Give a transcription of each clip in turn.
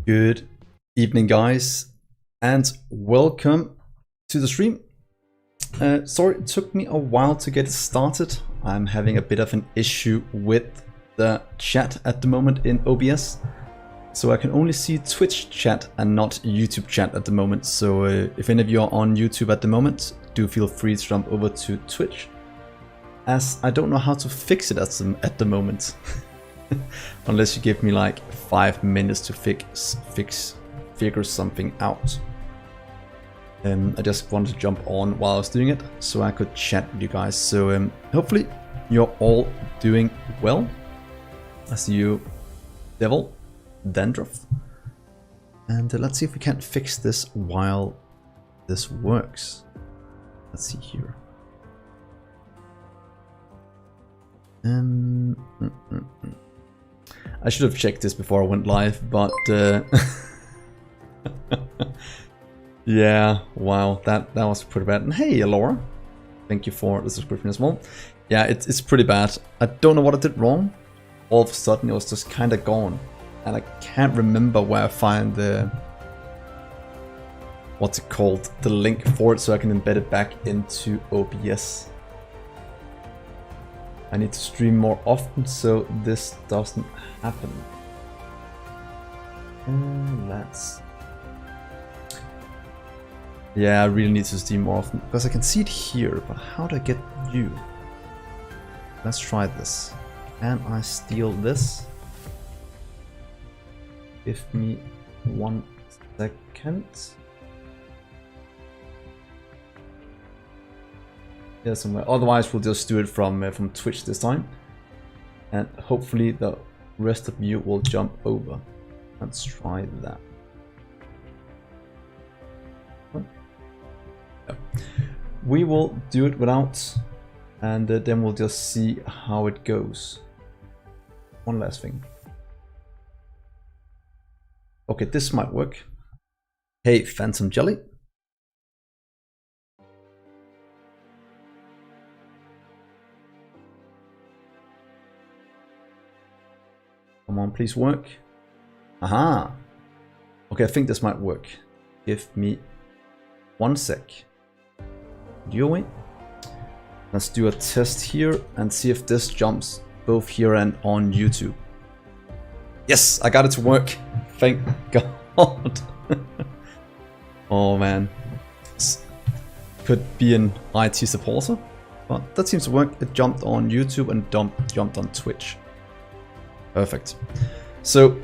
Good evening, guys, and welcome to the stream. Sorry, it took me a while to get started. I'm having a bit of an issue with the chat at the moment in OBS, so I can only see Twitch chat and not YouTube chat at the moment. So if any of you are on YouTube at the moment, do feel free to jump over to Twitch, as I don't know how to fix it at the moment. Unless you give me like 5 minutes to figure something out. I just wanted to jump on while I was doing it so I could chat with you guys. So hopefully you're all doing well. I see you, Devil, Dandruff. And let's see if we can't fix this while this works. Let's see here. I should have checked this before I went live, but yeah, wow, that was pretty bad. And hey, Laura, thank you for the subscription as well. Yeah, it's pretty bad. I don't know what I did wrong. All of a sudden, it was just kind of gone, and I can't remember where I find the what's it called, the link for it, so I can embed it back into OBS. I need to stream more often so this doesn't happen. Yeah, I really need to stream more often because I can see it here, but how do I get you? Let's try this. Can I steal this? Give me 1 second. Yeah, somewhere. Otherwise, we'll just do it from Twitch this time, and hopefully the rest of you will jump over. Let's try that. Yeah. We will do it without, and then we'll just see how it goes. One last thing. Okay, this might work. Hey, Phantom Jelly. Come on, please work. Aha! Okay, I think this might work. Give me 1 sec. You wait. Let's do a test here and see if this jumps both here and on YouTube. Yes, I got it to work. Thank God. Oh man. Could be an IT supporter, but that seems to work. It jumped on YouTube and jumped on Twitch. Perfect. So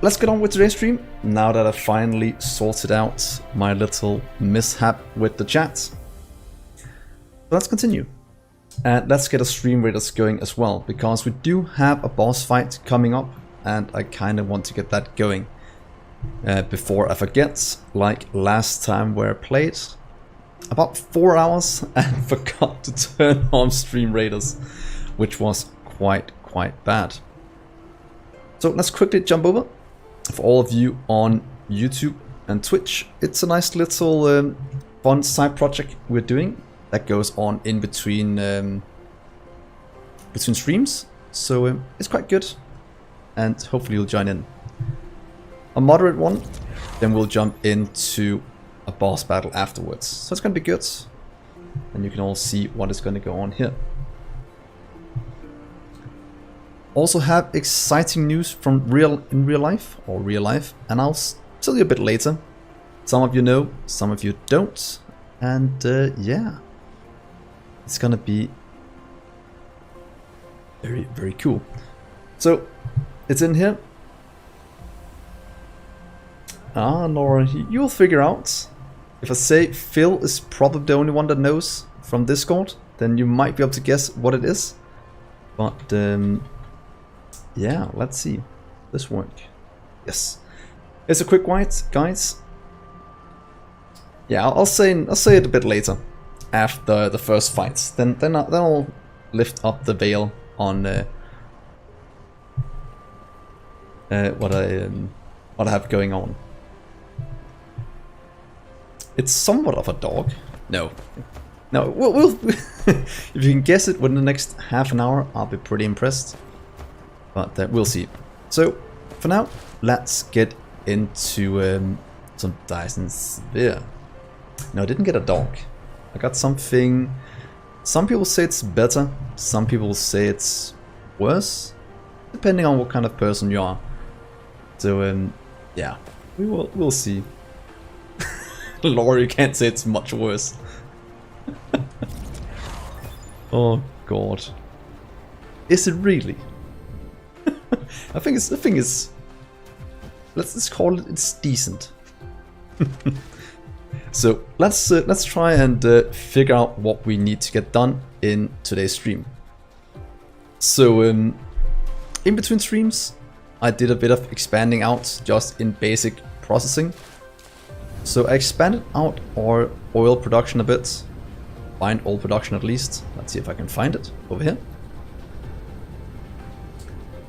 let's get on with today's stream now that I finally sorted out my little mishap with the chat. So let's continue. And let's get a StreamRaiders going as well, because we do have a boss fight coming up and I kind of want to get that going before I forget, like last time where I played about 4 hours and forgot to turn on StreamRaiders, which was quite bad. So let's quickly jump over. For all of you on YouTube and Twitch, it's a nice little fun side project we're doing that goes on in between streams. So it's quite good, and hopefully you'll join in. A moderate one, then we'll jump into a boss battle afterwards. So it's going to be good, and you can all see what is going to go on here. Also have exciting news from real life, and I'll tell you a bit later. Some of you know, some of you don't, and yeah, it's gonna be very cool. So it's in here. Laura, you'll figure out. If I say Phil is probably the only one that knows from Discord, then you might be able to guess what it is. But yeah, let's see. This work. Yes. It's a quick white, guys. Yeah, I'll say it a bit later, after the first fights. Then I'll lift up the veil on what I have going on. It's somewhat of a dog. No, we'll if you can guess it within the next half an hour, I'll be pretty impressed. But we'll see. So for now, let's get into some Dyson Sphere. No, I didn't get a dog. I got something. Some people say it's better. Some people say it's worse, depending on what kind of person you are. So yeah, we'll see. Lore, you can't say it's much worse. Oh god, is it really? I think it's. Let's call it. It's decent. So let's try and figure out what we need to get done in today's stream. So in between streams, I did a bit of expanding out just in basic processing. So I expanded out our oil production a bit. Find oil production at least. Let's see if I can find it over here.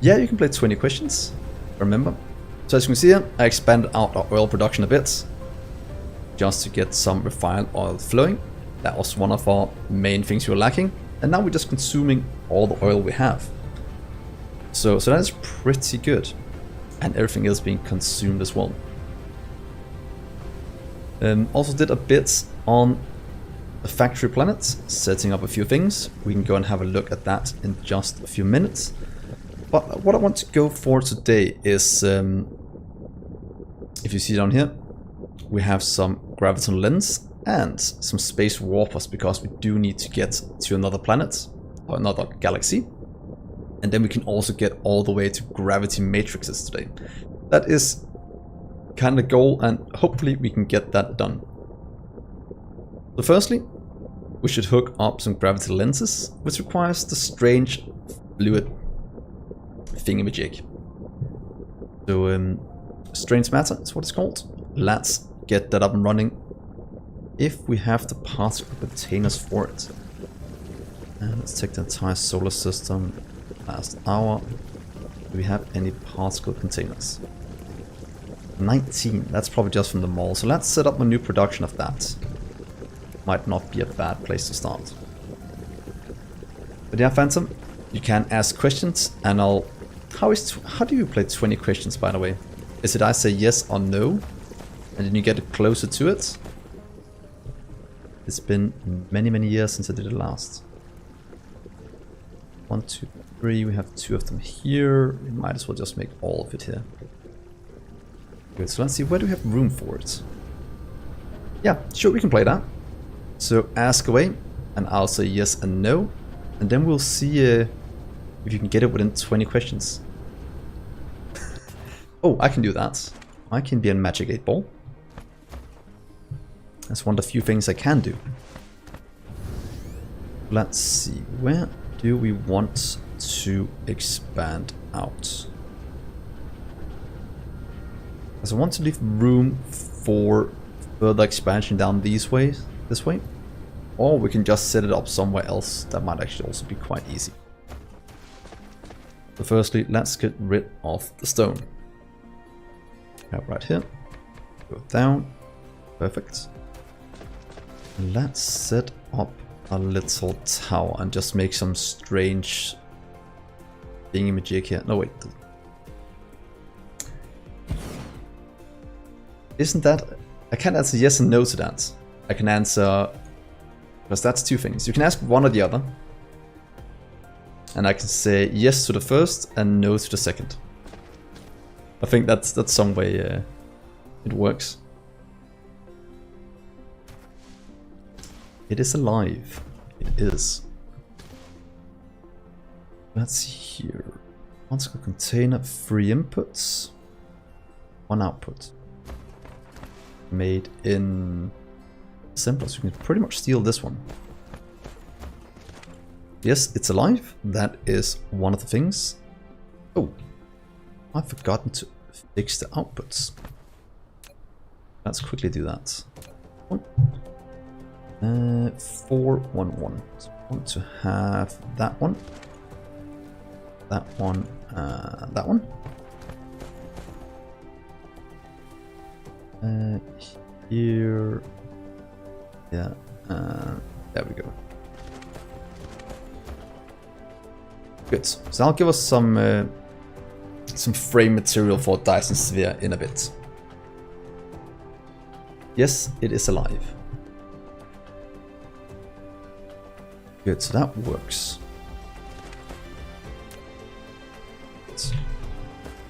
Yeah, you can play 20 questions, remember. So as you can see here, I expanded out our oil production a bit, just to get some refined oil flowing. That was one of our main things we were lacking, and now we're just consuming all the oil we have. So that is pretty good, and everything else being consumed as well. Also did a bit on the factory planet, setting up a few things. We can go and have a look at that in just a few minutes. But what I want to go for today is, if you see down here, we have some gravitron lens and some space warpers, because we do need to get to another planet or another galaxy. And then we can also get all the way to gravity matrices today. That is kind of the goal, and hopefully we can get that done. So firstly, we should hook up some gravity lenses, which requires the strange fluid thingamajig. So strange matter is what it's called. Let's get that up and running if we have the particle containers for it. And let's take the entire solar system. Last hour. Do we have any particle containers? 19. That's probably just from the mall. So let's set up a new production of that. Might not be a bad place to start. But yeah, Phantom, you can ask questions, and I'll. How do you play 20 questions, by the way? Is it I say yes or no, and then you get closer to it? It's been many years since I did it last. 1, 2, 3. We have 2 of them here. We might as well just make all of it here. Good. So let's see, where do we have room for it? Yeah, sure, we can play that. So ask away, and I'll say yes and no, and then we'll see if you can get it within 20 questions. Oh, I can do that. I can be a magic 8-ball. That's one of the few things I can do. Let's see, where do we want to expand out? Because I want to leave room for further expansion down this way, or we can just set it up somewhere else. That might actually also be quite easy. So firstly, let's get rid of the stone. Right here, go down, perfect. Let's set up a little tower and just make some strange thingamajig here. No, wait. Isn't that... I can't answer yes and no to that. I can answer... Because that's 2 things. You can ask one or the other. And I can say yes to the first and no to the second. I think that's some way it works. It is alive. It is. Let's see here. Particle container, 3 inputs, 1 output. Made in assembler, so you can pretty much steal this one. Yes, it's alive. That is one of the things. Oh, I've forgotten to fix the outputs. Let's quickly do that. 411. So I want to have that one, that one, that one. Here, yeah, there we go. Good. So I'll give us some frame material for Dyson Sphere in a bit. Yes, it is alive. Good, so that works.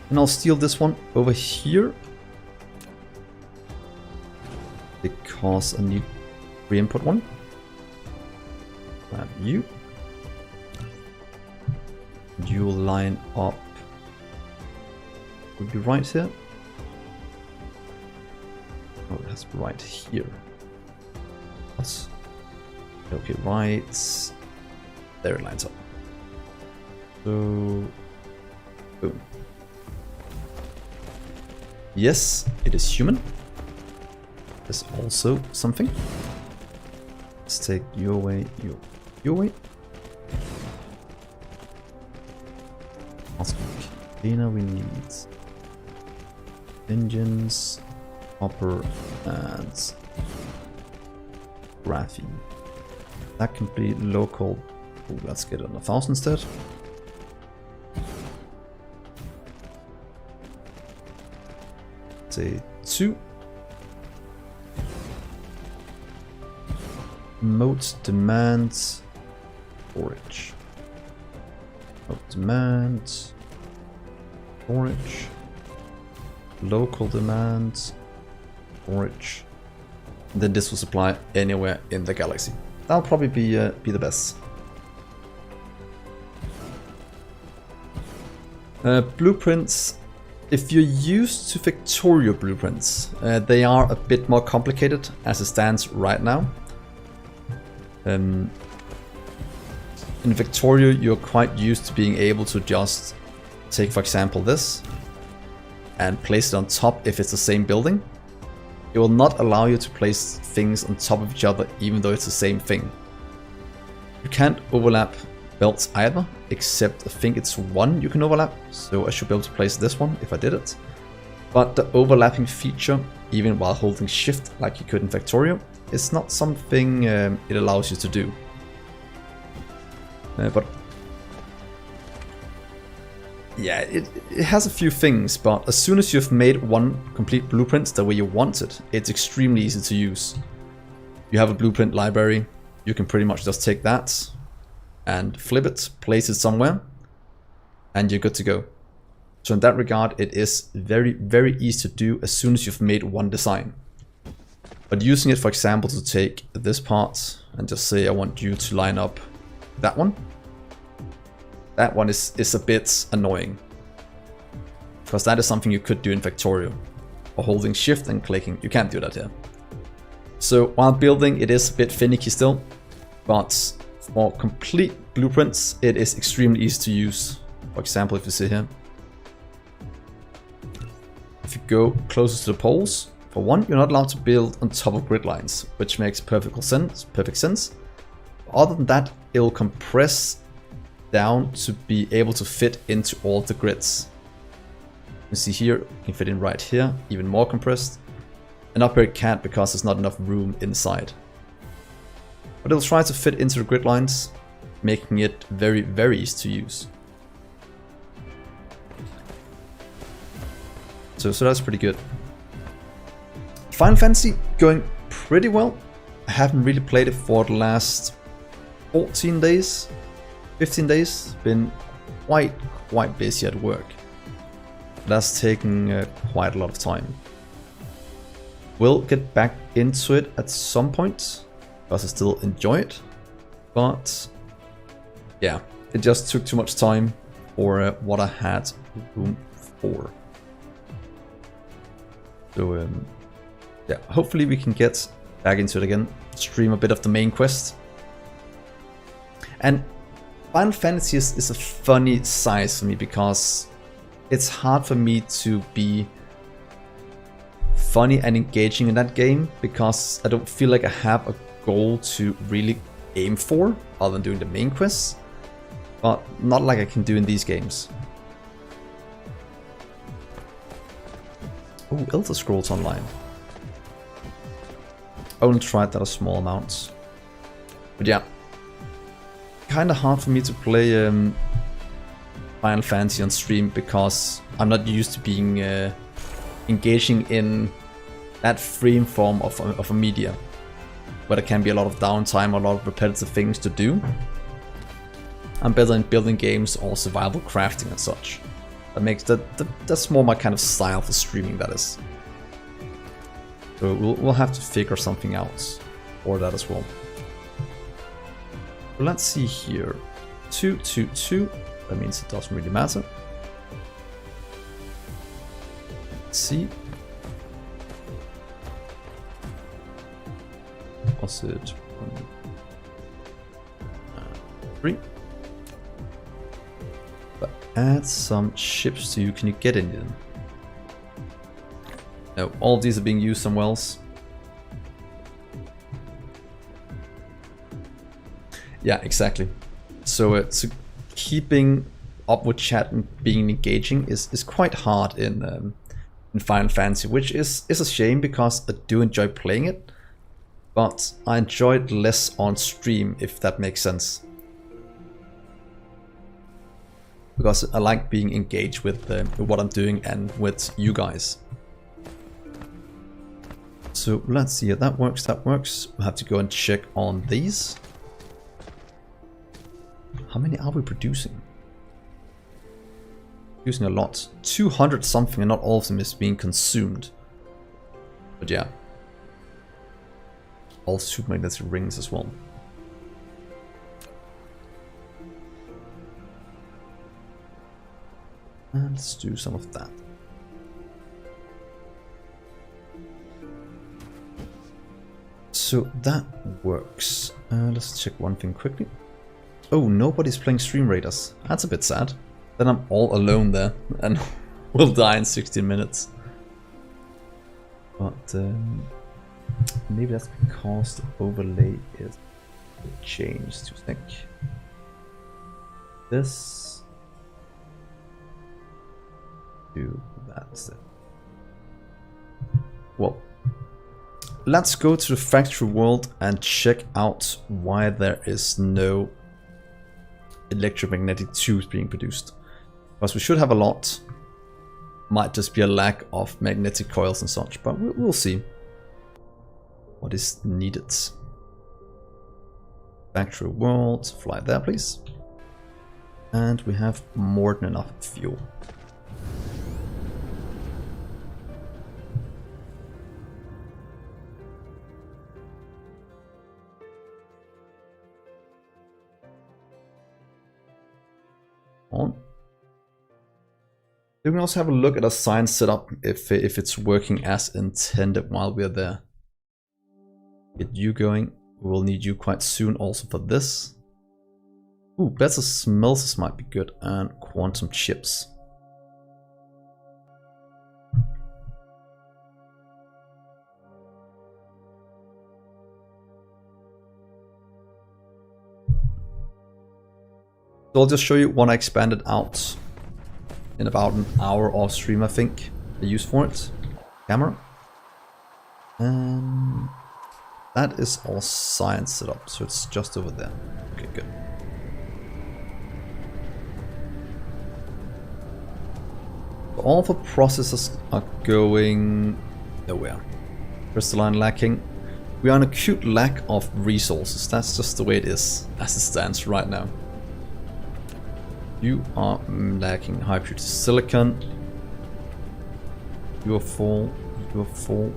And I'll steal this one over here. Because I need re-input one. Grab you. You will line up. Would be right here. Oh, it has to be right here. What? Okay, right. There it lines up. So, boom. Yes, it is human. There's also something. Let's take you away, you away. Also, cleaner we need engines, copper, and graphene. That can be local. Ooh, let's get it on 1000 instead. Say 2. Mode demands storage. Mode demand storage. Local demand storage. Then this will supply anywhere in the galaxy. That'll probably be the best. Blueprints. If you're used to Victoria blueprints, they are a bit more complicated as it stands right now. In Victoria, you're quite used to being able to just take, for example, this and place it on top if it's the same building. It will not allow you to place things on top of each other even though it's the same thing. You can't overlap belts either, except I think it's one you can overlap, so I should be able to place this one if I did it. But the overlapping feature, even while holding shift like you could in Victoria, is not something it allows you to do. But yeah, it has a few things, but as soon as you've made one complete blueprint the way you want it, it's extremely easy to use. You have a blueprint library, you can pretty much just take that and flip it, place it somewhere, and you're good to go. So in that regard, it is very, very easy to do as soon as you've made one design. But using it, for example, to take this part and just say I want you to line up that one is a bit annoying. Because that is something you could do in Victoria. Or holding shift and clicking, you can't do that here. So while building, it is a bit finicky still, but for complete blueprints, it is extremely easy to use. For example, if you see here, if you go closer to the poles, for one, you're not allowed to build on top of grid lines, which makes perfect sense. Other than that, it will compress down to be able to fit into all the grids. You see here, you can fit in right here, even more compressed. And up here it can't because there's not enough room inside. But it'll try to fit into the grid lines, making it very, very easy to use. So that's pretty good. Final Fantasy going pretty well. I haven't really played it for the last 14 days, 15 days. Been quite busy at work. That's taken quite a lot of time. We'll get back into it at some point, because I still enjoy it. But yeah, it just took too much time for what I had room for. So yeah, hopefully we can get back into it again, stream a bit of the main quest. And Final Fantasy is a funny size for me because it's hard for me to be funny and engaging in that game because I don't feel like I have a goal to really aim for other than doing the main quests, but not like I can do in these games. Oh, Elder Scrolls Online. I only tried that a small amount. But yeah, kind of hard for me to play Final Fantasy on stream because I'm not used to being engaging in that free form of a media, where there can be a lot of downtime, a lot of repetitive things to do. I'm better in building games or survival crafting and such. That makes that's more my kind of style for streaming, that is. So we'll have to figure something out for that as well. But let's see here. 2, 2, 2. That means it doesn't really matter. Let's see. Was it 1, 3? But add some ships to you. Can you get any of them? No, all of these are being used somewhere else. Yeah, exactly. So keeping up with chat and being engaging is quite hard in Final Fantasy, which is a shame because I do enjoy playing it, but I enjoy it less on stream, if that makes sense. Because I like being engaged with what I'm doing and with you guys. So let's see, that works, that works. We'll have to go and check on these. How many are we producing? Producing a lot. 200 something, and not all of them is being consumed. But yeah. All supermagnetic rings as well. And let's do some of that. So that works. Let's check one thing quickly. Oh, nobody's playing StreamRaiders. That's a bit sad. Then I'm all alone there and will die in 16 minutes. But maybe that's because the overlay is changed to think. This do that. Well, let's go to the factory world and check out why there is no electromagnetic tubes being produced. Because we should have a lot. Might just be a lack of magnetic coils and such, but we'll see what is needed. Factory world, fly there please. And we have more than enough fuel. On. We can also have a look at our science setup if it's working as intended while we're there. Get you going. We will need you quite soon also for this. Ooh, better smelters might be good, and quantum chips. So I'll just show you what I expanded out in about an hour off stream, I think. I use for it. Camera. And that is all science set up, so it's just over there. Okay, good. All the processes are going nowhere. Crystalline lacking. We are in acute lack of resources. That's just the way it is as it stands right now. You are lacking high purity silicon. You are full. You are full.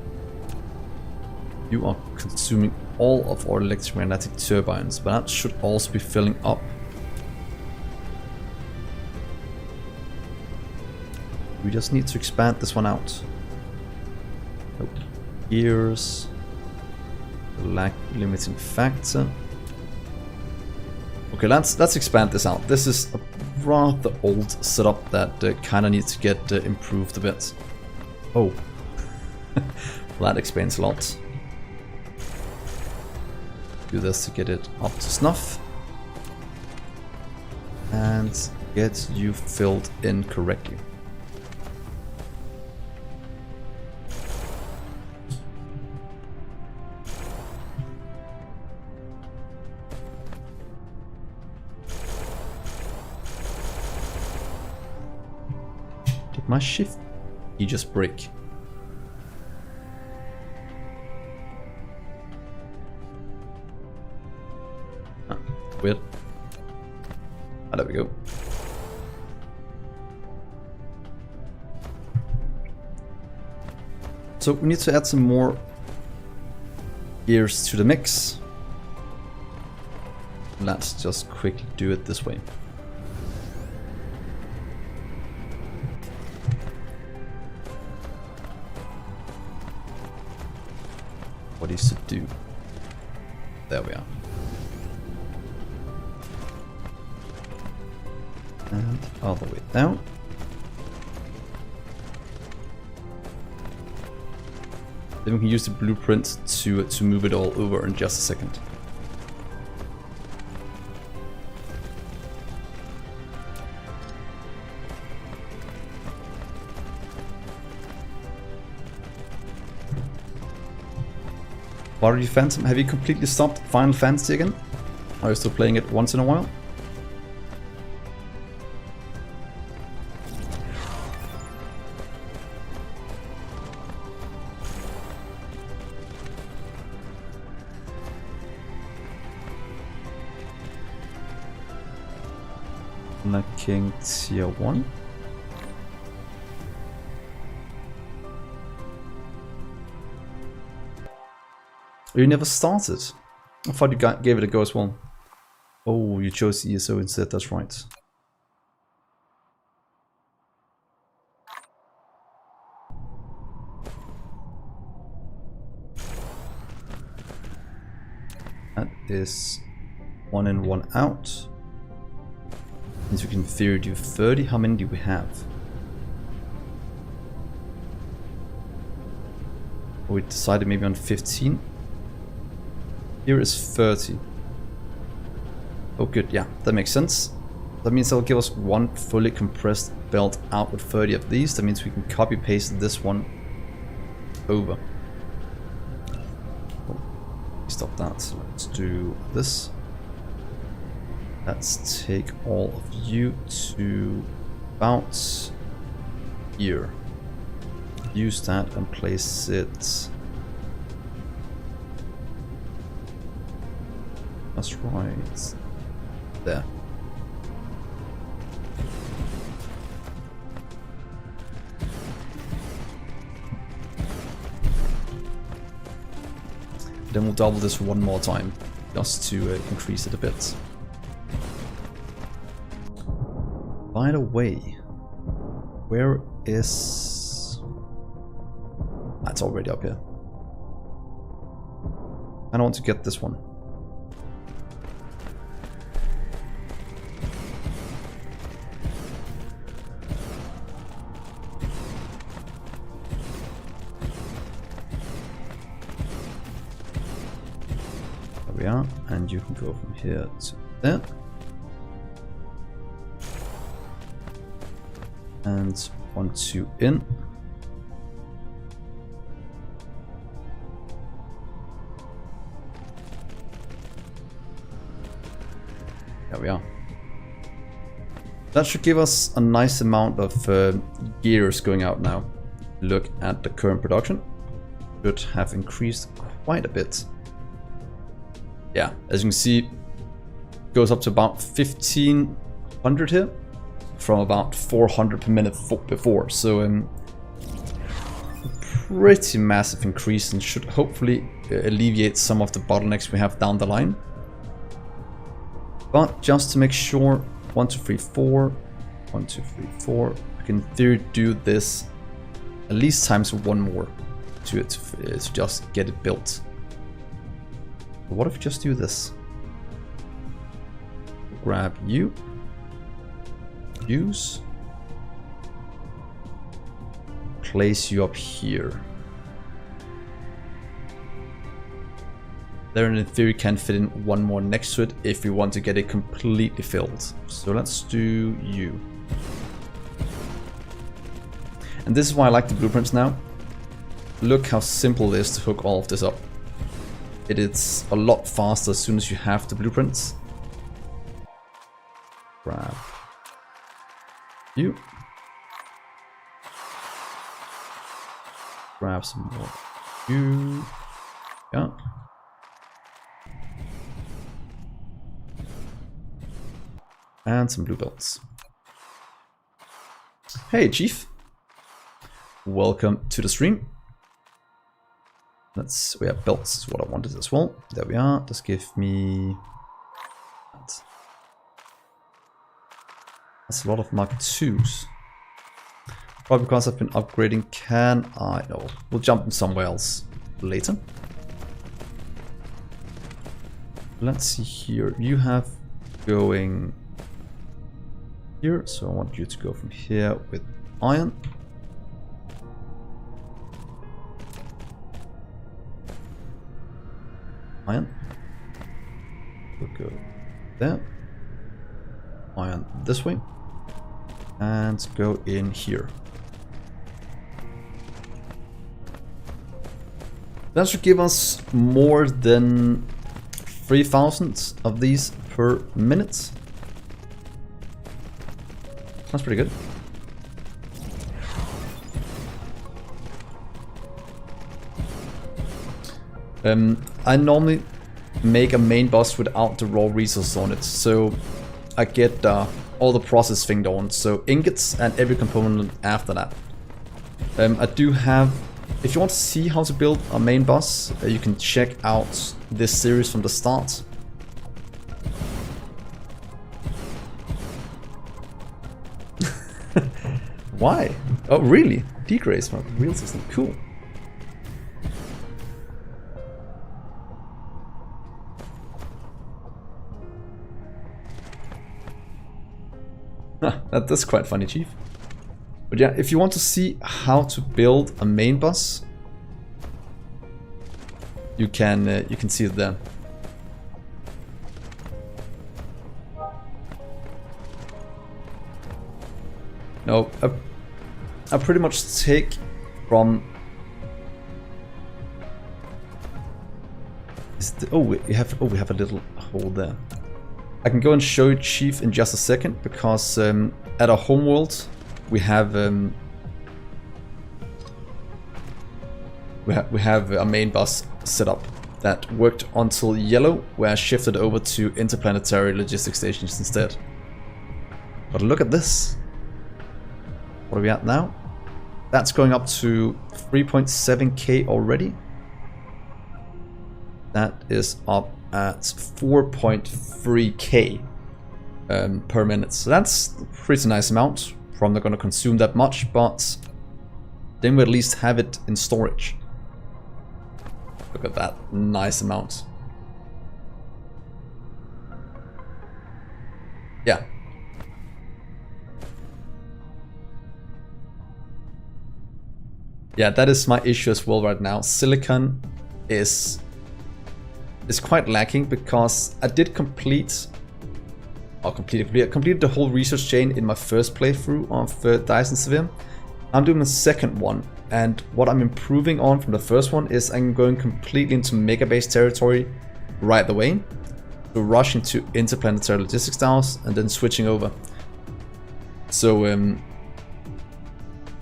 You are consuming all of our electromagnetic turbines, but that should also be filling up. We just need to expand this one out. Nope. Gears. Lack limiting factor. Okay, let's expand this out. This is a rather old setup that kind of needs to get improved a bit. Oh, well, that explains a lot. Do this to get it up to snuff. And get you filled in correctly. Did my shift key just break? Weird. Ah, there we go. So we need to add some more gears to the mix. Let's just quickly do it this way. What is to do? There we are. And all the way down. Then we can use the blueprint to move it all over in just a second. What are you, Phantom? Have you completely stopped Final Fantasy again? Are you still playing it once in a while? King Tier 1. You never started. I thought you gave it a go as well. Oh, you chose ESO instead, that's right. That is 1 in, 1 out. Means we can in theory do 30. How many do we have? Oh, we decided maybe on 15. Here is 30. Oh good, yeah, that makes sense. That means that'll give us one fully compressed belt out with 30 of these. That means we can copy paste this one over. Oh, stop that. So let's do this. Let's take all of you to about here. Use that and place it. That's right. There. Then we'll double this one more time, just to increase it a bit. By the way, where is... That's already up here. I don't want to get this one. There we are, and you can go from here to there. And 1, 2 in. There we are. That should give us a nice amount of gears going out now. Look at the current production. Should have increased quite a bit. Yeah, as you can see, it goes up to about 1500 here. From about 400 per minute before, so pretty massive increase, and should hopefully alleviate some of the bottlenecks we have down the line. But just to make sure, 1, 2, 3, 4, 1, 2, 3, 4, I can in theory do this at least times 1 more to just get it built. But what if we just do this? Grab you. Use. Place you up here. There in theory can fit in 1 more next to it if we want to get it completely filled. So let's do you. And this is why I like the blueprints now. Look how simple it is to hook all of this up. It is a lot faster as soon as you have the blueprints. Grab you. Grab some more. You. Yeah. And some blue belts. Hey, Chief. Welcome to the stream. We have belts is what I wanted as well. There we are. Just give me that. That's a lot of Mark IIs. Probably because I've been upgrading. Can I? No. We'll jump in somewhere else later. Let's see here. You have going here, so I want you to go from here with iron. Iron. We'll go there. Iron this way. And go in here. That should give us more than 3,000 of these per minute. That's pretty good. I normally make a main boss without the raw resources on it, so I get all the process thing on, so ingots and every component after that. I do have, if you want to see how to build a main boss, you can check out this series from the start. Why? Oh really? Degrace mode, real system, cool. That's quite funny, Chief. But yeah, if you want to see how to build a main boss, you can see it there. No, I pretty much take from. We have a little hole there. I can go and show you Chief in just a second, because at our homeworld we have a main boss set up that worked until yellow, where I shifted over to interplanetary logistics stations instead. But look at this. What are we at now? That's going up to 3.7k already. That is up at 4.3k per minute. So that's a pretty nice amount. Probably not going to consume that much, but then we at least have it in storage. Look at that nice amount. Yeah. Yeah, that is my issue as well right now. Silicon is quite lacking, because I did completed the whole research chain in my first playthrough of Dyson Severe. I'm doing the second one, and what I'm improving on from the first one is I'm going completely into Megabase territory right away, so rush into interplanetary logistics towers and then switching over. So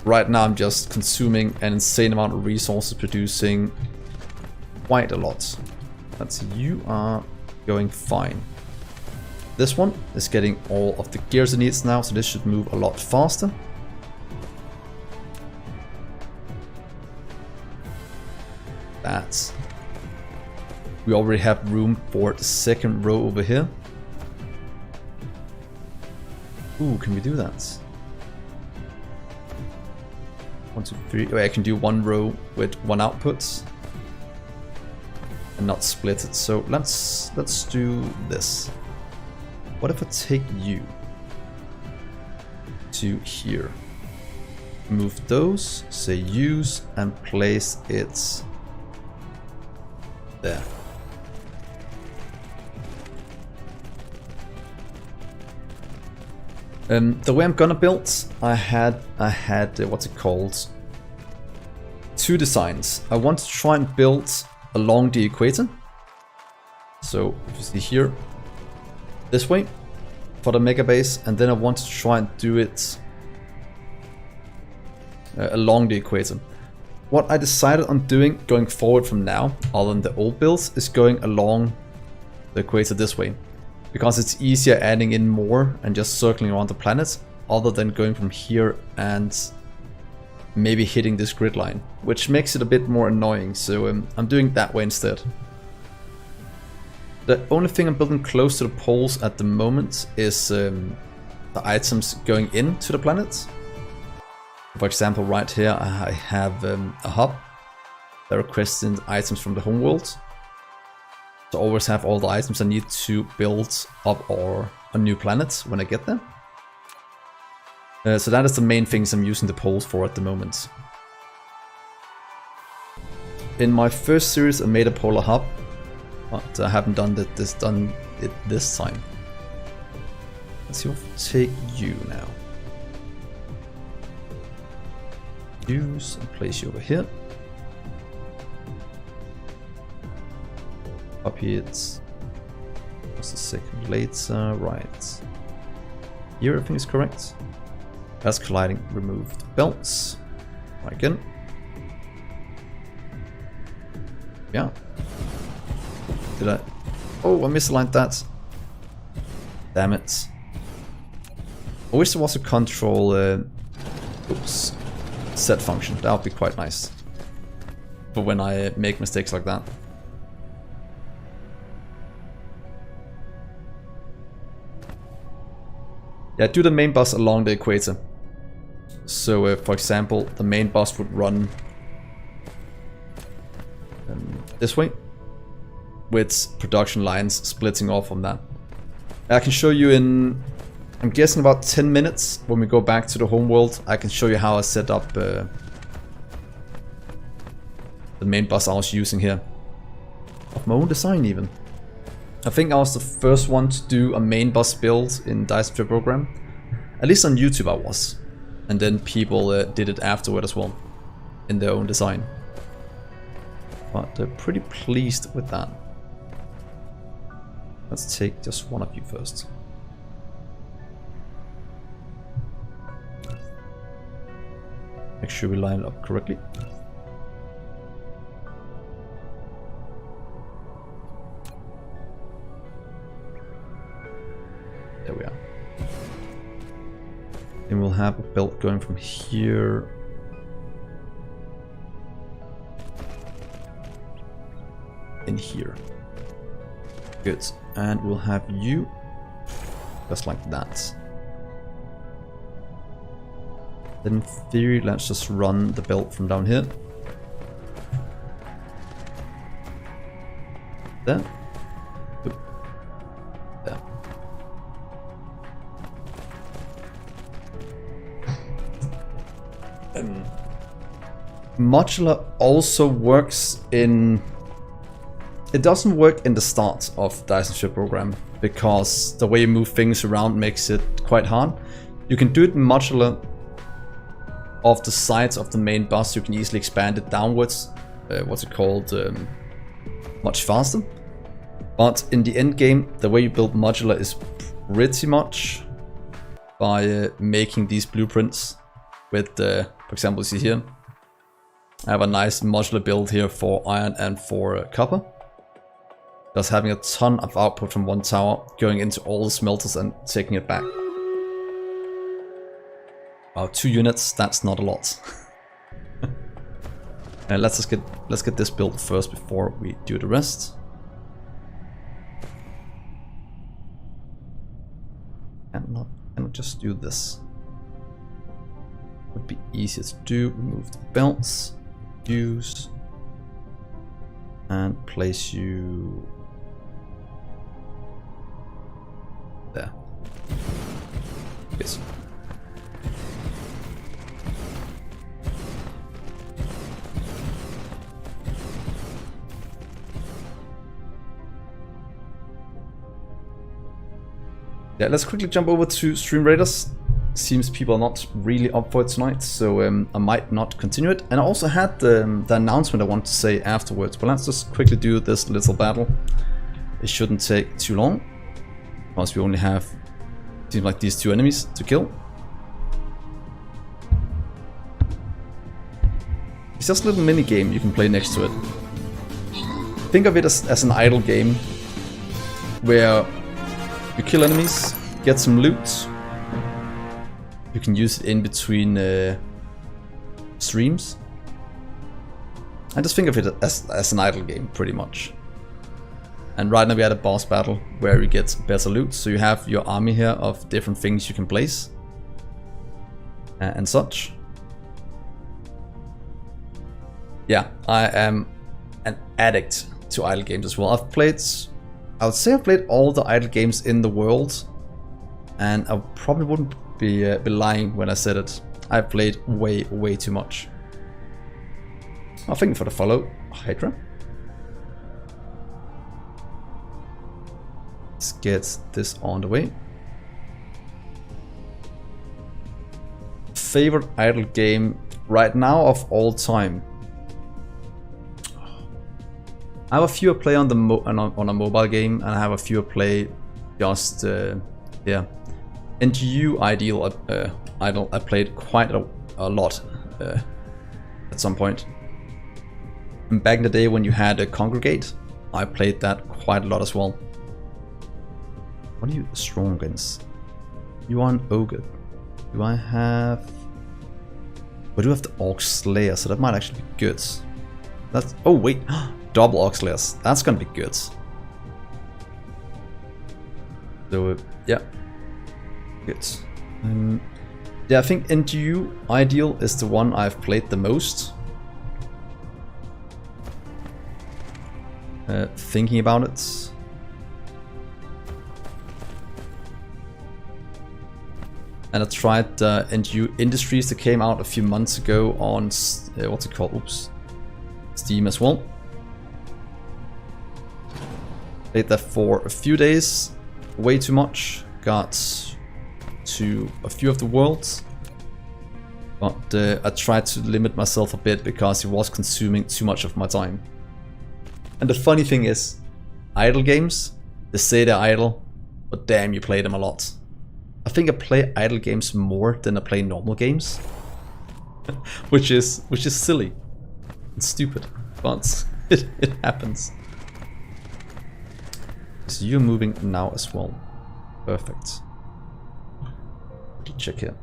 right now I'm just consuming an insane amount of resources, producing quite a lot. Let's see, you are going fine. This one is getting all of the gears it needs now, so this should move a lot faster. That's... We already have room for the second row over here. Ooh, can we do that? 1, 2, 3. Oh, I can do one row with one output and not split it. So let's do this. What if I take you to here? Move those, say use, and place it there. The way I'm gonna build, I had what's it called? 2 designs. I want to try and build along the equator. So if you see here, this way for the Megabase, and then I want to try and do it along the equator. What I decided on doing going forward from now, other than the old builds, is going along the equator this way. because it's easier adding in more and just circling around the planet, other than going from here and maybe hitting this grid line, which makes it a bit more annoying, so I'm doing it that way instead. The only thing I'm building close to the poles at the moment is the items going into the planet. For example, right here I have a hub that requests in items from the homeworld. So I always have all the items I need to build up or a new planet when I get there. So that is the main things I'm using the poles for at the moment. In my first series I made a polar hub, but I haven't done it this time. Let's take you now. Use and place you over here. Up here it's just a second later, right. Here everything is correct. As colliding, removed belts. Try again. Yeah. Did I? Oh, I misaligned that. Damn it. I wish there was a control oops, set function. That would be quite nice for when I make mistakes like that. Yeah, do the main bus along the equator. So, for example, the main bus would run this way, with production lines splitting off on that. I can show you in, I'm guessing about 10 minutes, when we go back to the homeworld, I can show you how I set up the main bus I was using here. Of my own design even. I think I was the first one to do a main bus build in Dyson StreamRaiders. At least on YouTube I was. And then people did it afterward as well, in their own design. But they're pretty pleased with that. Let's take just one of you first. Make sure we line it up correctly. There we are. And we'll have a belt going from here in here. Good. And we'll have you just like that. Then in theory, let's just run the belt from down here. There. Oop. There. Modular also works in... It doesn't work in the start of Dyson StreamRaiders because the way you move things around makes it quite hard. You can do it modular of the sides of the main bus. You can easily expand it downwards, what's it called, much faster. But in the end game, the way you build modular is pretty much by making these blueprints with, for example, you see here, I have a nice modular build here for iron and for copper. Just having a ton of output from one tower, going into all the smelters and taking it back. Wow, 2 units, that's not a lot. And let's get this built first before we do the rest. And not just do this. Would be easier to do. Remove the belts, use, and place you there. Yes. Yeah, let's quickly jump over to StreamRaiders. Seems people are not really up for it tonight, so I might not continue it. And I also had the announcement I want to say afterwards, but let's just quickly do this little battle. It shouldn't take too long, because we only have, seems like, these 2 enemies to kill. It's just a little mini game you can play next to it. Think of it as an idle game, where You kill enemies, get some loot. You can use it in between streams. I just think of it as an idle game, pretty much. And right now we had a boss battle where you get better loot. So you have your army here of different things you can place. And such. Yeah, I am an addict to idle games as well. I would say I've played all the idle games in the world. And I probably wouldn't be lying when I said it. I've played way too much. Oh, thank you for the follow, Hydra. Let's get this on the way. Favorite idle game right now of all time. I have a few play on on a mobile game, and I have a few play just yeah. NGU idle I played quite a lot at some point. And back in the day when you had a Congregate, I played that quite a lot as well. What are you strong against? You are an ogre. Do I have? But do have the Orc Slayer, so that might actually be good. That's oh wait, double Orc Slayers. That's gonna be good. So yeah, good. Yeah, I think NGU Ideal is the one I've played the most. Thinking about it. And I tried NGU Industries that came out a few months ago on, what's it called? Oops. Steam as well. Played that for a few days. Way too much. Got to a few of the worlds. But I tried to limit myself a bit because it was consuming too much of my time. And the funny thing is, idle games, they say they're idle, but damn, you play them a lot. I think I play idle games more than I play normal games, which is silly and stupid, but it happens. So you're moving now as well. Perfect. Check here.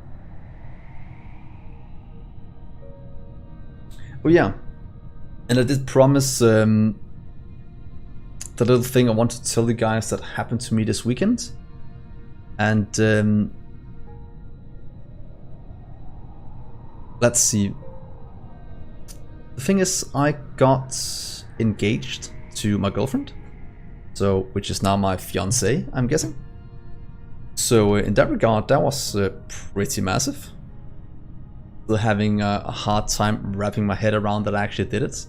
Oh yeah, and I did promise the little thing I want to tell you guys that happened to me this weekend. And let's see. The thing is, I got engaged to my girlfriend, so which is now my fiance, I'm guessing. So in that regard, that was pretty massive. Still having a hard time wrapping my head around that I actually did it.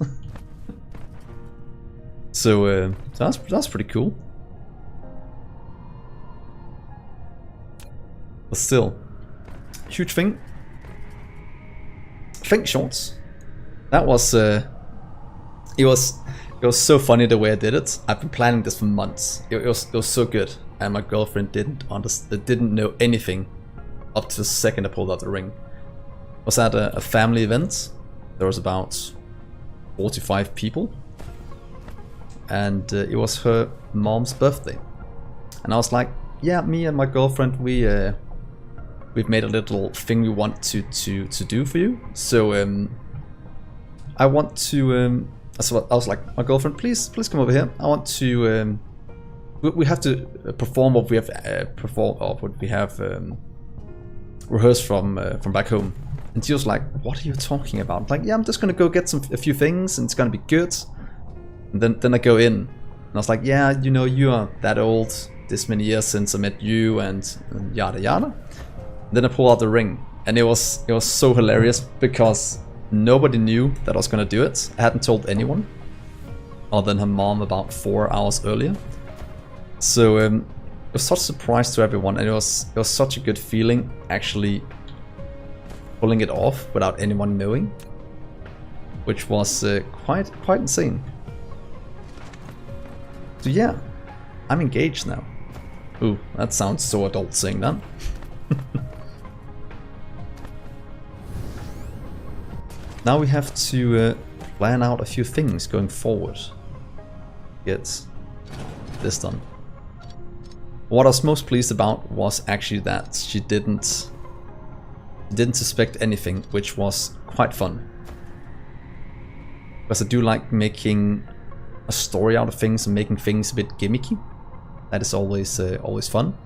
So that's pretty cool. But still, huge thing. Think shorts. That was it was so funny the way I did it. I've been planning this for months. It was so good, and my girlfriend didn't know anything up to the second I pulled out the ring. I was at a family event. There was about 45 people. And it was her mom's birthday, and I was like, "Yeah, me and my girlfriend, we've made a little thing we want to do for you. So I want to." So I was like, "My girlfriend, please come over here. I want to. We have to perform what we have rehearsed from back home." And she was like, "What are you talking about?" I'm like, "Yeah, I'm just gonna go get a few things, and it's gonna be good." And then I go in, and I was like, "Yeah, you know, you are that old, this many years since I met you, and yada yada." And then I pull out the ring, and it was so hilarious because nobody knew that I was gonna do it. I hadn't told anyone, other than her mom about 4 hours earlier. So it was such a surprise to everyone, and it was such a good feeling actually pulling it off without anyone knowing, which was quite insane. So yeah, I'm engaged now. Ooh, that sounds so adult saying that. Now we have to plan out a few things going forward. Get this done. What I was most pleased about was actually that she didn't suspect anything, which was quite fun. Because I do like making a story out of things and making things a bit gimmicky. That is always always fun.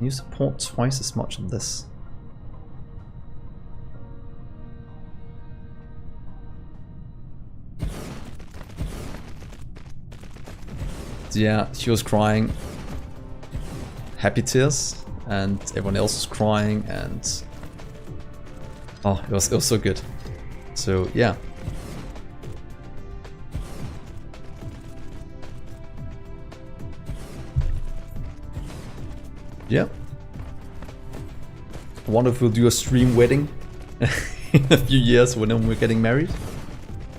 You support twice as much of this. Yeah, she was crying happy tears, and everyone else was crying, and oh, it was so good. So yeah. Yeah. I wonder if we'll do a stream wedding in a few years when we're getting married.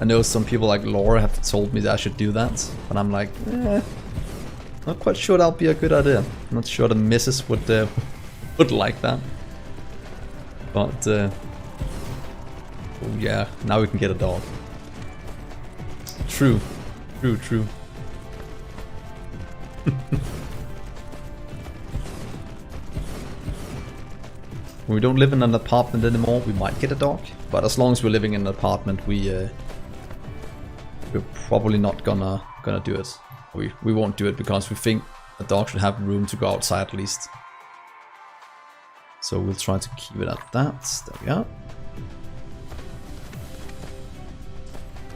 I know some people like Laura have told me that I should do that, but I'm like, not quite sure that'll be a good idea. I'm not sure the missus would like that. But oh yeah, now we can get a dog. True. When we don't live in an apartment anymore, we might get a dog. But as long as we're living in an apartment, we're probably not gonna do it. We won't do it because we think a dog should have room to go outside at least. So we'll try to keep it at that. There we are.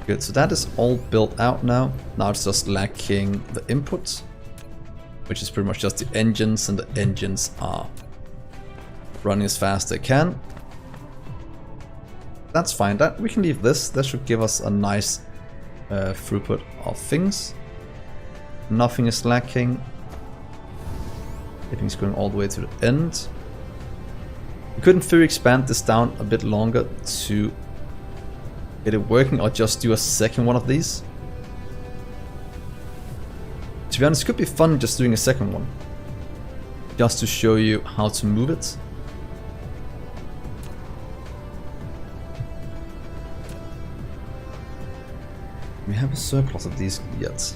Good, so that is all built out now. Now it's just lacking the input, which is pretty much just the engines, and the engines are running as fast as they can. That's fine, that we can leave this. That should give us a nice throughput of things. Nothing is lacking. Everything's going all the way to the end. We couldn't fully expand this down a bit longer to get it working, or just do a second one of these. To be honest, it could be fun just doing a second one, just to show you how to move it. We have a surplus of these yet.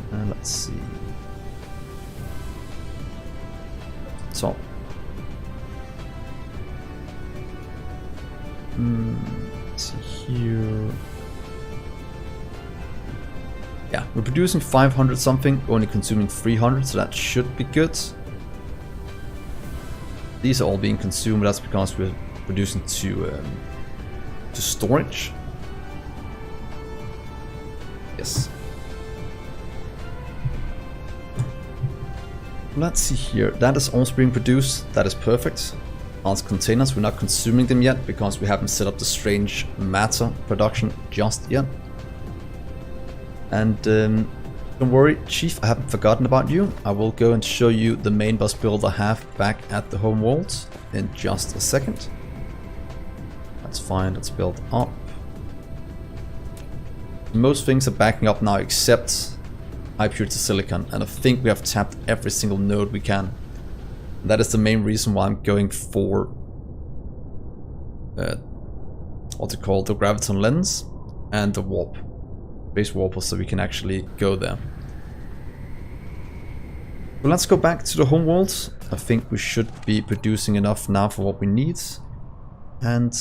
Let's see. So. Let's see here. Yeah, we're producing 500 something, only consuming 300, so that should be good. These are all being consumed, that's because we're producing to storage. Yes. Let's see here. That is almost being produced. That is perfect. As containers, we're not consuming them yet because we haven't set up the strange matter production just yet. And don't worry, Chief, I haven't forgotten about you. I will go and show you the main bus build I have back at the home world in just a second. That's fine. Let's build up. Most things are backing up now except high purity silicon, and I think we have tapped every single node we can. That is the main reason why I'm going for what's it called, the graviton lens and the warp, base warper, so we can actually go there. But let's go back to the home world. I think we should be producing enough now for what we need, and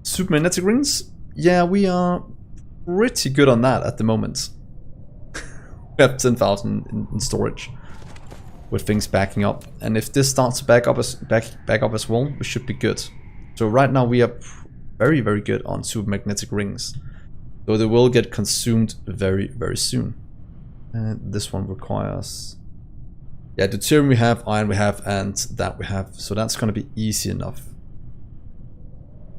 supermagnetic rings? Yeah, we are pretty good on that at the moment. We have 10,000 in storage with things backing up, and if this starts to back up as well, we should be good. So right now we are very, very good on supermagnetic rings, though they will get consumed very, very soon. And this one requires, yeah, deuterium we have, iron we have, and that we have, so that's going to be easy enough.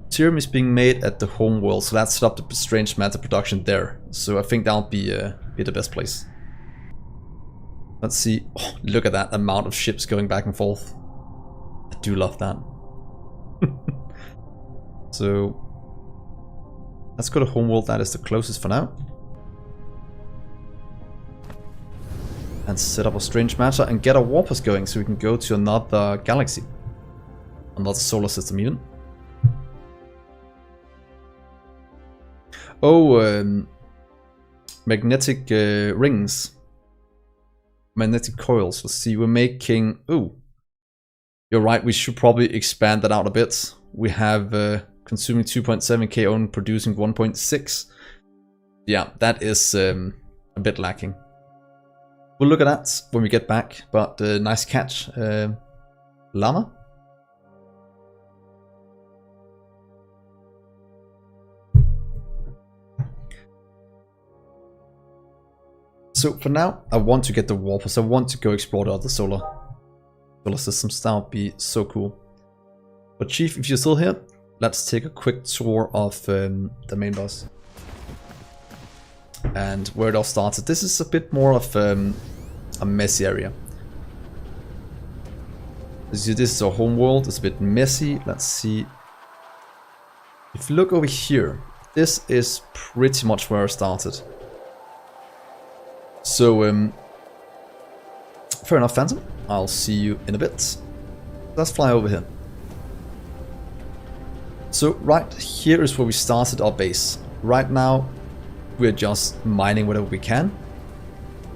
Deuterium is being made at the home world, so let's set up the strange matter production there. So I think that'll be the best place. Let's see. Oh, look at that amount of ships going back and forth. I do love that. So let's go to home world. That is the closest for now. And set up a strange matter and get our warpers going so we can go to another galaxy. Another solar system even. Oh, magnetic rings. Magnetic coils. Let's see, we're making... Ooh. You're right, we should probably expand that out a bit. We have consuming 2.7k only producing 1.6. Yeah, that is a bit lacking. We'll look at that when we get back, but nice catch, llama. So for now, I want to get the warpers. I want to go explore the other solar systems. That would be so cool. But Chief, if you're still here, let's take a quick tour of the main boss. And where it all started. This is a bit more of a messy area. This is our home world. It's a bit messy. Let's see. If you look over here, this is pretty much where I started. So, fair enough, Phantom. I'll see you in a bit. Let's fly over here. So, right here is where we started our base. Right now, we're just mining whatever we can,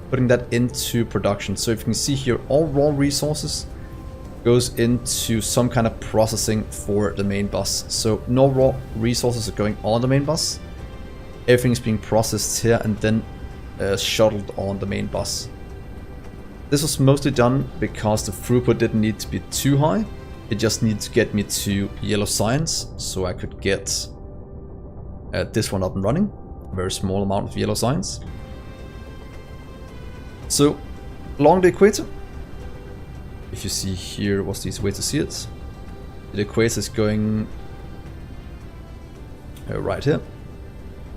putting that into production. So if you can see here, all raw resources goes into some kind of processing for the main bus. So no raw resources are going on the main bus. Everything's being processed here and then shuttled on the main bus. This was mostly done because the throughput didn't need to be too high. It just needed to get me to yellow science so I could get this one up and running. Very small amount of yellow science. So along the equator, if you see here, what's the easy way to see it? The equator is going right here.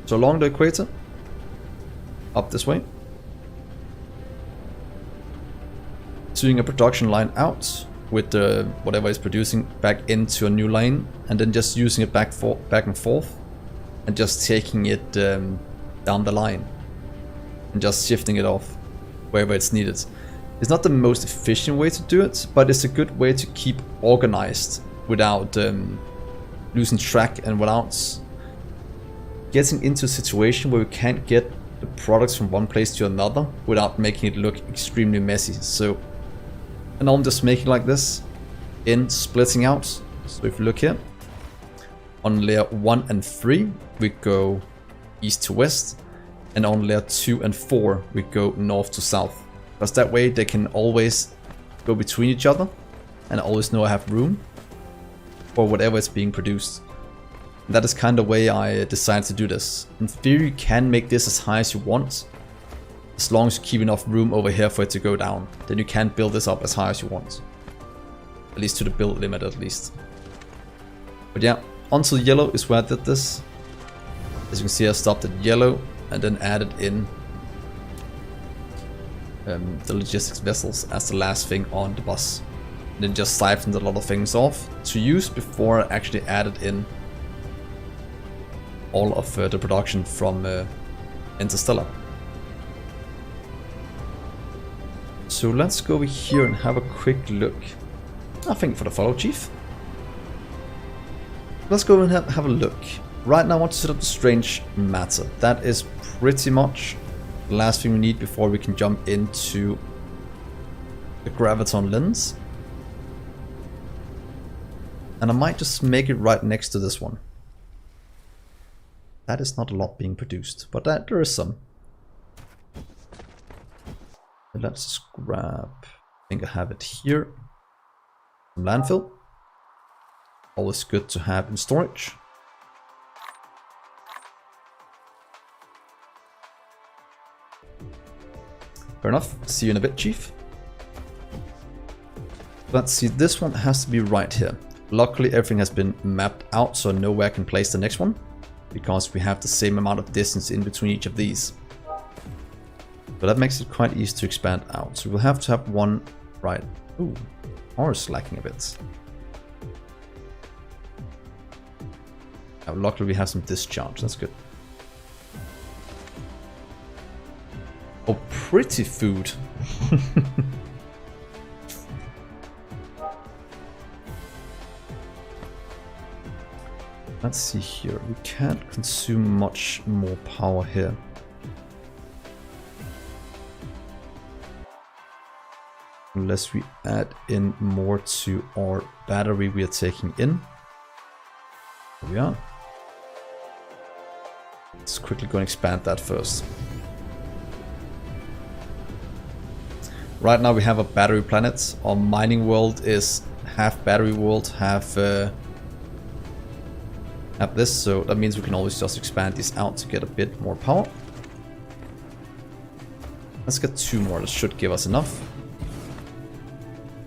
So along the equator, up this way, doing a production line out with whatever is producing back into a new line, and then just using it back and forth, and just taking it down the line, and just shifting it off wherever it's needed. It's not the most efficient way to do it, but it's a good way to keep organized without losing track and without getting into a situation where we can't get the products from one place to another without making it look extremely messy. So, and I'm just making like this in splitting out. So if you look here, on layer 1 and 3 we go east to west, and on layer 2 and 4 we go north to south. Because that way they can always go between each other and always know I have room for whatever is being produced. And that is kind of the way I decided to do this. In theory you can make this as high as you want, as long as you keep enough room over here for it to go down. Then you can build this up as high as you want. At least to the build limit at least. But yeah, onto yellow is where I did this. As you can see, I stopped at yellow and then added in the logistics vessels as the last thing on the bus. And then just siphoned a lot of things off to use before I actually added in all of the production from Interstellar. So let's go over here and have a quick look. I think for the follow chief. Let's go and have a look. Right now I want to set up the strange matter. That is pretty much the last thing we need before we can jump into the graviton lens. And I might just make it right next to this one. That is not a lot being produced, but there is some. Let's just grab, I think I have it here. Some landfill. Always good to have in storage. Fair enough. See you in a bit, Chief. Let's see, this one has to be right here. Luckily everything has been mapped out so I know where I can place the next one, because we have the same amount of distance in between each of these. But that makes it quite easy to expand out. So we'll have to have one right. Ooh, ours lacking a bit. Luckily we have some discharge, that's good. Oh, pretty food. Let's see here. We can't consume much more power here. Unless we add in more to our battery we are taking in. There we are. Let's quickly go and expand that first. Right now we have a battery planet. Our mining world is half battery world, half this, so that means we can always just expand this out to get a bit more power. Let's get 2 more, that should give us enough.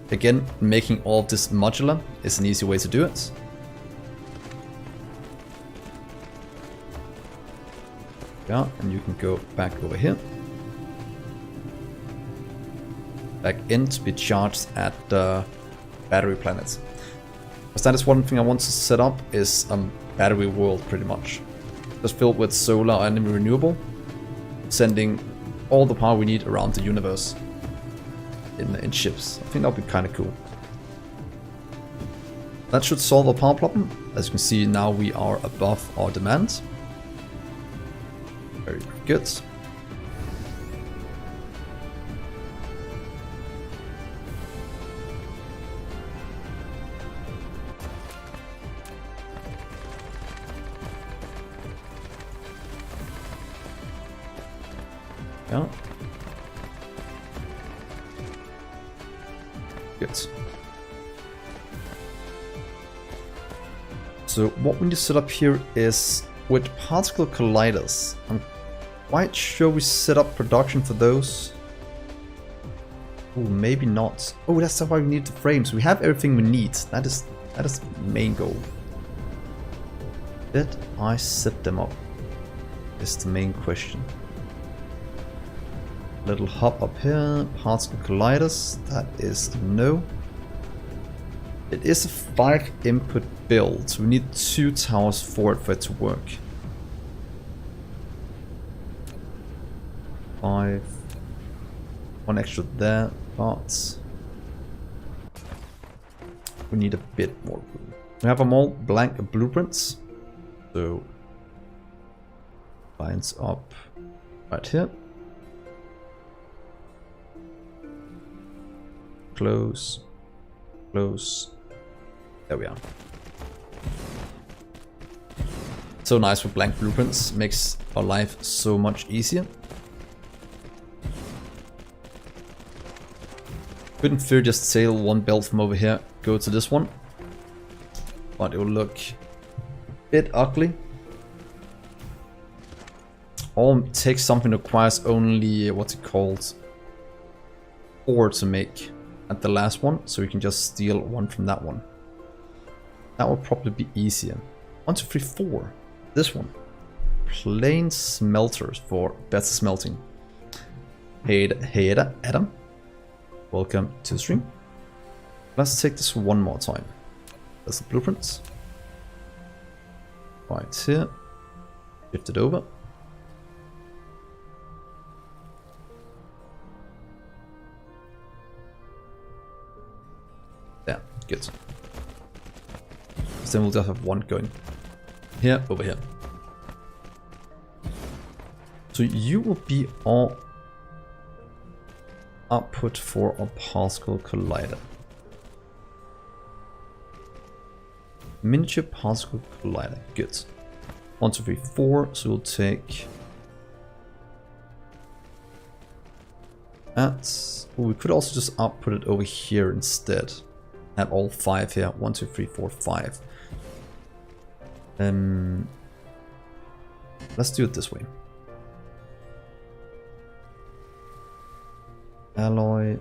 Again, making all of this modular is an easy way to do it. Yeah, and you can go back over here. Back in to be charged at the battery planet. Because that is one thing I want to set up, is battery world pretty much. Just filled with solar and renewable, sending all the power we need around the universe in ships. I think that would be kind of cool. That should solve our power problem. As you can see, now we are above our demand. Very good. Yeah. Good. So what we need to set up here is with particle colliders. I'm quite sure we set up production for those. Oh, maybe not. Oh, that's why we need the frames. We have everything we need. That is the main goal. Did I set them up? Is the main question. Little hub up here, particle colliders, that is no. It is a 5 input build, so we need 2 towers for it to work. 5, 1 extra there, but we need a bit more room. We have them all blank blueprints, so lines up right here. Close, close, there we are. So nice with blank blueprints, makes our life so much easier. Couldn't fear just sail 1 belt from over here, go to this one, but it will look a bit ugly. Or take something that requires only, what's it called, 4 to make. At the last one, so we can just steal 1 from that one. That would probably be easier. 1, 2, 3, 4. This one. Plain smelters for better smelting. Hey Adam. Welcome to the stream. Let's take this one more time. There's the blueprints. Right here. Shift it over. Yeah, good. So then we'll just have 1 going here, over here. So you will be our output for a particle collider. Miniature particle collider, good. 1, 2, 3, 4, so we'll take that. Oh, we could also just output it over here instead. Have all 5 here. 1, 2, 3, 4, 5. Let's do it this way. Alloy.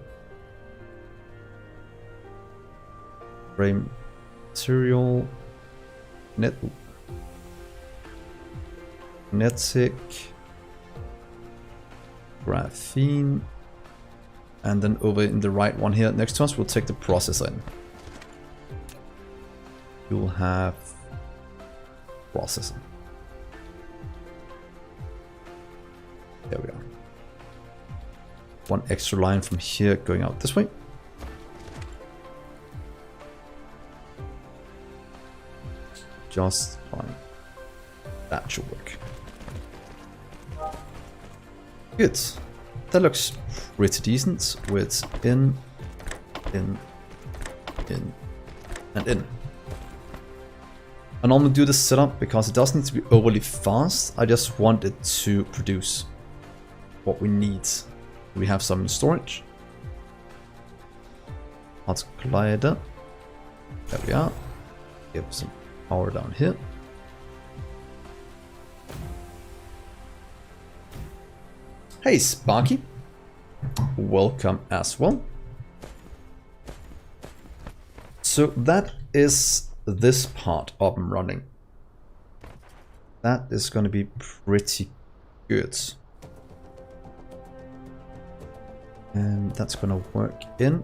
Frame material. Magnetic. Graphene. And then over in the right one here next to us, we'll take the processor in. You'll have processor. There we are. 1 extra line from here going out this way. just fine. That should work. Good. That looks pretty decent with in, and in. I normally do this setup because it doesn't need to be overly fast. I just want it to produce what we need. We have some storage. Let's collider. There we are. Give some power down here. Hey Sparky, welcome as well. So that is this part up and running. That is going to be pretty good. And that's going to work in.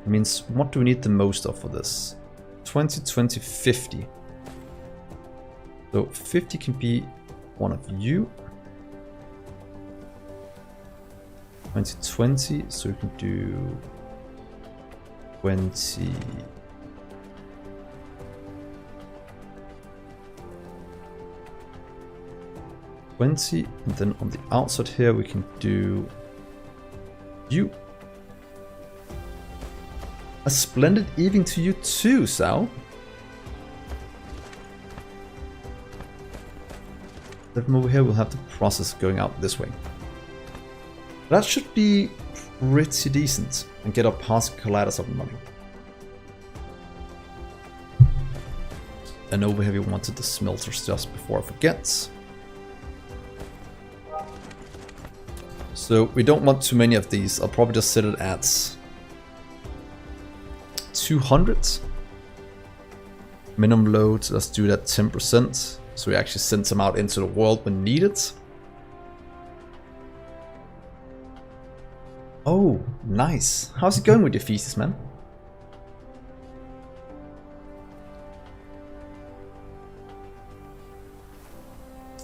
It means what do we need the most of for this? 20, 20, 50. So 50 can be one of you. 2020, so we can do 20. And then on the outside here we can do you. A splendid evening to you too, Sal. Then over here we'll have the process going out this way. That should be pretty decent and get our particle colliders up and running. And over here we wanted the smelters just before I forget. So we don't want too many of these. I'll probably just set it at 200. Minimum load, let's do that 10%. So we actually send some out into the world when needed. Oh, nice. How's it going with your thesis, man?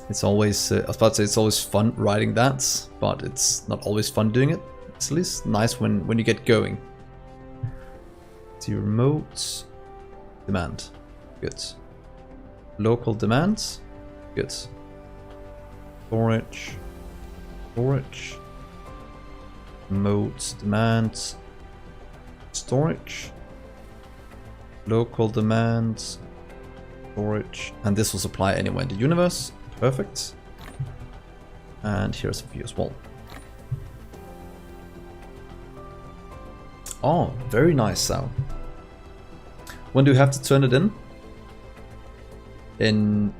It's always, I was about to say it's always fun writing that, but it's not always fun doing it. It's at least nice when you get going. The remote demand, good. Local demand, good. Storage, remote demand, storage, local demand, storage, and this will supply anywhere in the universe. Perfect. And here's a view as well. Oh, very nice, Sal. When do you have to turn it in? In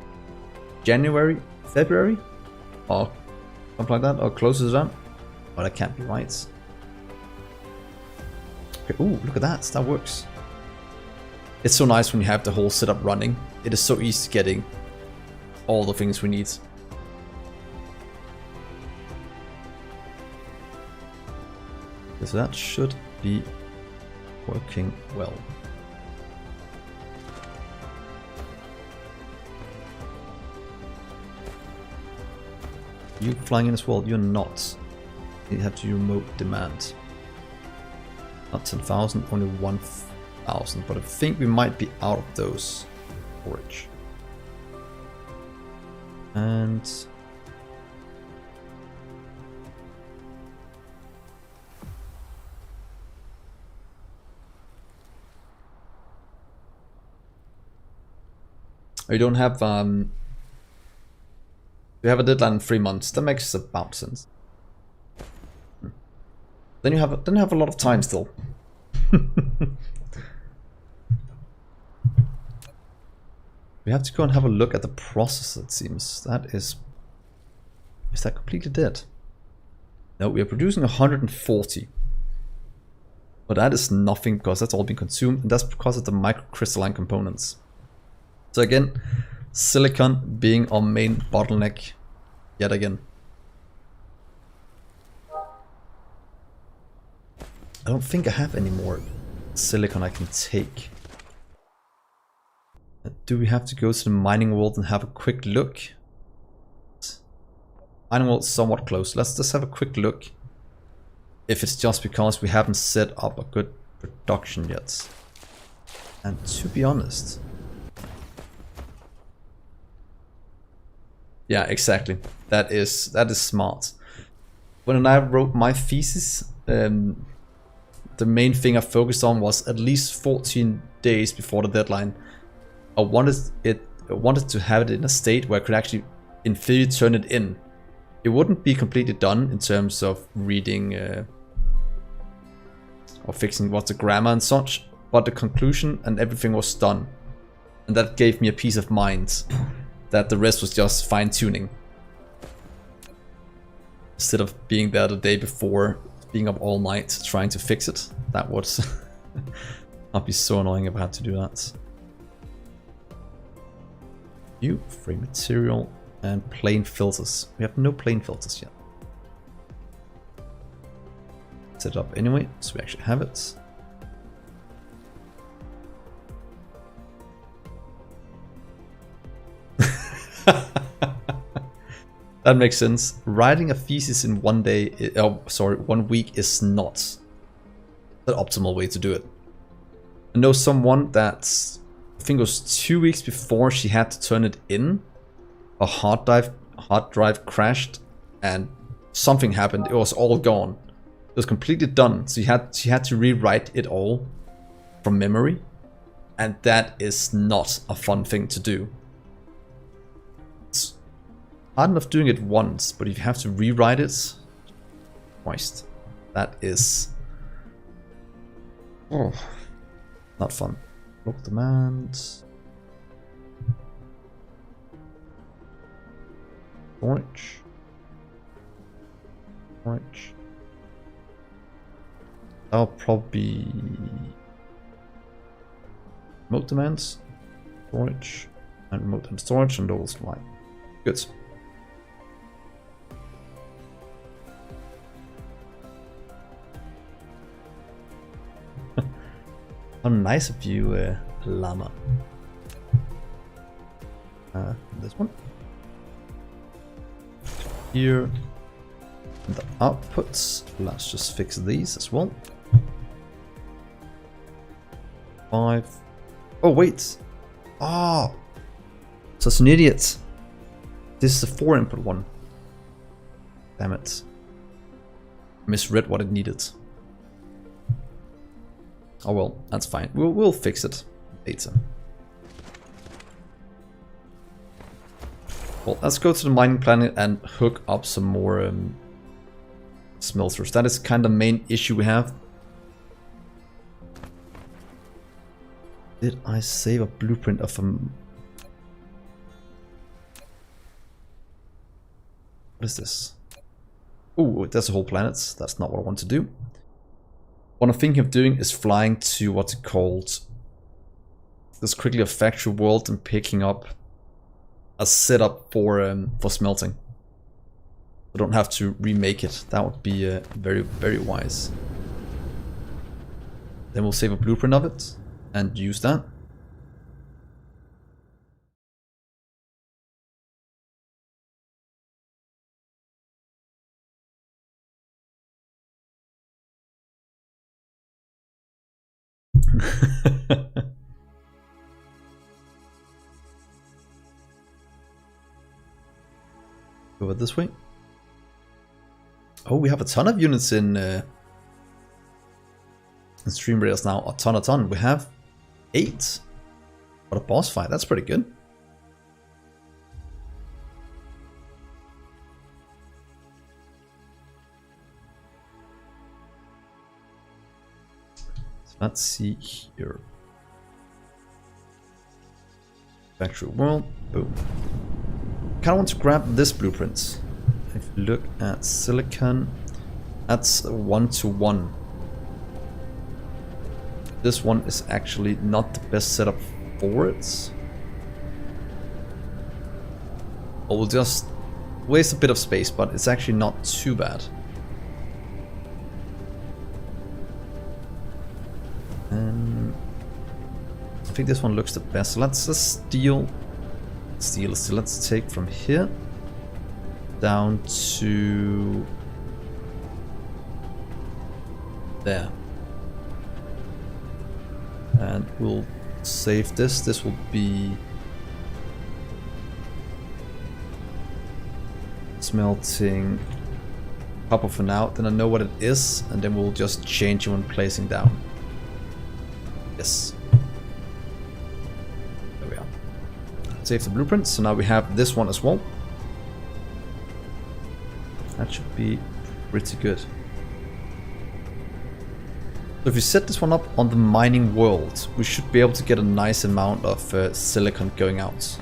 January, February? Or something like that? Or closer to that? Oh, that can't be right. Okay, ooh, look at that. That works. It's so nice when you have the whole setup running. It is so easy getting all the things we need. Okay, so that should be working well. You flying in as well? You're not. You have to remote demand. Not 10,000, only 1,000. But I think we might be out of those storage. And you don't have you have a deadline in 3 months. That makes about sense. Then you have a lot of time still. We have to go and have a look at the process, it seems. That is that completely dead? No, we are producing 140. But that is nothing because that's all been consumed, and that's because of the microcrystalline components. So again, silicon being our main bottleneck yet again. I don't think I have any more silicon I can take. Do we have to go to the mining world and have a quick look? Mining world is somewhat close. Let's just have a quick look. If it's just because we haven't set up a good production yet. And to be honest, Yeah, exactly. That is smart. When I wrote my thesis, the main thing I focused on was at least 14 days before the deadline. I wanted to have it in a state where I could actually, in theory, turn it in. It wouldn't be completely done in terms of reading or fixing what's the grammar and such, but the conclusion and everything was done. And that gave me a peace of mind that the rest was just fine-tuning. Instead of being there the day before, being up all night trying to fix it. That would I'd be so annoying if I had to do that. New frame material and plane filters. We have no plane filters yet. Set it up anyway, so we actually have it. That makes sense. Writing a thesis in 1 day, 1 week is not the optimal way to do it. I know someone that, I think it was 2 weeks before she had to turn it in, a hard drive crashed and something happened. It was all gone. It was completely done. So she had to rewrite it all from memory, and that is not a fun thing to do. It's hard enough doing it once, but if you have to rewrite it, Christ, that is not fun. Local demand. Storage. That'll probably be remote demands, storage, and remote and storage, and those line. Good. How nice of you, llama. This one. Here. And the outputs. Let's just fix these as well. 5. Oh, wait. Ah. Oh, such an idiot. This is a 4 input one. Damn it. Misread what it needed. Oh well, that's fine. We'll fix it later. Well, let's go to the mining planet and hook up some more smelters. That is kind of the main issue we have. Did I save a blueprint of a... What is this? Oh, that's a whole planet. That's not what I want to do. What I'm thinking of doing is flying to what's it called? This quickly a factory world and picking up a setup for smelting. I don't have to remake it. That would be very, very wise. Then we'll save a blueprint of it and use that. Over this way. Oh, we have a ton of units in StreamRaiders now. A ton. We have 8 for the boss fight. That's pretty good. So let's see here. Factory world. Boom. Kind of want to grab this blueprint. If you look at silicon, that's 1-to-1. This one is actually not the best setup for it. I will just waste a bit of space, but it's actually not too bad. And I think this one looks the best. So let's just steal. So let's take from here down to there. And we'll save this. This will be smelting copper for now, then I know what it is, and then we'll just change it when placing down. Yes. There we are. Save the blueprints, so now we have this one as well. That should be pretty good. So if we set this one up on the mining world, we should be able to get a nice amount of silicon going out.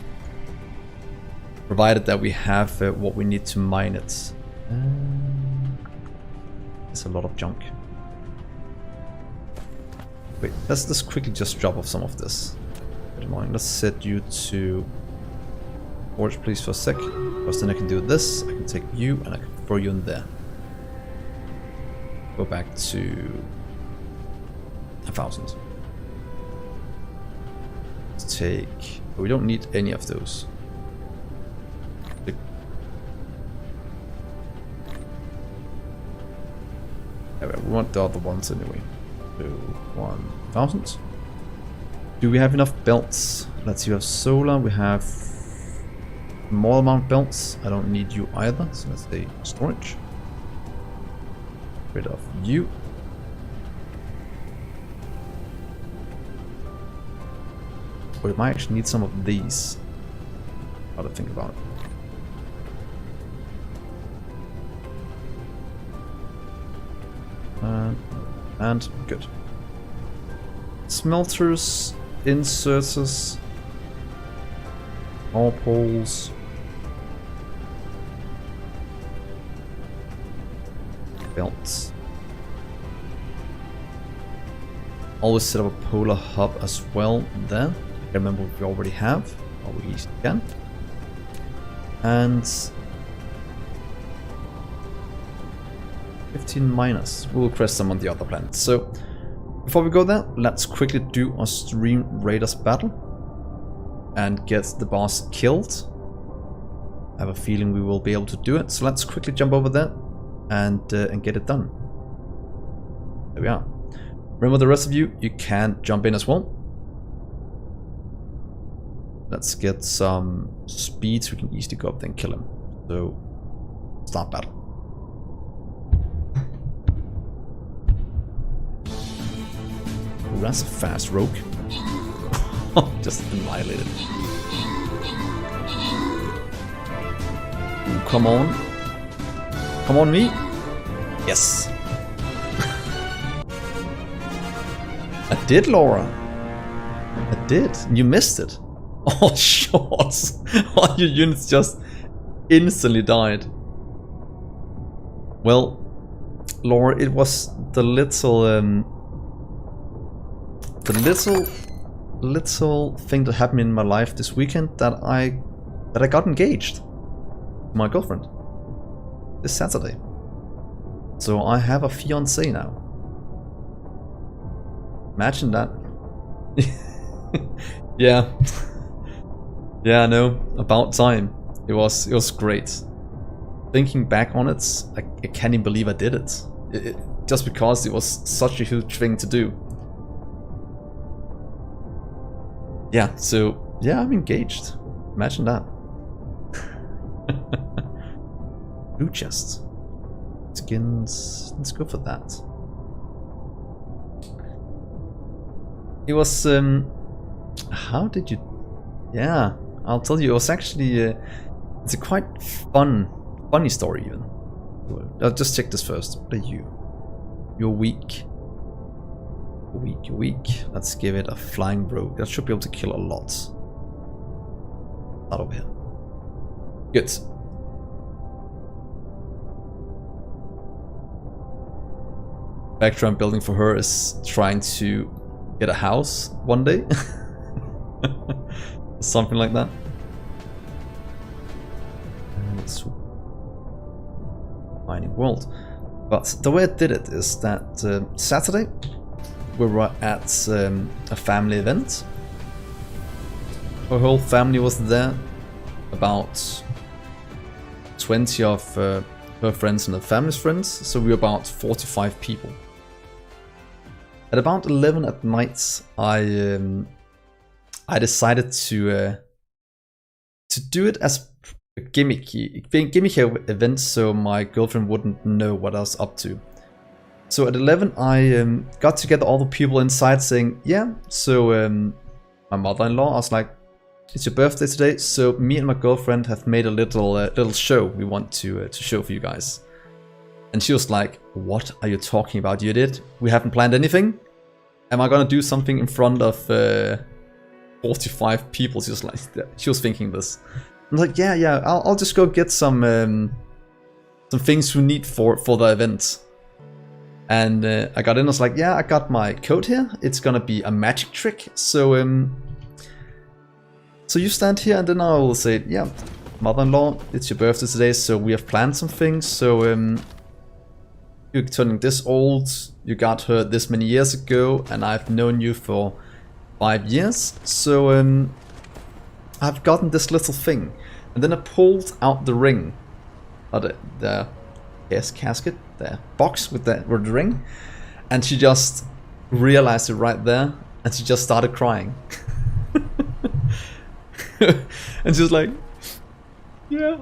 Provided that we have what we need to mine it. There's a lot of junk. Wait, let's quickly just drop off some of this. Let's set you to forge, please, for a sec. Because then I can do this. I can take you and I can throw you in there. Go back to 1,000. Let's take. We don't need any of those. We want the other ones anyway. So 1,000. Do we have enough belts? Let's see, we have solar, we have more amount of belts. I don't need you either, so let's say storage. Rid of you. We might actually need some of these. How to think about it. And good. Smelters, inserters, power poles. Belts. Always set up a polar hub as well there. I can't remember what we already have. Or we can. And 15 miners. We'll crest them on the other planet. So before we go there, let's quickly do a StreamRaiders battle and get the boss killed. I have a feeling we will be able to do it. So let's quickly jump over there and get it done. There we are. Remember, the rest of you can jump in as well. Let's get some speed so we can easily go up there and kill him. So start battle. That's a fast rogue. Just annihilated. Ooh, come on. Come on, me. Yes. I did, Laura. I did. You missed it. Oh, shots. All your units just instantly died. Well, Laura, it was the little little thing that happened in my life this weekend that I got engaged to my girlfriend this Saturday. So I have a fiance now. Imagine that. Yeah. Yeah, I know. About time. It was great. Thinking back on it, I can't even believe I did it. Just because it was such a huge thing to do. Yeah, so yeah, I'm engaged. Imagine that. Blue chest. Skins. Let's go for that. It was how did you? Yeah, I'll tell you. It was actually it's a quite funny story even. I'll just check this first. What are you? You're weak. You're weak. Let's give it a flying rogue. That should be able to kill a lot. Not over here. Good. Factory I'm building for her is trying to get a house one day. Something like that. Let's mining world. But the way I did it is that Saturday we were at a family event. Her whole family was there. About 20 of her friends and her family's friends. So we were about 45 people. At about 11 at night, I decided to do it as gimmicky event so my girlfriend wouldn't know what I was up to. So at 11 I got together all the people inside saying, yeah, so my mother-in-law, I was like, it's your birthday today, so me and my girlfriend have made a little show we want to show for you guys. And she was like, what are you talking about, you idiot? We haven't planned anything? Am I gonna do something in front of 45 people? She was thinking this. I'm like, yeah, I'll just go get some things we need for the event. And I got in, I was like, yeah, I got my code here. It's gonna be a magic trick. So you stand here and then I will say, yeah, mother-in-law, it's your birthday today, so we have planned some things. So you're turning this old, you got her this many years ago, and I've known you for 5 years. So I've gotten this little thing. And then I pulled out the ring, or the casket, the box with the ring, and she just realized it right there, and she just started crying. And she was like, yeah.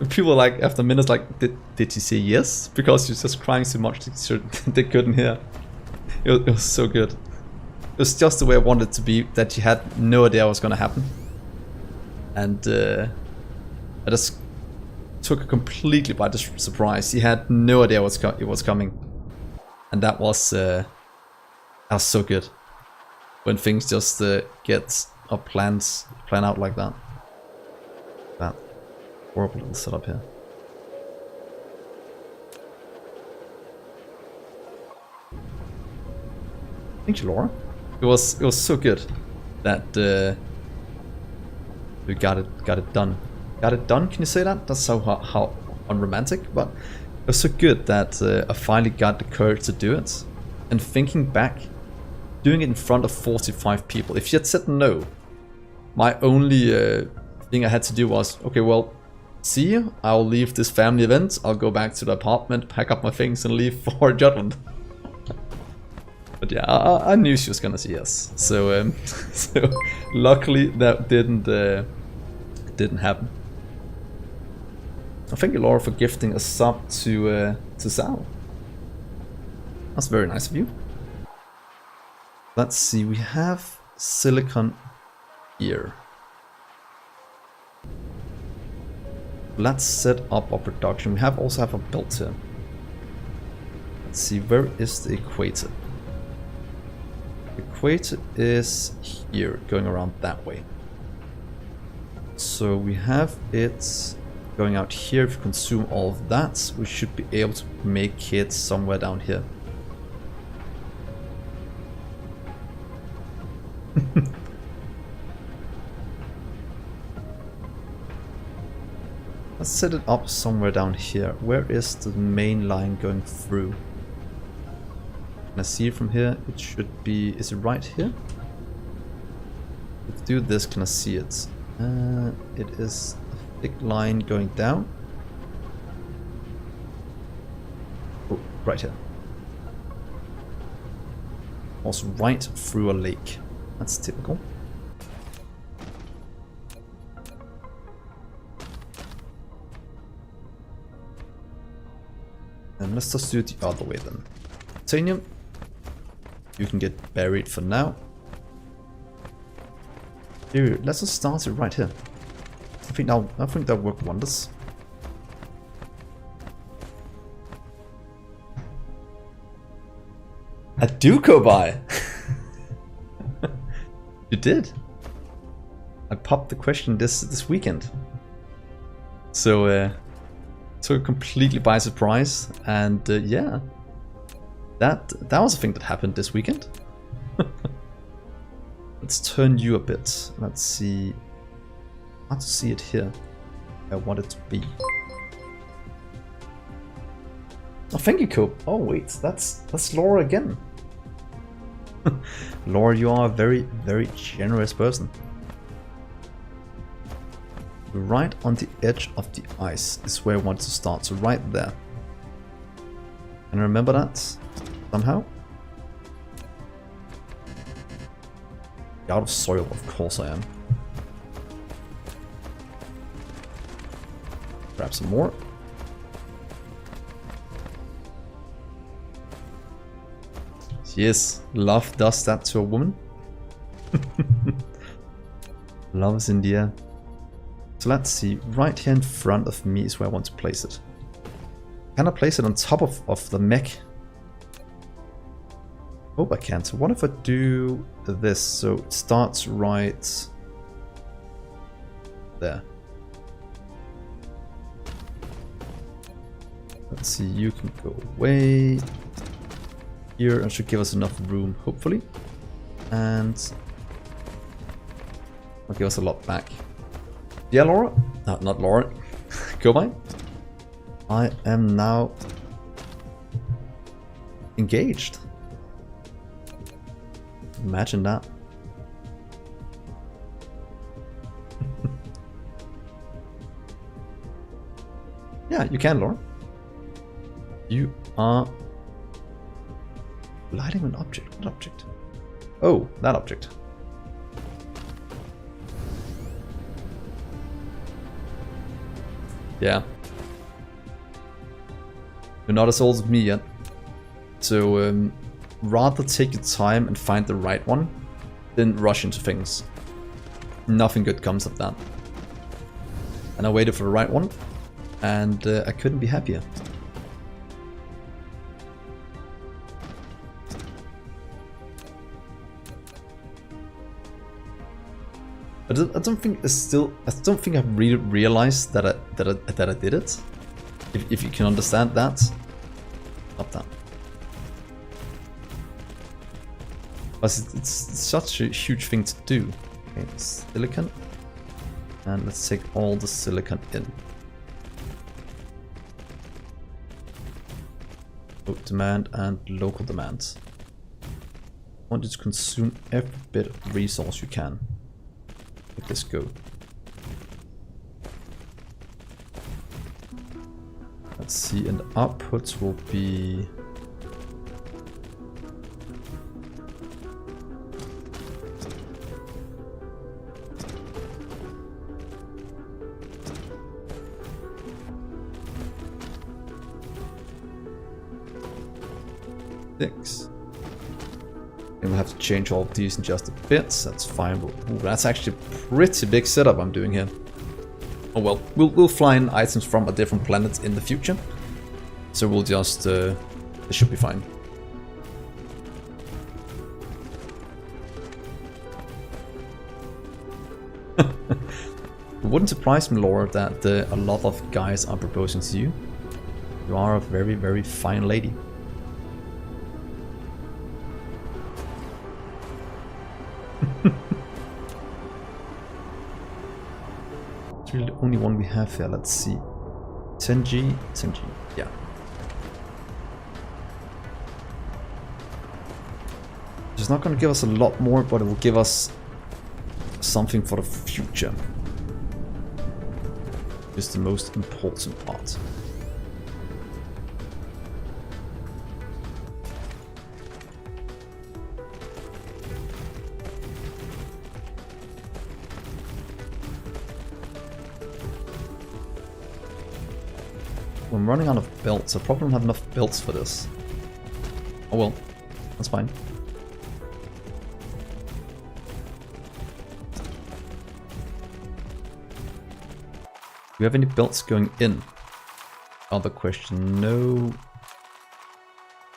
People like after minutes like, did she say yes? Because she was just crying so much they couldn't hear. It was so good. It was just the way I wanted it to be, that she had no idea what was gonna happen. And I just took her completely by surprise. She had no idea it was coming. And that was so good. When things just get or plan out like that. That horrible little setup here. Thank you, Laura. It was so good that we got it done. Got it done? Can you say that? That's how unromantic, but it was so good that I finally got the courage to do it. And thinking back, doing it in front of 45 people. If she had said no, my only thing I had to do was, okay, well, see you. I'll leave this family event. I'll go back to the apartment, pack up my things, and leave for Jutland. But yeah, I knew she was gonna say yes. So, so luckily that didn't happen. Thank you, Laura, for gifting a sub to Sal. That's very nice of you. Let's see, we have silicon here. Let's set up our production. We also have a build here. Let's see, where is the equator? The equator is here, going around that way. So we have it going out here. If we consume all of that, we should be able to make it somewhere down here. Let's set it up somewhere down here. Where is the main line going through? Can I see it from here? It should be... Is it right here? Let's do this. Can I see it? It is a thick line going down. Oh, right here. Also right through a lake. That's typical. And let's just do it the other way then. Titanium, you can get buried for now. Here, let's just start it right here. I think that'll work wonders. A Duco buy. You did. I popped the question this weekend. So took completely by surprise, and yeah, that was a thing that happened this weekend. Let's turn you a bit. Let's see. I want to see it here. I want it to be. Oh, thank you, Cope. Oh wait, that's Laura again. Laura, you are a very, very generous person. Right on the edge of the ice is where I want to start, so right there. Can I remember that somehow? Out of soil, of course I am. Grab some more. Yes, love does that to a woman. Love is in the air. So let's see, right here in front of me is where I want to place it. Can I place it on top of the mech? Hope I can. So what if I do this? So it starts right there. Let's see, you can go away. Here, and should give us enough room, hopefully. And will give us a lot back. Yeah, Laura? No, not Laura. Go by. I am now engaged. Imagine that. Yeah, you can, Laura. You are lighting an object. What object? Oh, that object. Yeah. You're not as old as me yet. So, rather take your time and find the right one than rush into things. Nothing good comes of that. And I waited for the right one, and I couldn't be happier. I don't think I've really realized that I did it. If you can understand that, not that. But it's such a huge thing to do. Okay, silicon, and let's take all the silicon in. Local demand and local demand. I want you to consume every bit of resource you can. Let this go. Let's see, and the outputs will be six. And we'll have to change all of these in just a bit. That's fine. Ooh, that's actually a pretty big setup I'm doing here. Oh well, we'll fly in items from a different planet in the future. So we'll just it should be fine. It wouldn't surprise me, Laura, that a lot of guys are proposing to you. You are a very, very fine lady. It's really the only one we have here. Let's see. 10G, 10G, yeah. It's not going to give us a lot more, but it will give us something for the future. Is the most important part. I'm running out of belts. I probably don't have enough belts for this. Oh well, that's fine. Do we have any belts going in? Other question, no.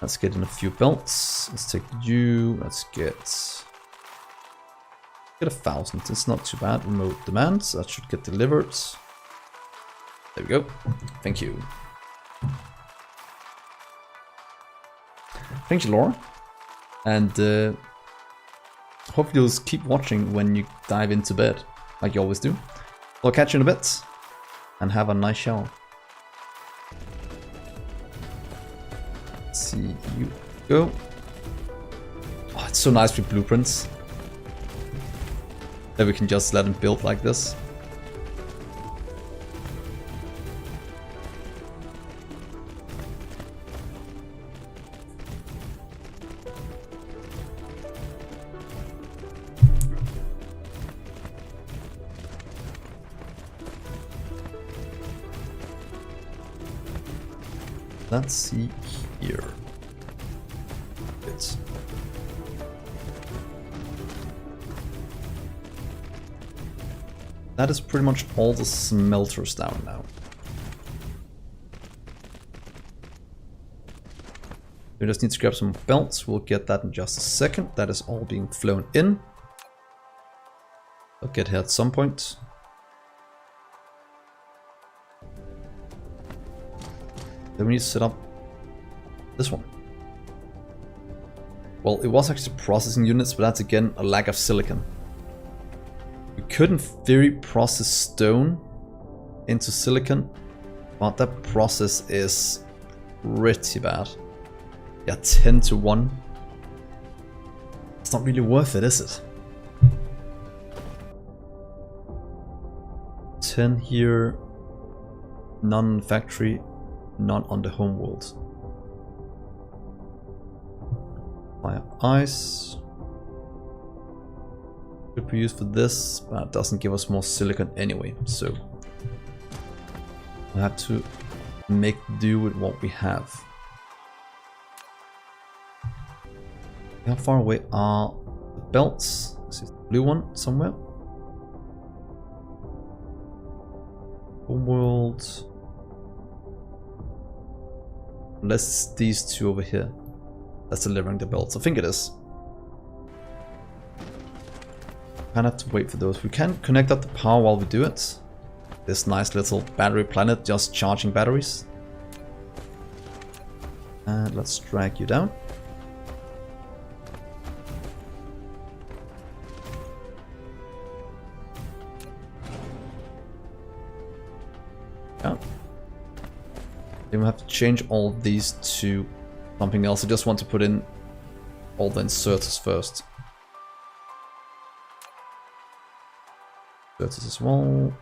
Let's get in a few belts. Let's take you. Let's get 1,000. It's not too bad. Remote demands. That should get delivered. There we go. Thank you. Thank you, Laura. And hope you'll keep watching when you dive into bed, like you always do. I'll catch you in a bit. And have a nice shower. Let's see, you go. Oh, it's so nice with blueprints. That we can just let them build like this. Let's see here. It's that is pretty much all the smelters down now. We just need to grab some belts. We'll get that in just a second. That is all being flown in. I'll get here at some point. Then we need to set up this one. Well, it was actually processing units, but that's again a lack of silicon. We could in theory process stone into silicon, but that process is pretty bad. Yeah, 10 to 1. It's not really worth it, is it? 10 here, none in factory, none on the homeworld. Fire ice. Could be used for this, but it doesn't give us more silicon anyway, so I have to make do with what we have. How far away are the belts? This is the blue one somewhere. Homeworld. Unless it's these two over here that's delivering the belts. I think it is. Kind of have to wait for those. We can connect up the power while we do it. This nice little battery planet just charging batteries. And let's drag you down. Yeah. Then we have to change all of these to something else. I just want to put in all the inserters first. Inserters as well.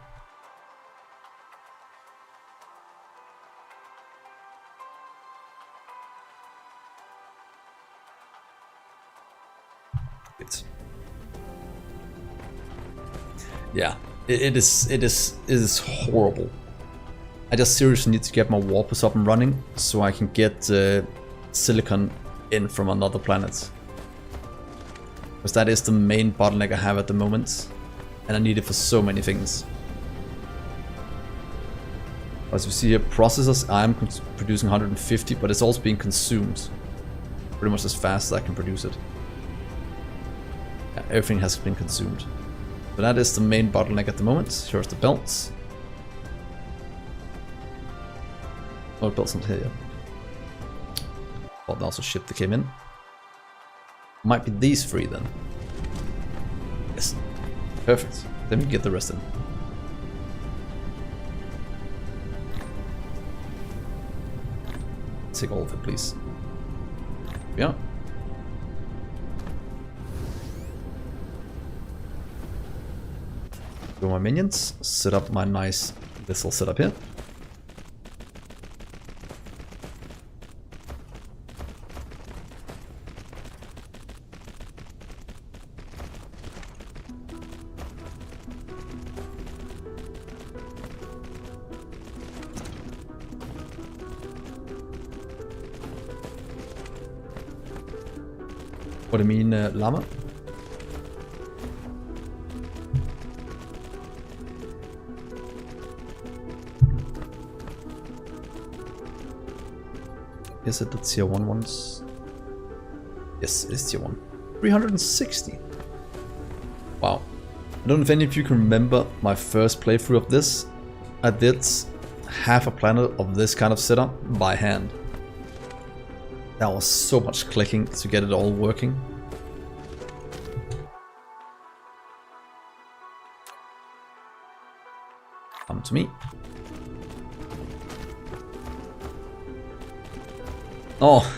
Good. Yeah, it is horrible. I just seriously need to get my warpers up and running so I can get silicon in from another planet. Because that is the main bottleneck I have at the moment. And I need it for so many things. As you see here, processors, I'm producing 150, but it's also being consumed pretty much as fast as I can produce it. Yeah, everything has been consumed. So that is the main bottleneck at the moment. Here's the belts. Oh, belts not here yet. Well, that also ship that came in. Might be these three then. Yes. Perfect. Then we get the rest in. Take all of it, please. Yeah. Go my minions. Set up my nice little setup here. What do you mean, llama? Is it the tier 1 ones? Yes, it is tier 1. 360. Wow. I don't know if any of you can remember my first playthrough of this. I did half a planet of this kind of setup by hand. That was so much clicking to get it all working. Come to me. Oh,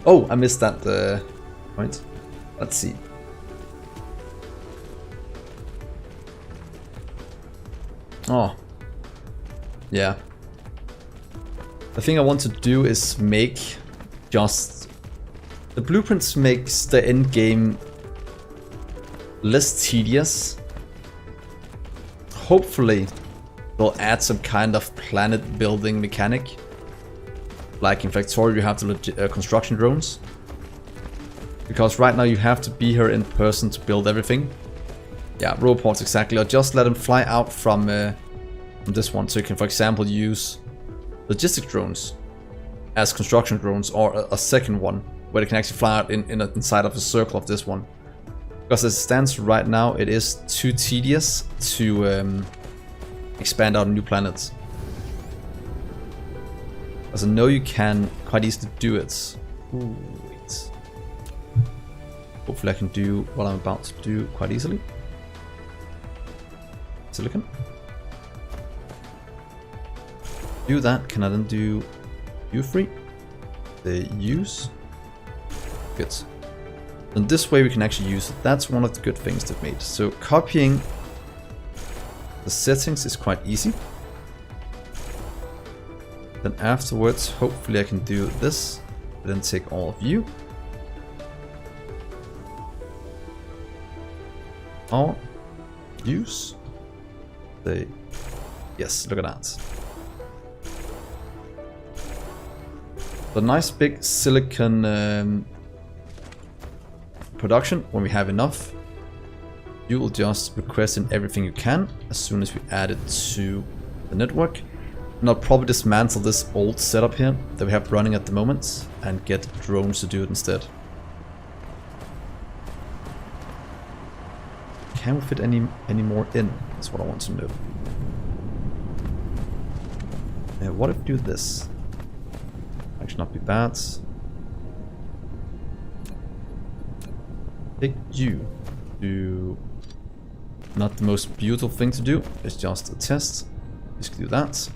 oh! I missed that point. Let's see. Oh, yeah. The thing I want to do is make just the blueprints makes the end game less tedious. Hopefully they'll add some kind of planet building mechanic like in Factorio you have the construction drones. Because right now you have to be here in person to build everything. Yeah, roboports exactly. Or just let them fly out from this one. So you can, for example, use logistic drones as construction drones, or a second one where they can actually fly out inside of the circle of this one. Because as it stands right now, it is too tedious to expand out new planets. Because I know you can quite easily do it. Ooh, wait. Hopefully I can do what I'm about to do quite easily. Silicon. Do that. Can I then do U3? The use. Good. And this way we can actually use it. That's one of the good things they've made. So copying the settings is quite easy. Then afterwards, hopefully I can do this. Then take all of you. All use. Yes, look at that. The nice big silicon production, when we have enough, you will just request in everything you can as soon as we add it to the network. And I'll probably dismantle this old setup here that we have running at the moment and get drones to do it instead. Can we fit any more in? That's what I want to know. What if we do this? Actually not be bad. Take you. Do not the most beautiful thing to do. It's just a test. Just do that.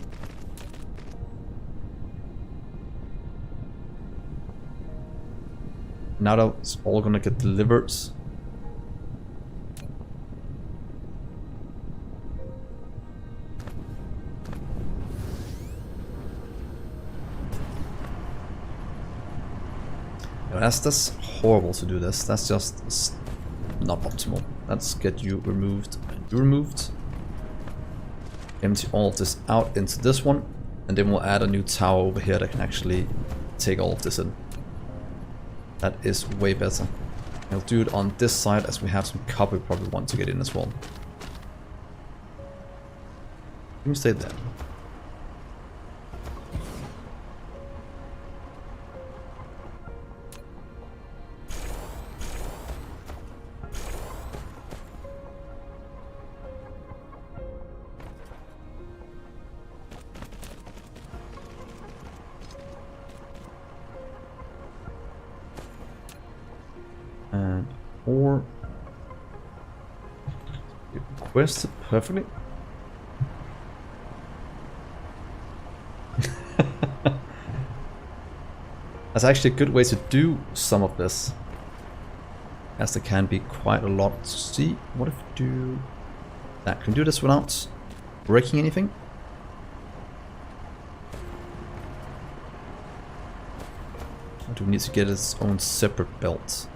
Now that's all gonna get delivered. That's horrible to do this. That's just not optimal. Let's get you removed and you removed. Empty all of this out into this one, and then we'll add a new tower over here that can actually take all of this in. That is way better. I'll do it on this side as we have some copper we probably want to get in as well. You can stay there. And or request it perfectly. That's actually a good way to do some of this, as there can be quite a lot to see. What if we do that? Can we do this without breaking anything? Or do we need to get its own separate belt?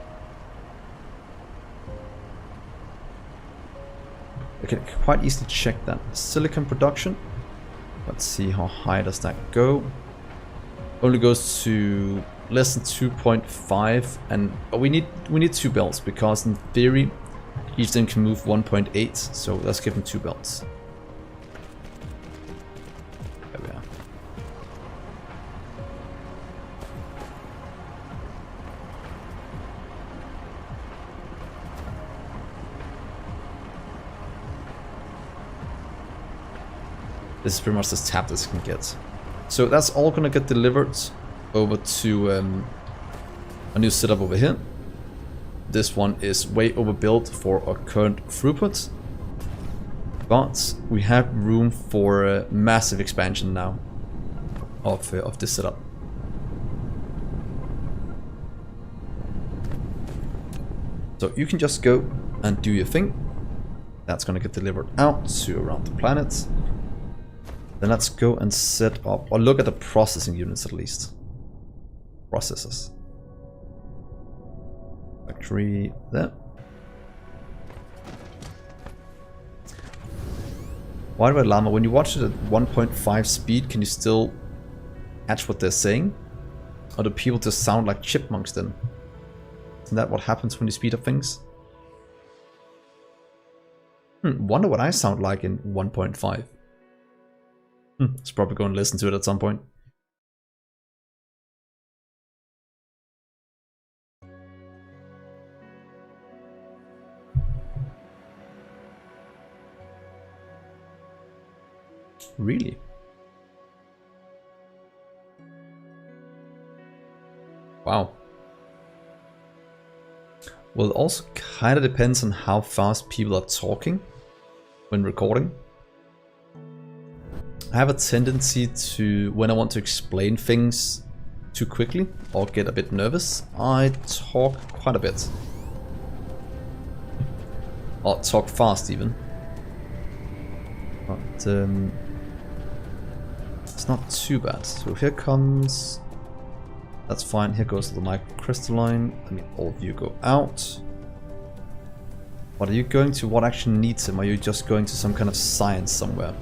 I can quite easily check that. Silicon production. Let's see how high does that go. Only goes to less than 2.5, and we need 2 belts because in theory each of them can move 1.8. So let's give them 2 belts. There we are. This is pretty much as tapped as it can get. So that's all gonna get delivered over to a new setup over here. This one is way overbuilt for our current throughput, but we have room for a massive expansion now of this setup. So you can just go and do your thing. That's gonna get delivered out to around the planet. Then let's go and set up, or look at the processing units at least. Processors. Factory there. Why do I llama? When you watch it at 1.5 speed, can you still catch what they're saying? Or do people just sound like chipmunks then? Isn't that what happens when you speed up things? Wonder what I sound like in 1.5. Let's probably go and listen to it at some point. Really? Wow. Well, it also kind of depends on how fast people are talking when recording. I have a tendency to, when I want to explain things too quickly or get a bit nervous, I talk quite a bit. Or talk fast even. But it's not too bad. So here comes... That's fine. Here goes the microcrystalline. I mean, all of you go out. What are you going to? What actually needs him? Are you just going to some kind of science somewhere?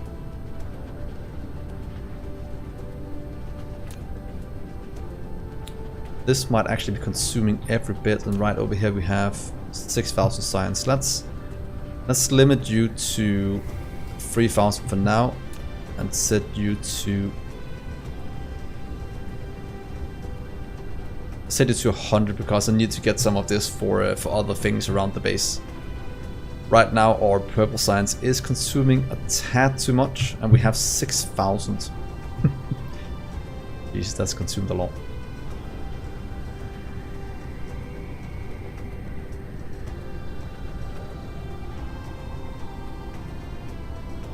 This might actually be consuming every bit, and right over here we have 6,000 science. Let's limit you to 3,000 for now, and set you to 100 because I need to get some of this for other things around the base. Right now our purple science is consuming a tad too much, and we have 6,000. Jeez, that's consumed a lot.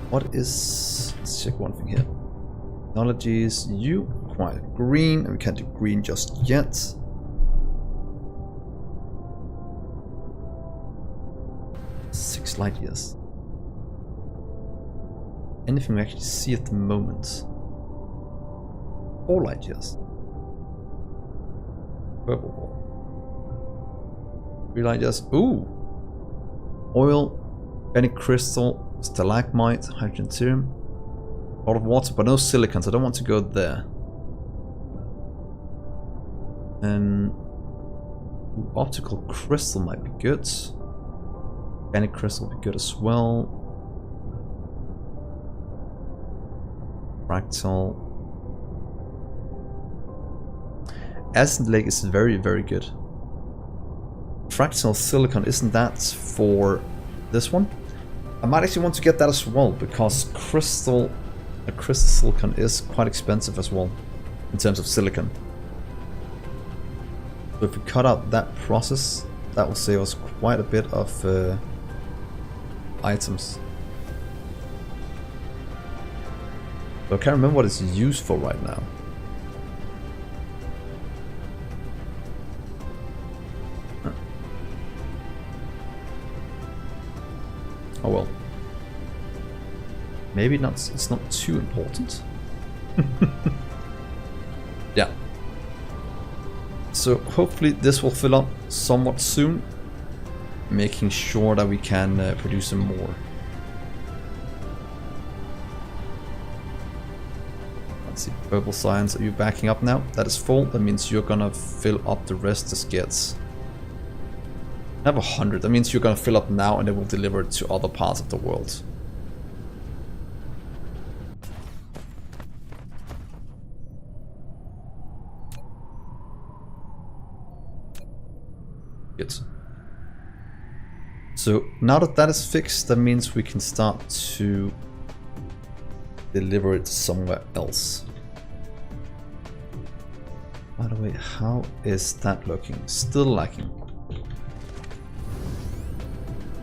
What is... Let's check one thing here. Technologies, you quite green, and we can't do green just yet. Six light years. Anything we actually see at the moment? 4 light years. Purple ball. 3 light years. Ooh! Oil, organic crystal, stalagmite, hydrogen serum. A lot of water, but no silicon, so I don't want to go there. Optical crystal might be good. Organic crystal would be good as well. Fractal. Acid lake is very, very good. Fractal silicon, isn't that for this one? I might actually want to get that as well, because crystal silicon is quite expensive as well in terms of silicon. So if we cut out that process, that will save us quite a bit of items. So I can't remember what it's used for right now. Oh well. Maybe not. It's not too important. Yeah. So hopefully this will fill up somewhat soon, making sure that we can produce some more. Let's see. Purple science, are you backing up now? That is full. That means you're gonna fill up the rest this gets. I have 100. That means you're gonna fill up now, and it will deliver it to other parts of the world. Good. So now that that is fixed, that means we can start to deliver it somewhere else. By the way, how is that looking? Still lacking.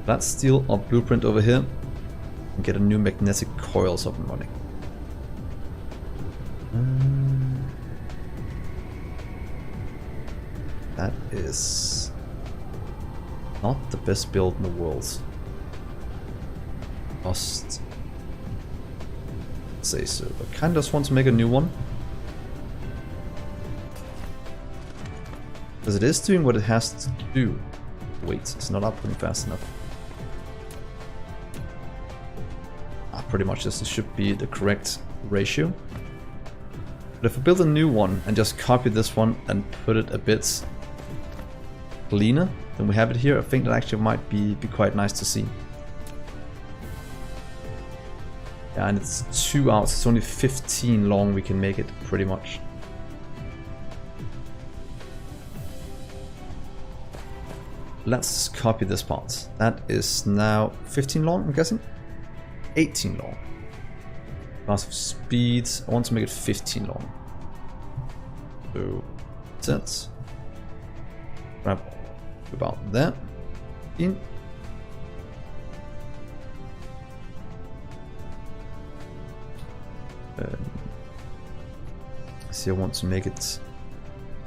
Let's steal our blueprint over here and get a new magnetic coils up and running. That is not the best build in the world. Must say so. I kind of just want to make a new one, because it is doing what it has to do. Wait, it's not outputting fast enough. Pretty much this should be the correct ratio. But if I build a new one and just copy this one and put it a bit cleaner than we have it here, I think that actually might be quite nice to see. Yeah, and it's 2 hours, it's only 15 long, we can make it pretty much. Let's just copy this part. That is now 15 long, I'm guessing? 18 long. Class of speed, I want to make it 15 long. So, that's grab about that. In. See, I want to make it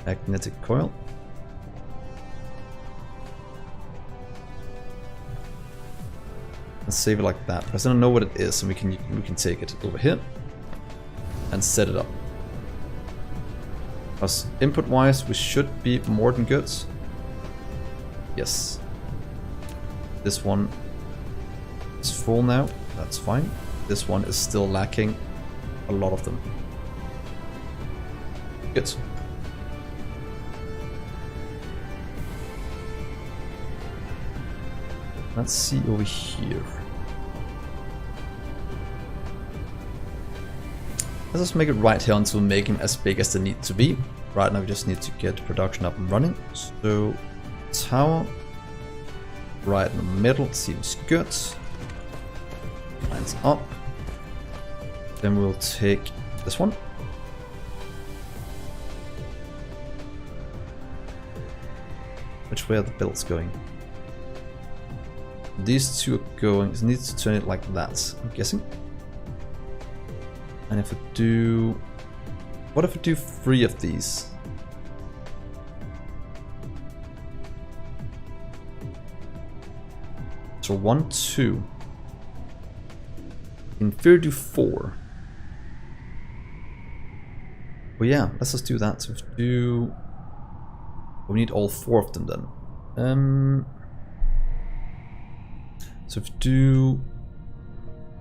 magnetic coil. And save it like that, because I don't know what it is, and we can take it over here and set it up. Because input wise we should be more than good. Yes. This one is full now, that's fine. This one is still lacking a lot of them. Good. Let's see over here. Let's just make it right here until we make them as big as they need to be. Right now we just need to get production up and running. So tower right in the middle seems good. Lines up. Then we'll take this one. Which way are the builds going? These two are going, it needs to turn it like that, I'm guessing. And if I do, what if I do 3 of these? So 1, 2. In theory do 4. Well yeah, let's just do that. So if we do, we need all 4 of them then. So if we do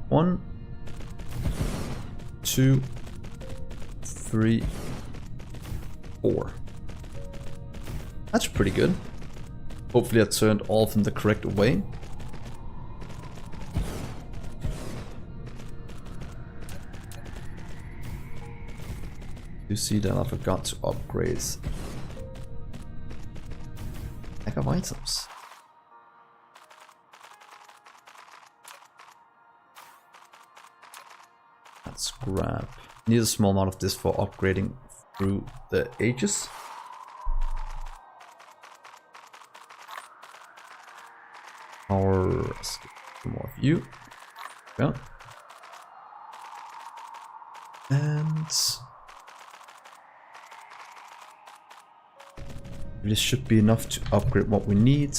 1, 2, 3, 4. That's pretty good. Hopefully I turned all of them the correct way. You see that I forgot to upgrade lack of items. Let's grab. Need a small amount of this for upgrading through the ages. Let's get more of you. Yeah. And this should be enough to upgrade what we need.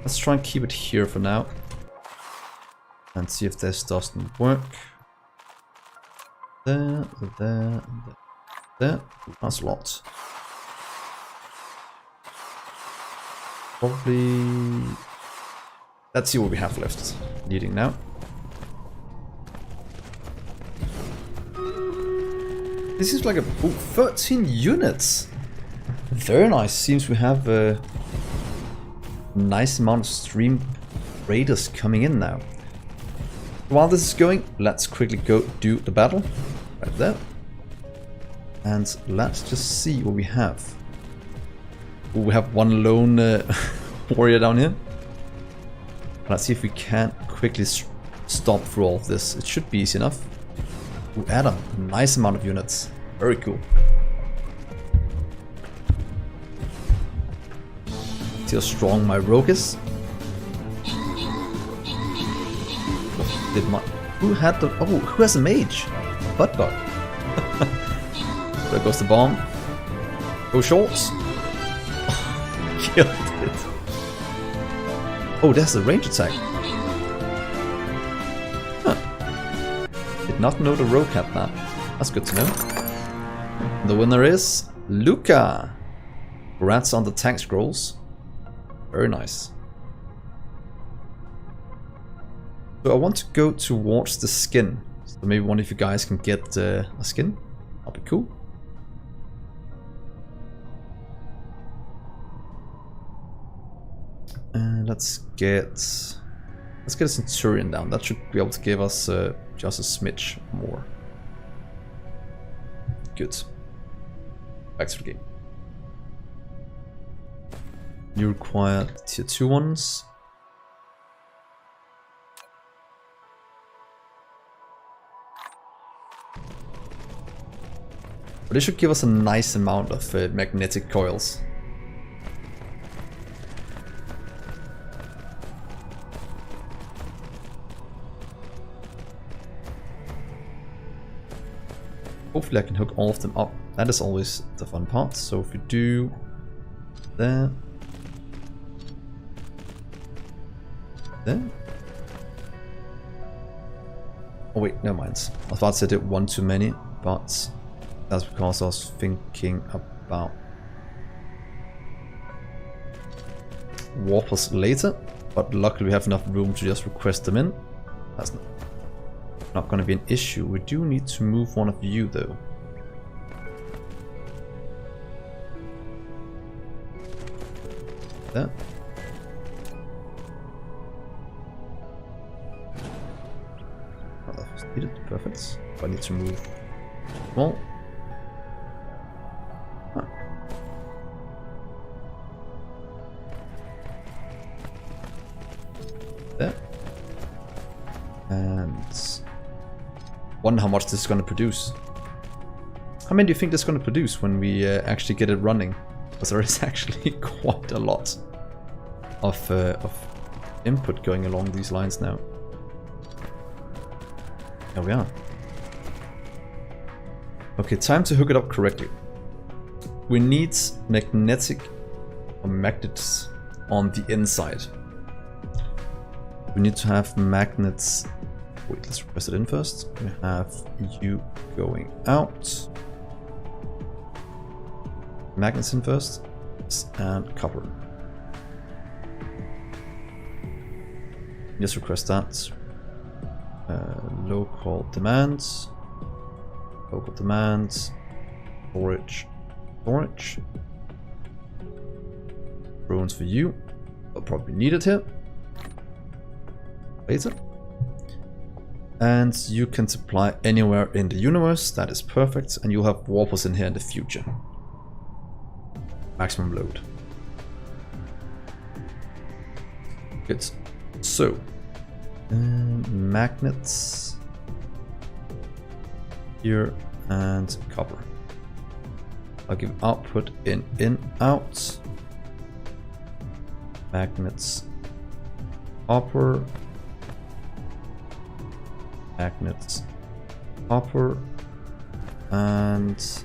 Let's try and keep it here for now and see if this doesn't work. There. That's a lot. Probably. Let's see what we have left needing now. This is like a 13 units. Very nice. Seems we have a nice amount of StreamRaiders coming in now. While this is going, let's quickly go do the battle right there. And let's just see what we have. Ooh, we have one lone warrior down here. Let's see if we can quickly stomp through all of this. It should be easy enough. Ooh, add a nice amount of units. Very cool. See how strong my rogue is. Who had the? Oh, who has a mage? Butt bug. There goes the bomb. Go shorts. Killed it. Oh, that's a range attack. Huh. Did not know the rogue had that. That's good to know. The winner is Luca. Congrats on the tank scrolls. Very nice. So I want to go towards the skin. So maybe one of you guys can get a skin. That'll be cool. And let's get a Centurion down. That should be able to give us just a smidge more. Good. Back to the game. You require tier 2 ones. But it should give us a nice amount of magnetic coils. Hopefully I can hook all of them up. That is always the fun part. So if we do there, there. Oh wait, never mind. I was about to say I did one too many, but that's because I was thinking about warpers later. But luckily we have enough room to just request them in. That's not going to be an issue. We do need to move one of you though. There. Oh, that was needed. Perfect. I need to move. Well. Huh. There. And wonder how much this is going to produce. How many do you think this is going to produce when we actually get it running? Because there is actually quite a lot of input going along these lines now. There we are. Okay, time to hook it up correctly. We need magnetic or magnets on the inside. We need to have magnets. Wait, let's request it in first. We have you going out. Magnets in first. And copper. Just request that. Local demands. Local demands. Storage. Storage. Drones for you. I'll probably need it here. Later. And you can supply anywhere in the universe. That is perfect. And you'll have warpers in here in the future. Maximum load. Good. So, magnets here and copper. I'll give output in, out. Magnets, copper. Magnets, copper, and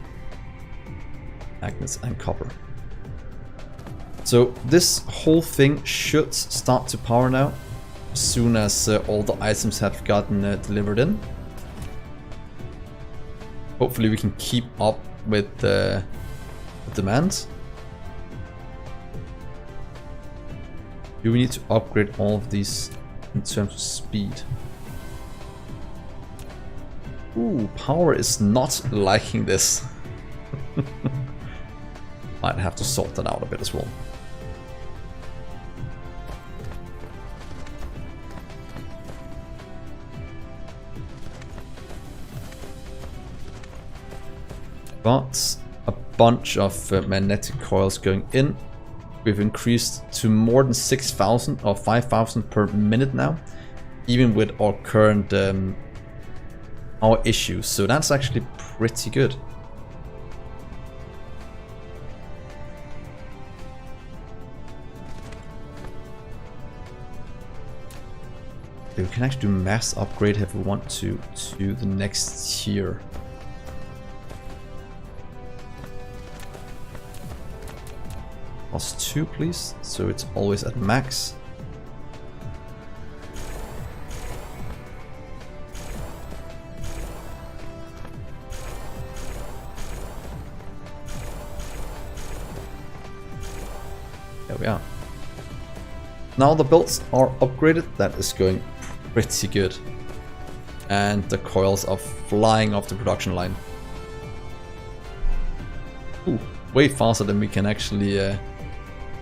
magnets and copper. So this whole thing should start to power now, as soon as all the items have gotten delivered in. Hopefully we can keep up with the demand. Do we need to upgrade all of these in terms of speed? Ooh, power is not liking this. Might have to sort that out a bit as well. But a bunch of magnetic coils going in. We've increased to more than 6,000 or 5,000 per minute now, even with our current our issues, so that's actually pretty good. We can actually do mass upgrade if we want to the next tier. +2 please, so it's always at max. we are. Now the belts are upgraded. That is going pretty good. And the coils are flying off the production line. Ooh, way faster than we can actually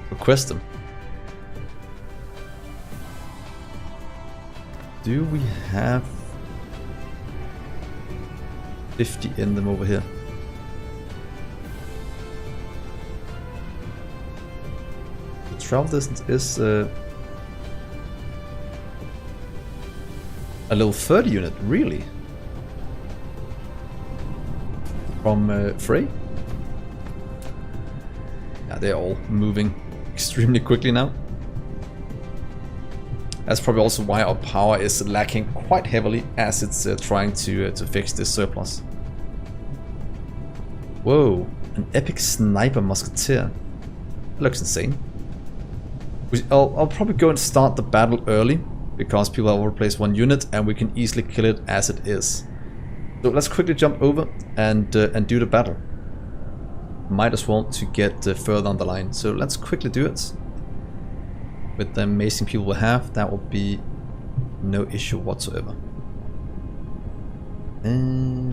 request them. Do we have 50 in them over here? The travel distance is a level 30 unit, really? From Frey? Yeah, they're all moving extremely quickly now. That's probably also why our power is lacking quite heavily as it's trying to fix this surplus. Whoa, an epic sniper musketeer. That looks insane. I'll probably go and start the battle early because people have overplaced one unit and we can easily kill it as it is. So let's quickly jump over and do the battle. Might as well to get further on the line. So let's quickly do it. With the amazing people we have, that will be no issue whatsoever. And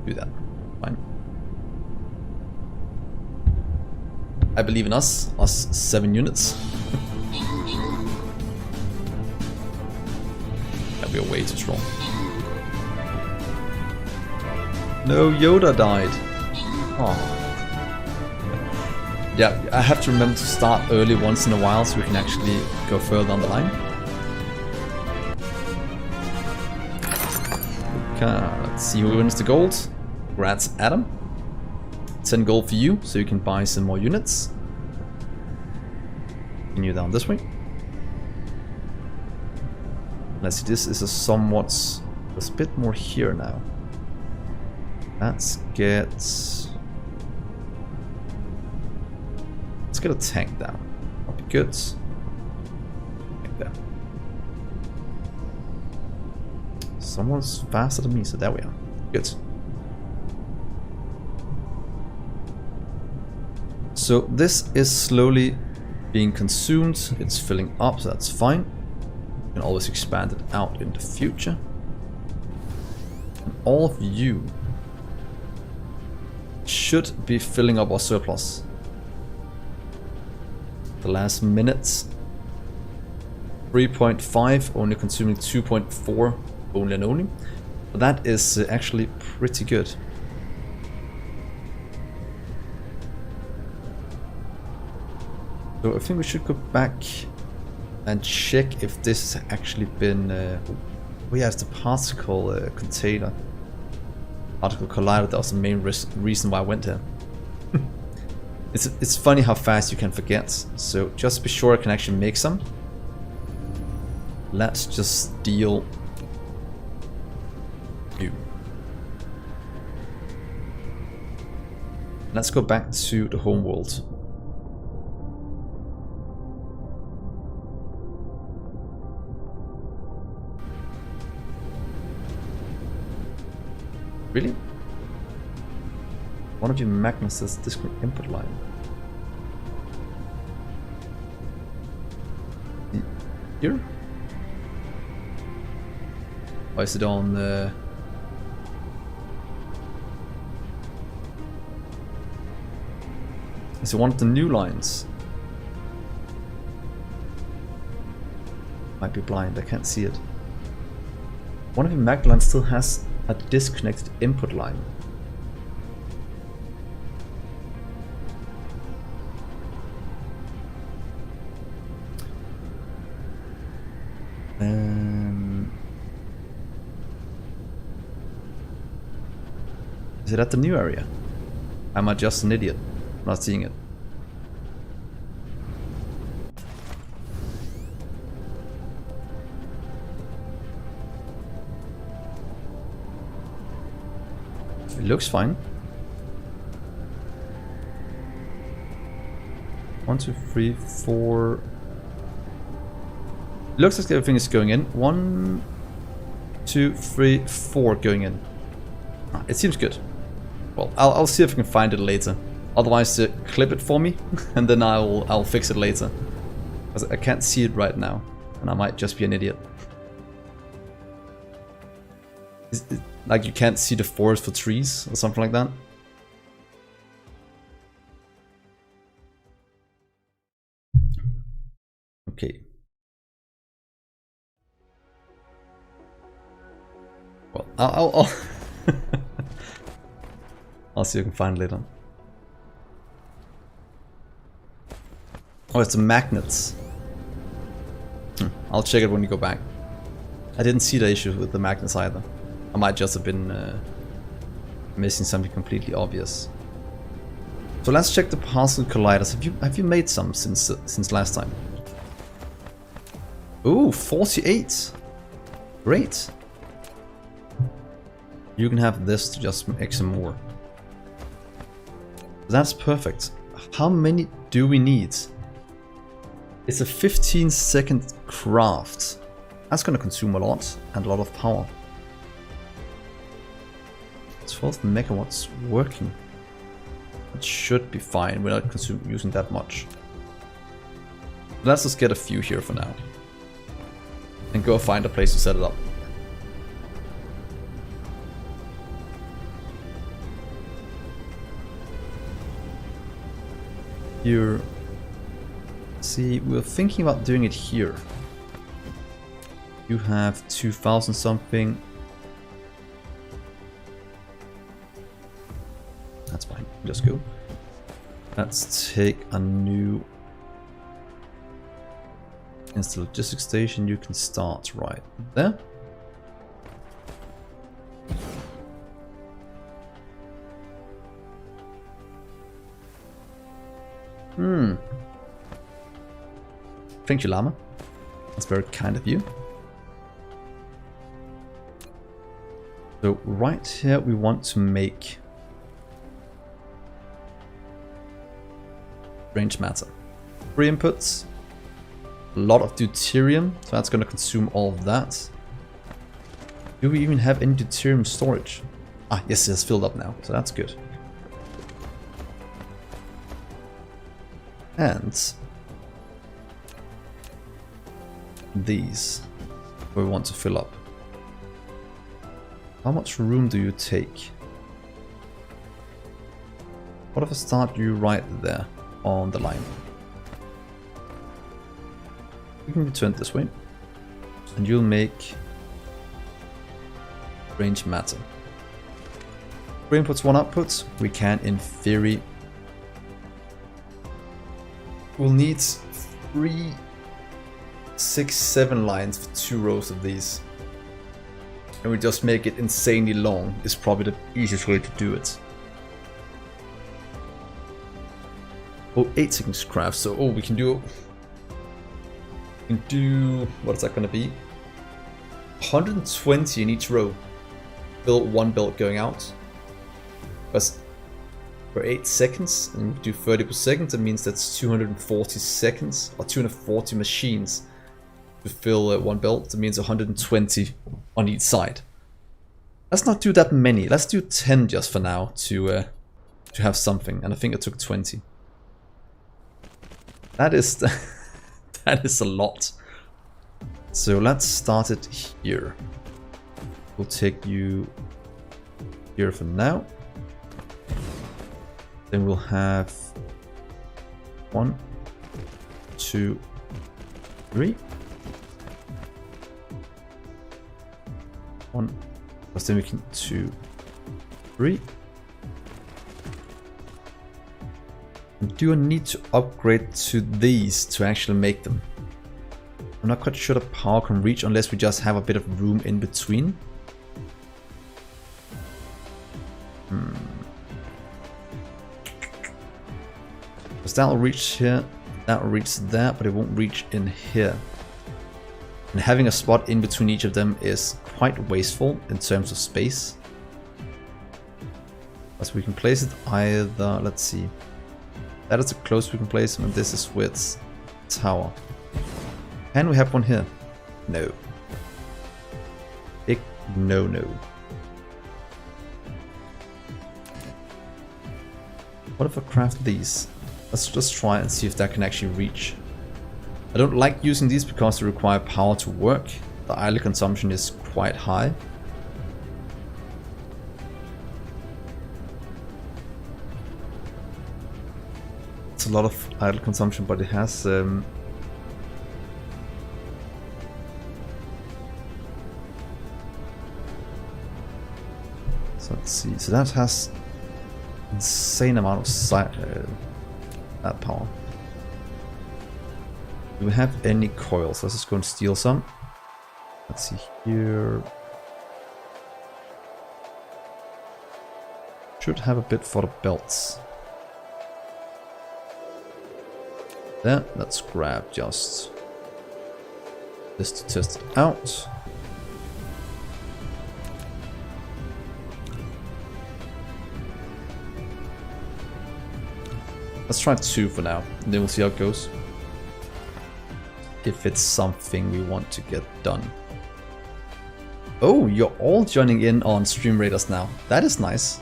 do that. Fine. I believe in us 7 units. Yeah, we are way too strong. No, Yoda died. Oh. Yeah, I have to remember to start early once in a while so we can actually go further down the line. Okay, let's see who wins the gold. Congrats, Adam. 10 gold for you, so you can buy some more units. Continue down this way. Let's see, this is a somewhat... There's a bit more here now. Let's get a tank down. That'll be good. Like that. Someone's faster than me, so there we are. Good. So this is slowly being consumed. It's filling up, so that's fine. You can always expand it out in the future. And all of you should be filling up our surplus. The last minutes, 3.5, only consuming 2.4 only and only. But that is actually pretty good. So I think we should go back and check if this has actually been... oh yeah, it's the particle container. Particle collider, that was the main reason why I went here. It's funny how fast you can forget, so just be sure I can actually make some. Let's just steal you. Let's go back to the home world. Really? One of you Magnus says discrete input line. Here? Or is it on the... Is it one of the new lines? Might be blind, I can't see it. One of the Mag lines still has a disconnected input line. Is it at the new area? Am I just an idiot not seeing it? It looks fine. 1, 2, 3, 4. Looks like everything is going in. 1, 2, 3, 4 going in. It seems good. Well, I'll see if I can find it later. Otherwise, clip it for me, and then I'll fix it later. Because I can't see it right now, and I might just be an idiot. Like you can't see the forest for trees or something like that. Okay. Well, I'll I'll see if I can find it later. Oh, it's the magnets. I'll check it when you go back. I didn't see the issue with the magnets either. I might just have been missing something completely obvious. So let's check the particle colliders. Have you made some since last time? Ooh, 48. Great. You can have this to just make some more. That's perfect. How many do we need? It's a 15-second craft. That's going to consume a lot and a lot of power. 12 megawatts working. It should be fine. We're not using that much. Let's just get a few here for now. And go find a place to set it up. Here. See, we're thinking about doing it here. You have 2000 something. That's fine, just go. Let's take a new install logistics station. You can start right there. Thank you, Llama. That's very kind of you. So right here we want to make range matter. 3 inputs, a lot of deuterium, so that's going to consume all of that. Do we even have any deuterium storage? Ah, yes, it's filled up now, so that's good. And these we want to fill up. How much room do you take? What if I start you right there on the line? You can turn it this way, and you'll make range matter. 3 inputs, 1 output. We can, in theory, we'll need 3, 6, 7 lines for 2 rows of these. And we just make it insanely long is probably the easiest way to do it. Oh, 8 seconds craft, so we can do what is that gonna be? 120 in each row. Build 1 build going out. Because for 8 seconds, and we do 30 per second, that means that's 240 seconds, or 240 machines to fill 1 build. That means 120 on each side. Let's not do that many. Let's do 10 just for now to have something. And I think I took 20. That is that is a lot. So let's start it here. We'll take you here for now. Then we'll have 1, 2, 3. 1, because then we can 2, 3. And do I need to upgrade to these to actually make them? I'm not quite sure the power can reach unless we just have a bit of room in between. Because that'll reach here, that'll reach there, but it won't reach in here. And having a spot in between each of them is quite wasteful in terms of space. So we can place it either, let's see. That is the closest we can place them, and this is with tower. Can we have one here? No. Big no. What if I craft these? Let's just try and see if that can actually reach. I don't like using these because they require power to work. The idle consumption is quite high. It's a lot of idle consumption, but it has so let's see. So that has insane amount of that power. Do we have any coils? Let's just go and steal some. Let's see here. Should have a bit for the belts. There, let's grab just this to test it out. Let's try 2 for now, and then we'll see how it goes. If it's something we want to get done. Oh, you're all joining in on StreamRaiders now. That is nice.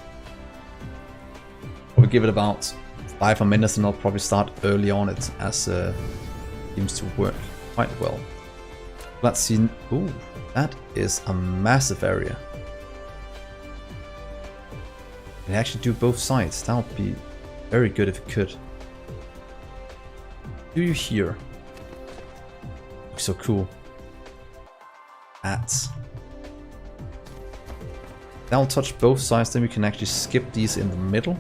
We'll give it about 5 more minutes and I'll probably start early on it, as seems to work quite well. Let's see. Ooh, that is a massive area. Can actually do both sides. That would be very good if it could. Do you hear? Looks so cool. Ads. That'll touch both sides, then we can actually skip these in the middle.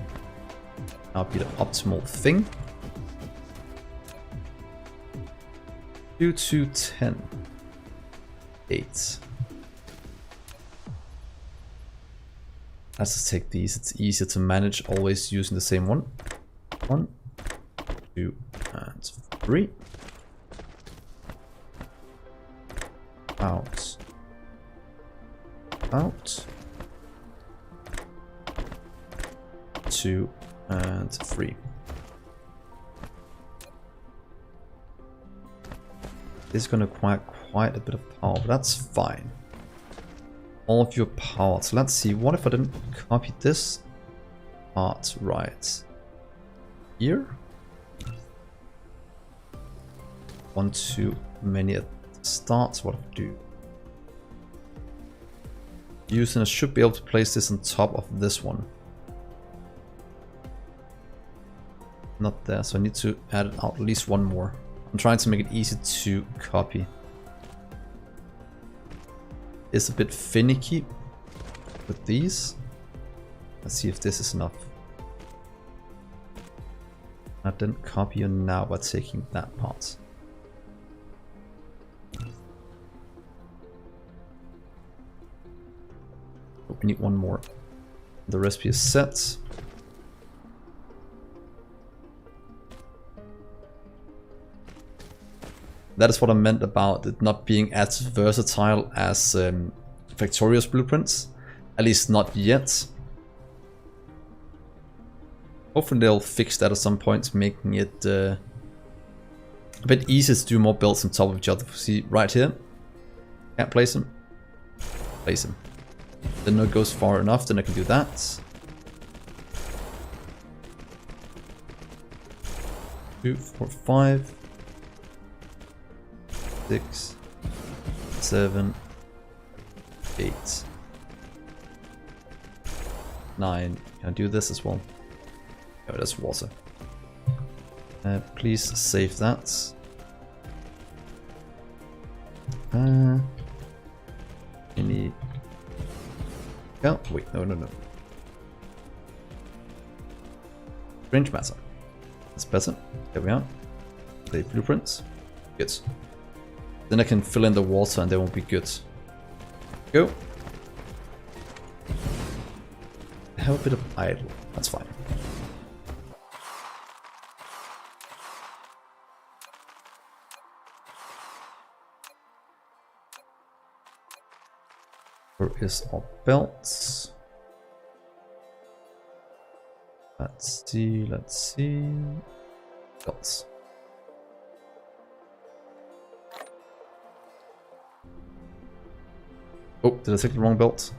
That'll be the optimal thing. 2 to 10. 8. Let's just take these. It's easier to manage always using the same one. 1, 2, and 3. Out. Out. 2 and 3. This is going to require quite a bit of power, but that's fine. All of your power. So let's see, what if I didn't copy this part right here? One too many at the start, so what if I do? Using, I should be able to place this on top of this one. Not there, so I need to add out at least one more. I'm trying to make it easy to copy. It's a bit finicky with these. Let's see if this is enough. I didn't copy you now by taking that part. Oh, we need one more. The recipe is set. That is what I meant about it not being as versatile as Factorious blueprints. At least not yet. Hopefully they'll fix that at some point, making it a bit easier to do more builds on top of each other. See, right here. Can't place them. Place them. Then it goes far enough, then I can do that. 2, 4, 5. 6, 7, 8, 9. Can I do this as well? Oh, that's water. Please save that. Any? Oh, wait, no. Strange matter. That's better. There we are. The blueprints. Good. Then I can fill in the water and they won't be good. Go. I have a bit of idle. That's fine. Where is our belts? Let's see. Belts. Oh, did I take the wrong belt?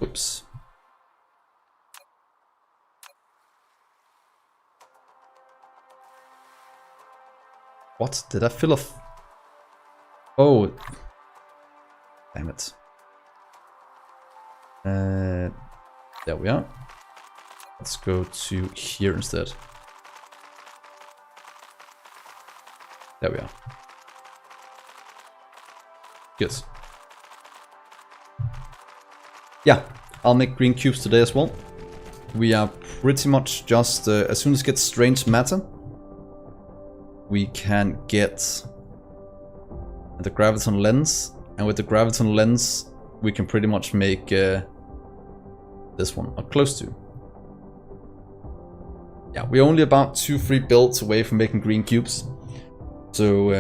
Oops. What? Did I fill a... Oh. Damn it. There we are. Let's go to here instead. There we are. Good. Yeah, I'll make green cubes today as well. We are pretty much just, as soon as it gets strange matter, we can get the graviton lens, and with the graviton lens we can pretty much make this one, or close to. Yeah, we're only about 2-3 builds away from making green cubes, so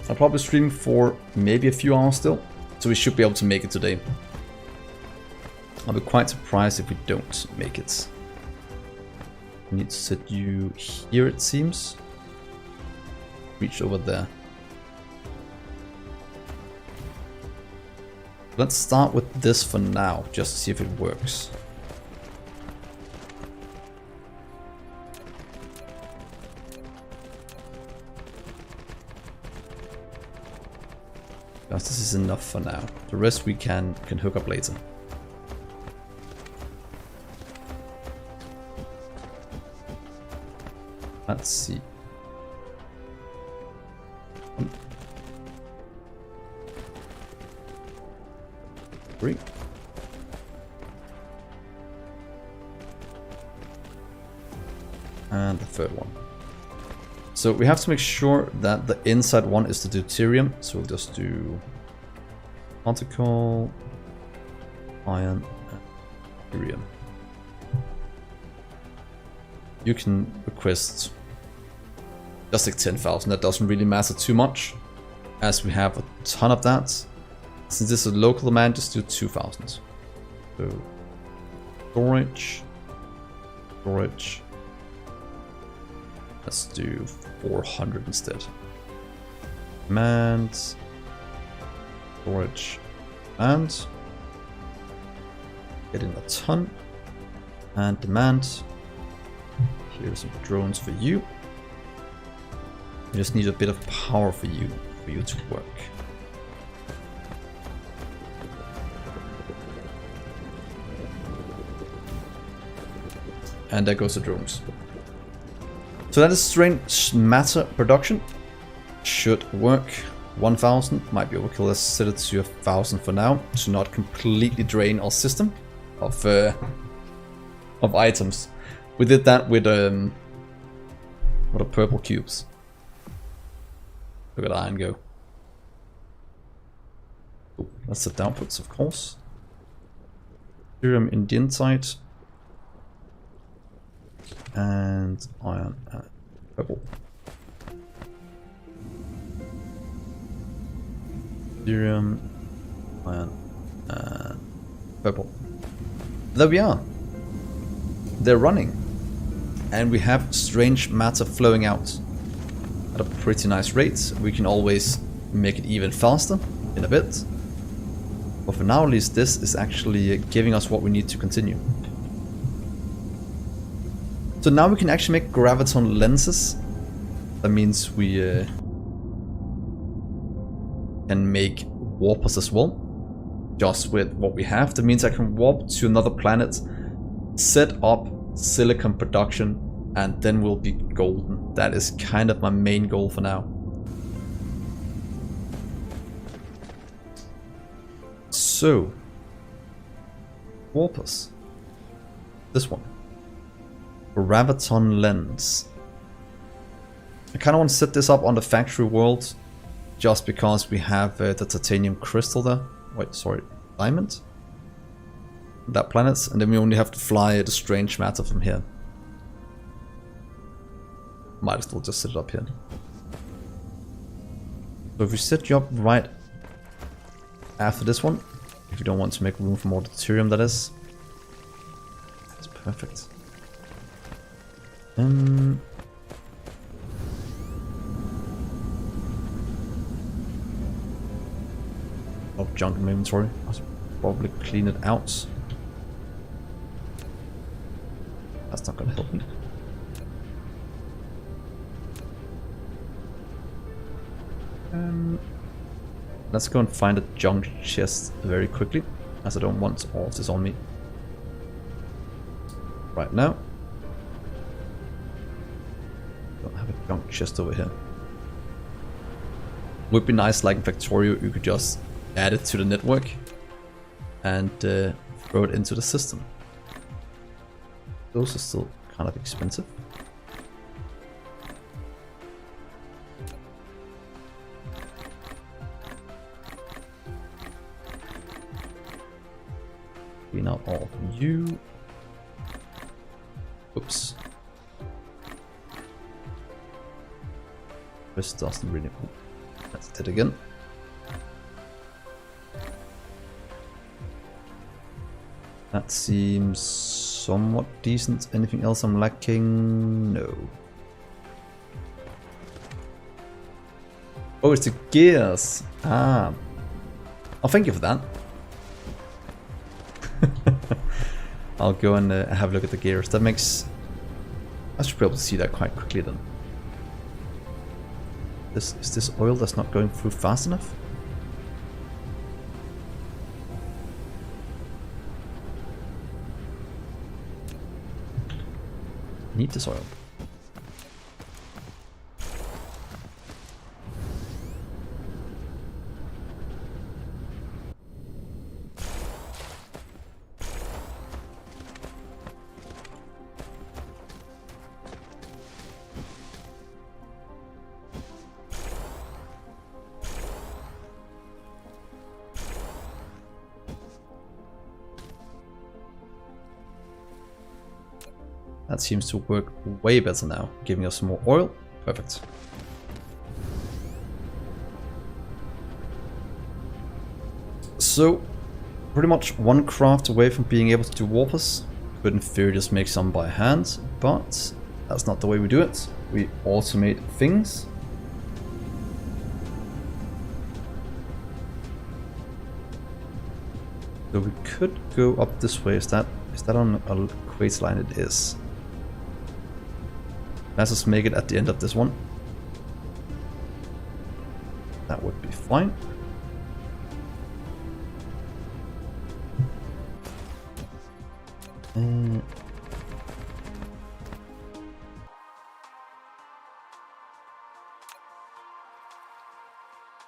I'll probably stream for maybe a few hours still, so we should be able to make it today. I'll be quite surprised if we don't make it. I need to set you here, it seems. Reach over there. Let's start with this for now, just to see if it works. Because this is enough for now. The rest we can hook up later. Let's see. 3. And the third one. So we have to make sure that the inside one is the deuterium. So we'll just do particle, iron, and deuterium. You can request just like 10,000. That doesn't really matter too much, as we have a ton of that. Since this is a local demand, just do 2,000. So storage. Let's do 400 instead. Demand, storage, and get in a ton. And demand. Here's some drones for you. We just need a bit of power for you to work. And there goes the drones. So that is strange matter production. Should work. 1,000 might be overkill. Let's set it to 1,000 for now, to not completely drain our system of items. We did that with what are purple cubes. Look at iron go. Ooh, that's the outputs, of course. Deuterium in the inside. And iron and purple. Deuterium, iron, and purple. There we are. They're running. And we have strange matter flowing out at a pretty nice rate. We can always make it even faster in a bit. But for now, at least, this is actually giving us what we need to continue. So now we can actually make graviton lenses. That means we can make warpers as well. Just with what we have. That means I can warp to another planet, set up silicon production, and then we'll be golden. That is kind of my main goal for now. So, warpers. This one. Graviton lens. I kind of want to set this up on the factory world, just because we have the titanium crystal there. Wait, sorry, diamond? That planet, and then we only have to fly the strange matter from here. Might as well just set it up here. So if we set you up right after this one, if you don't want to make room for more deuterium, that is. That's perfect. Of junk in my inventory. I should probably clean it out. That's not gonna help me. Let's go and find a junk chest very quickly, as I don't want all of this on me right now. Don't have a junk chest over here. Would be nice, like in Factorio, you could just add it to the network and throw it into the system. Those are still kind of expensive. Clean out all of you. Oops. This doesn't really. That's it again. That seems somewhat decent. Anything else I'm lacking? No. Oh, it's the gears. Ah. Oh, thank you for that. I'll go and have a look at the gears. That makes... I should be able to see that quite quickly then. Is this oil that's not going through fast enough? Need this oil. That seems to work way better now, giving us more oil. Perfect. So, pretty much one craft away from being able to do warpers. Could in theory just make some by hand, but that's not the way we do it. We automate things. So we could go up this way. Is that on a equator line? It is. Let's just make it at the end of this one. That would be fine.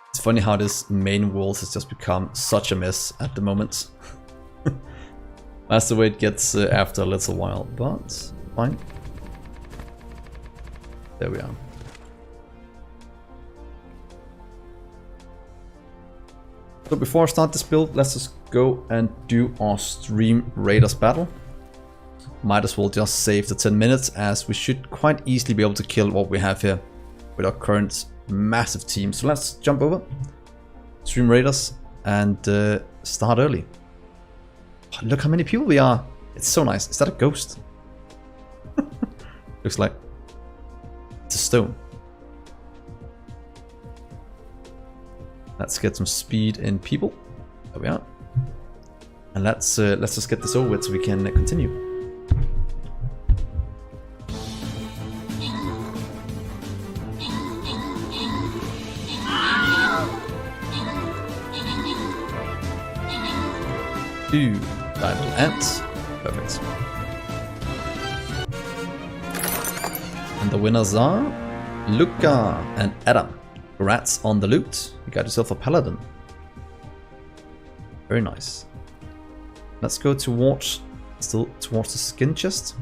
It's funny how this main world has just become such a mess at the moment. That's the way it gets after a little while, but fine. There we are. So before I start this build, let's just go and do our StreamRaiders battle. Might as well just save the 10 minutes, as we should quite easily be able to kill what we have here with our current massive team. So let's jump over StreamRaiders and start early. Oh, look how many people we are. It's so nice. Is that a ghost? Looks like it's a stone. Let's get some speed in people. There we are. And let's just get this over with so we can continue. Two diamond ants. Perfect. And the winners are Luca and Adam. Congrats on the loot. You got yourself a paladin. Very nice. Let's go towards the skin chest.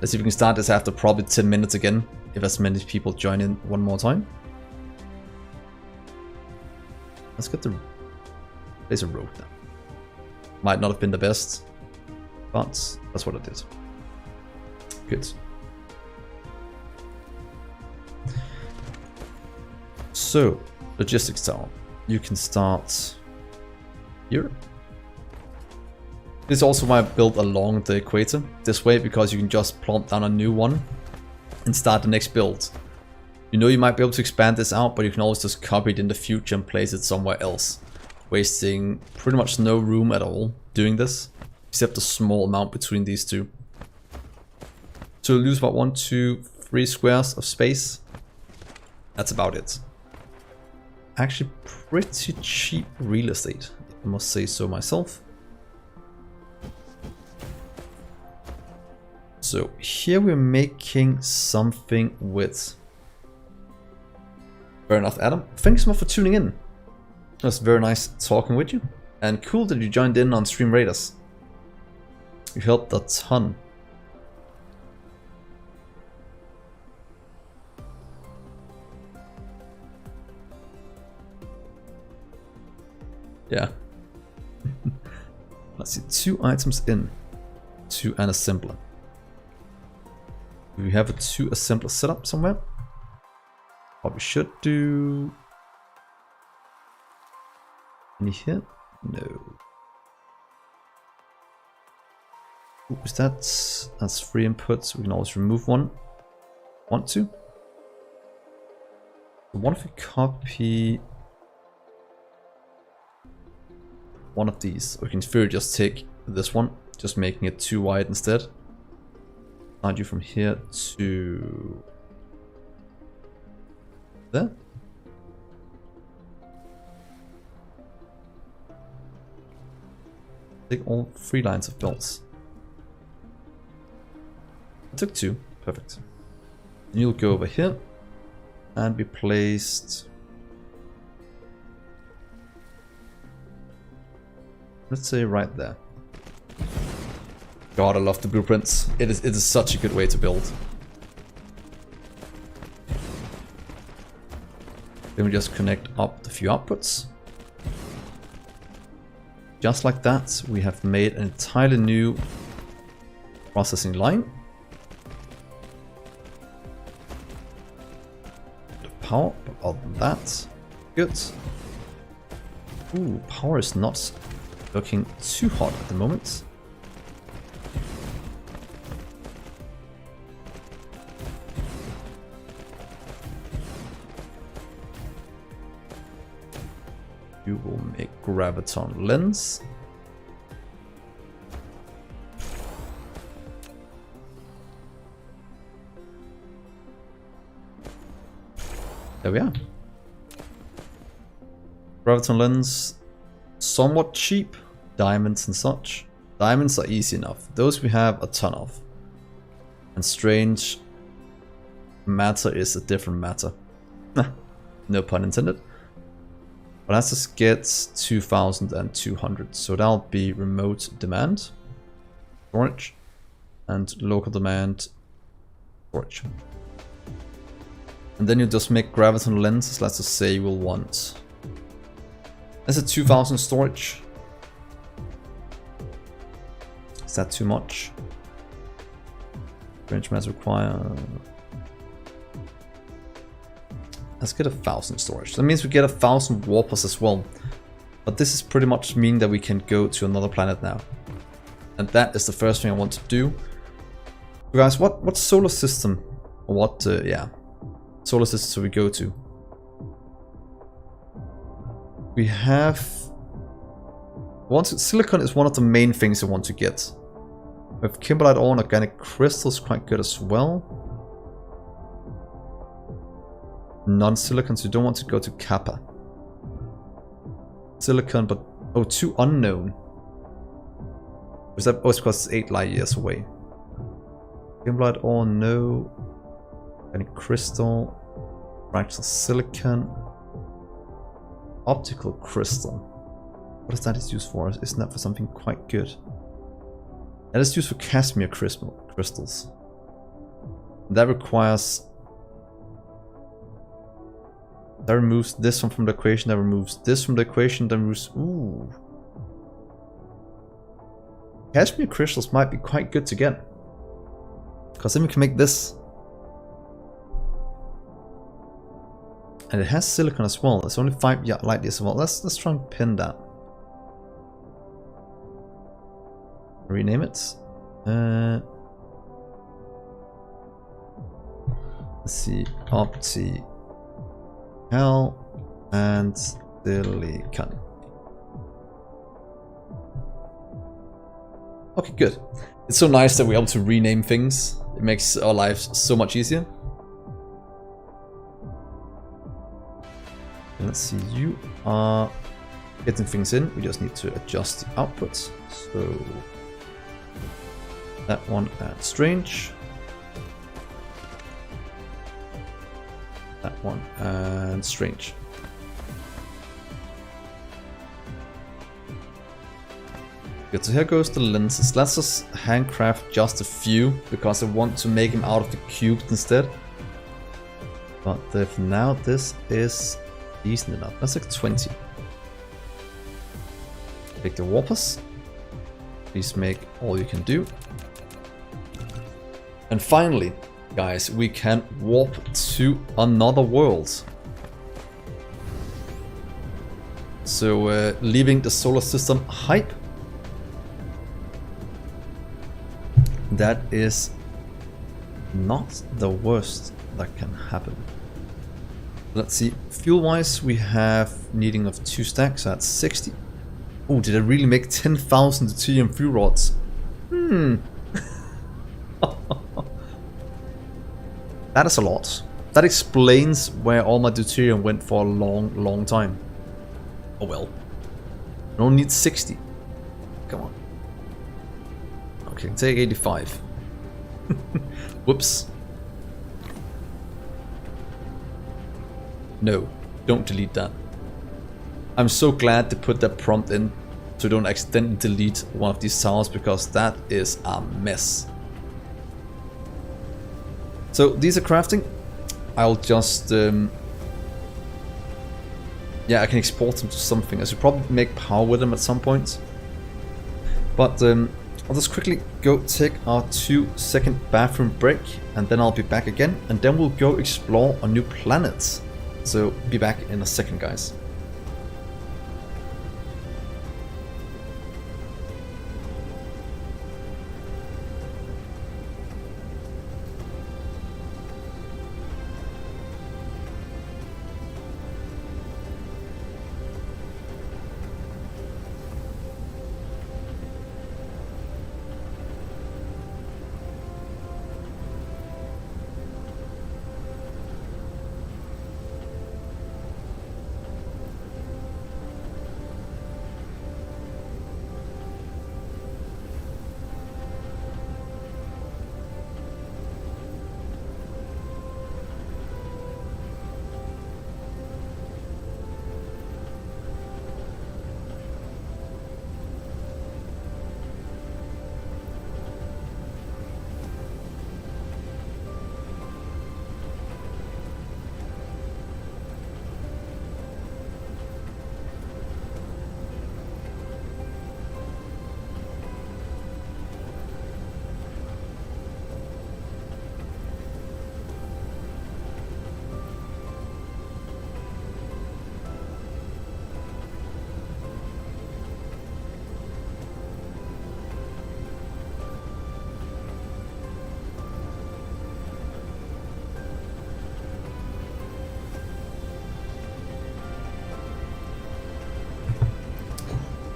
Let's see if we can start this after probably 10 minutes again, if as many people join in one more time. Let's get the place a road now. Might not have been the best, but that's what it is. Good. So, logistics tower. You can start here. This is also why I built along the equator this way, because you can just plump down a new one and start the next build. You know, you might be able to expand this out, but you can always just copy it in the future and place it somewhere else, wasting pretty much no room at all doing this, except a small amount between these two. So you lose about 1, 2, 3 squares of space. That's about it. actually pretty cheap real estate, I must say so myself. So here we're making something with. Fair enough, Adam. Thanks so much for tuning in. It was very nice talking with you, and cool that you joined in on StreamRaiders. You helped a ton. Yeah. Let's see, 2 items in to an assembler. Do we have a 2 assembler set up somewhere? What we should do. Any here? No. Ooh, is that's 3 inputs? We can always remove one. Want to? So what if we copy one of these? We can in theory just take this one, just making it 2 wide instead. Slide you from here to there. Take all 3 lines of belts. I took 2, perfect. And you'll go over here and be placed. Let's say right there. God, I love the blueprints. It is such a good way to build. Then we just connect up the few outputs. Just like that, we have made an entirely new processing line. The power, but other than that, good. Ooh, power is not looking too hot at the moment. You will make graviton lens. There we are. Graviton lens, somewhat cheap. Diamonds and such. Diamonds are easy enough. Those we have a ton of. And strange matter is a different matter. No pun intended. But let's just get 2,200. So that'll be remote demand, storage, and local demand, storage. And then you just make graviton lenses. Let's just say we'll want. That's a 2,000 storage. Is that too much? Range mass require. Let's get 1,000 storage. That means we get 1,000 warpers as well. But this is pretty much mean that we can go to another planet now. And that is the first thing I want to do. So guys, what solar system, or what, yeah, solar system should we go to? We have, silicon is one of the main things I want to get. We have kimberlite ore and organic crystals, quite good as well. Non-silicon, so you don't want to go to Kappa. Silicon, but oh, too unknown. Was that? Oh, it's because it's 8 light years away. Kimberlite ore, no. Any crystal, fractal silicon, optical crystal. What is that used for? Isn't that for something quite good? That is used for Casimir crystals. That requires. That removes this one from the equation, that removes this from the equation, that removes. Ooh. Casimir crystals might be quite good to get. Because then we can make this. And it has silicon as well. It's only 5 light years as well. Let's try and pin that. Rename it. Let's see. Opti. Hell and silicon. Okay, good. It's so nice that we're able to rename things. It makes our lives so much easier. let's see, you are getting things in. We just need to adjust the outputs. So that one at strange. That one and strange. Good, so here goes the lenses. Let's just handcraft just a few because I want to make them out of the cubes instead. But for now, this is decent enough. That's like 20. Take the warpers. Please make all you can do. And finally, guys, we can warp to another world. So leaving the solar system hype. That is not the worst that can happen. Let's see, fuel-wise we have needing of 2 stacks, so that's 60. Oh, did I really make 10,000 deuterium fuel rods? That is a lot. That explains where all my deuterium went for a long time. Oh well. I don't need 60. Come on. Okay, take 85. Whoops. No, don't delete that. I'm so glad to put that prompt in so don't accidentally delete one of these towers because that is a mess. So these are crafting. I'll just yeah, I can export them to something. I should probably make power with them at some point. But I'll just quickly go take our 2-second bathroom break and then I'll be back again and then we'll go explore a new planet. So be back in a second, guys.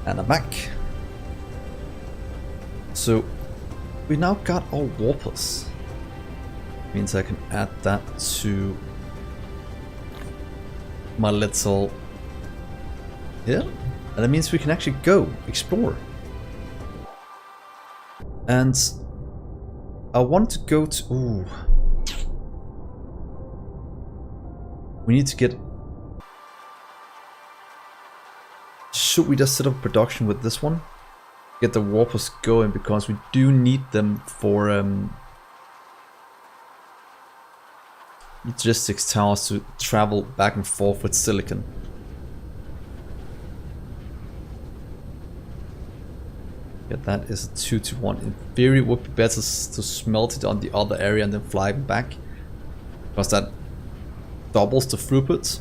And I'm back. So we now got our warpers. Means I can add that to my little here. And that means we can actually go explore. And I want to go to... Ooh. We need to get... Should we just set up production with this one? Get the warpers going because we do need them for logistics towers to travel back and forth with silicon. Yeah, that is a 2-to-1. In theory, it would be better to smelt it on the other area and then fly back, because that doubles the throughput.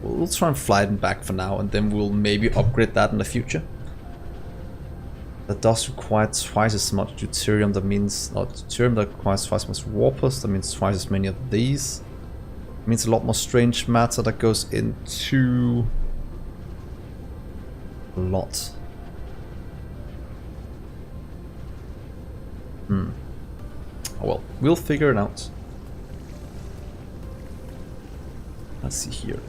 We'll try and fly them back for now, and then we'll maybe upgrade that in the future. That does require twice as much deuterium. That means not deuterium. That requires twice as much warpers. That means twice as many of these. It means a lot more strange matter that goes into a lot. Oh well, we'll figure it out. Let's see here.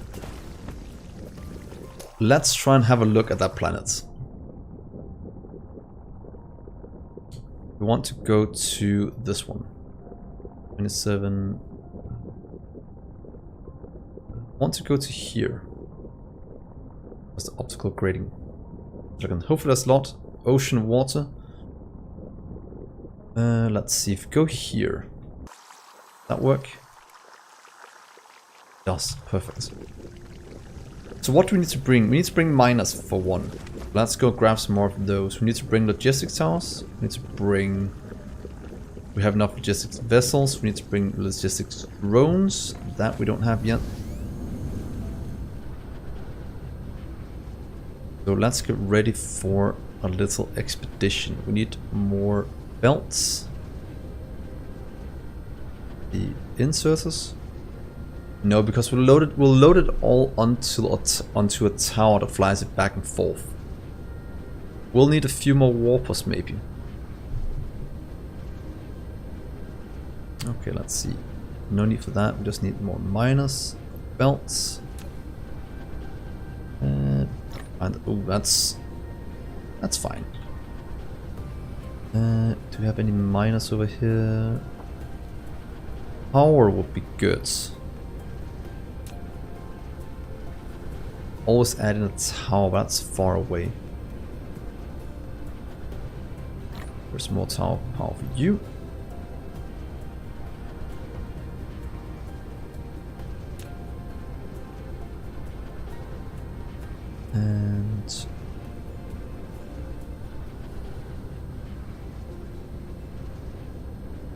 Let's try and have a look at that planet. We want to go to this one. 27. I want to go to here. What's the optical grading? Hopefully there's a lot. Ocean, water. Let's see if we go here. That work? Does. Perfect. So what do we need to bring? We need to bring miners for one. Let's go grab some more of those. We need to bring logistics towers. We need to bring... We have enough logistics vessels. We need to bring logistics drones. That we don't have yet. So let's get ready for a little expedition. We need more belts. The inserters. No, because we'll load it all onto a tower that flies it back and forth. We'll need a few more warpers maybe. Okay, let's see. No need for that. We just need more miners, belts. And oh, that's fine. Do we have any miners over here? Power would be good. Always add in a tower, but that's far away. There's more tower power for you. And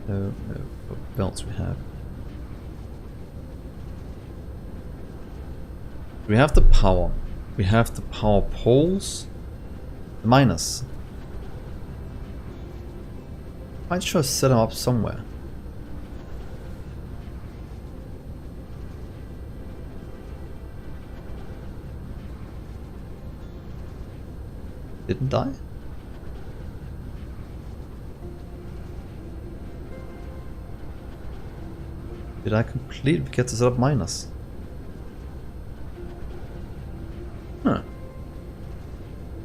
no, what belts we have? We have the power. We have the power poles. The miners. I should have set them up somewhere. Didn't die? Did I completely forget to set up miners? Huh.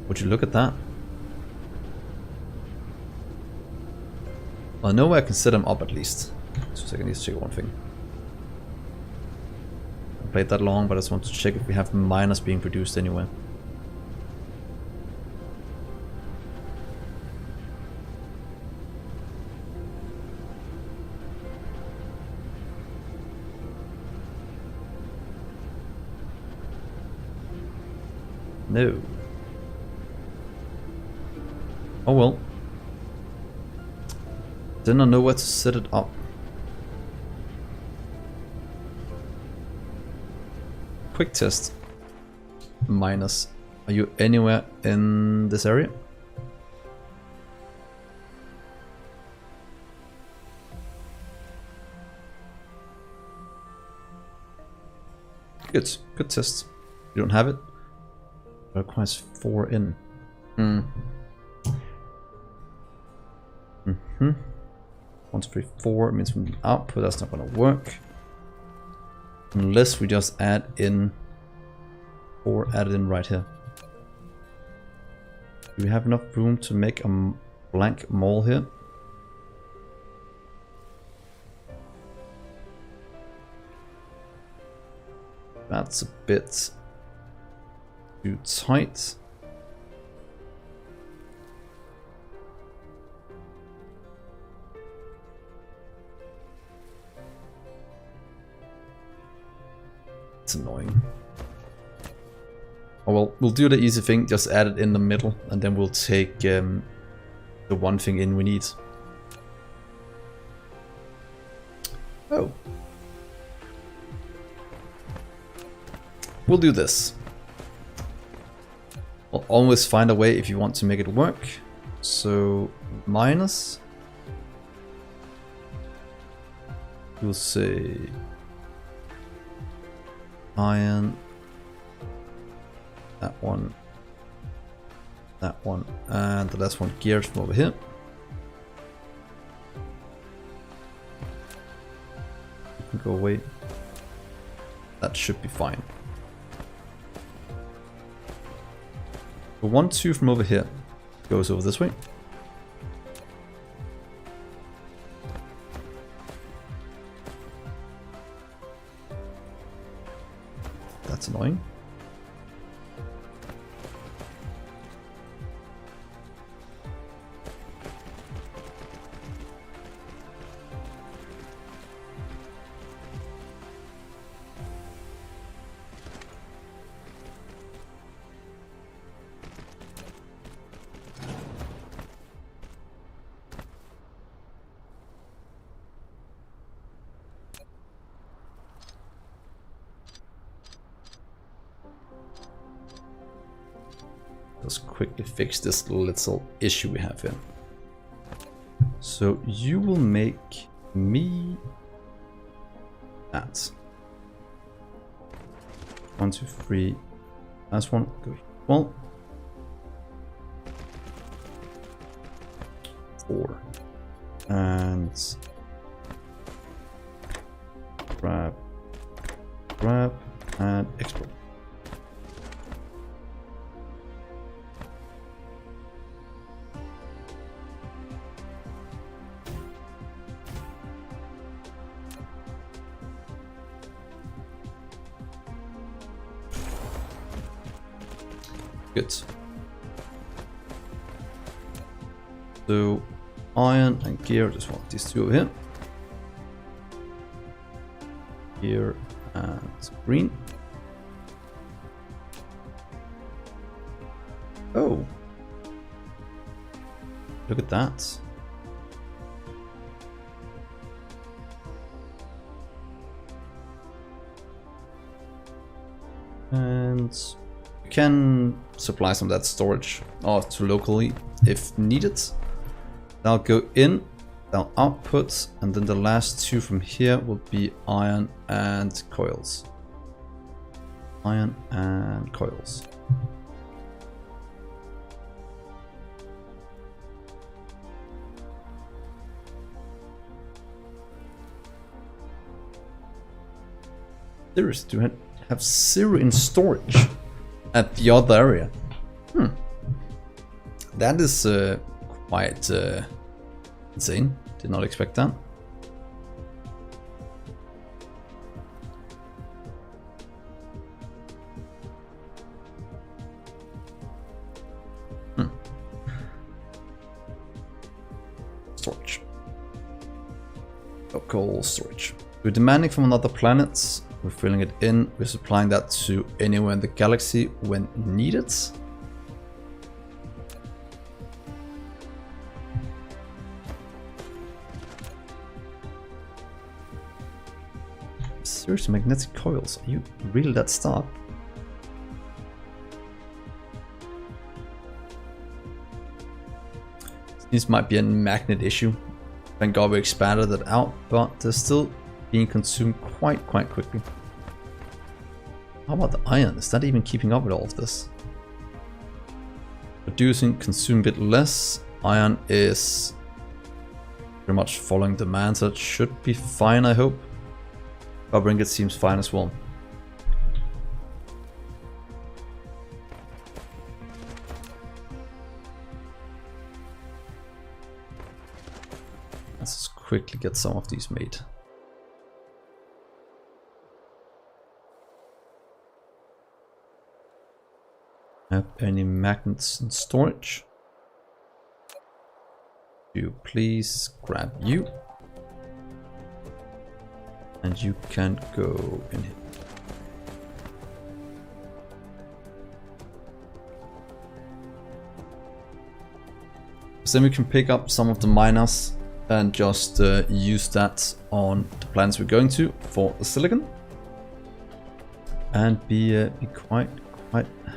Would you look at that? Well, I know where I can set them up at least. So I need to check one thing. I played that long, but I just want to check if we have miners being produced anywhere. No. Oh well. Then I know where to set it up. Quick test. Minus. Are you anywhere in this area? Good. Good test. You don't have it? It requires 4 in. 1, 2, 3, 4 means from the output. That's not going to work unless we just add in 4 added in right here. Do we have enough room to make a blank mall here? That's a bit too tight. It's annoying. Oh well, we'll do the easy thing, just add it in the middle, and then we'll take the one thing in we need. Oh. We'll do this. We'll always find a way if you want to make it work. So, minus. We'll say iron. That one, and the last one gears from over here. You can go away. That should be fine. So 1, 2 from over here goes over this way. That's annoying. Let's quickly fix this little issue we have here. So you will make me that. 1, 2, 3. Last one. Go. Well. 4. And grab, and export. Good. So iron and gear, just want these two over here. Gear and green. Oh, look at that. And can supply some of that storage to locally if needed. That'll go in, that'll output, and then the last two from here will be iron and coils. Iron and coils. Seriously, do I have 0 in storage at the other area? That is quite insane. Did not expect that. Storage. Local storage. We're demanding from another planet. We're filling it in. We're supplying that to anywhere in the galaxy when needed. Seriously, magnetic coils. Are you really that stark? This might be a magnet issue. Thank God we expanded it out, but they're still being consumed quite quickly. How about the iron? Is that even keeping up with all of this? Producing, consume a bit less. Iron is pretty much following demand, so it should be fine, I hope. Copper ingot seems fine as well. Let's just quickly get some of these made. Have any magnets in storage? You please grab you. And you can go in here. So then we can pick up some of the miners and just use that on the planets we're going to for the silicon. And be quite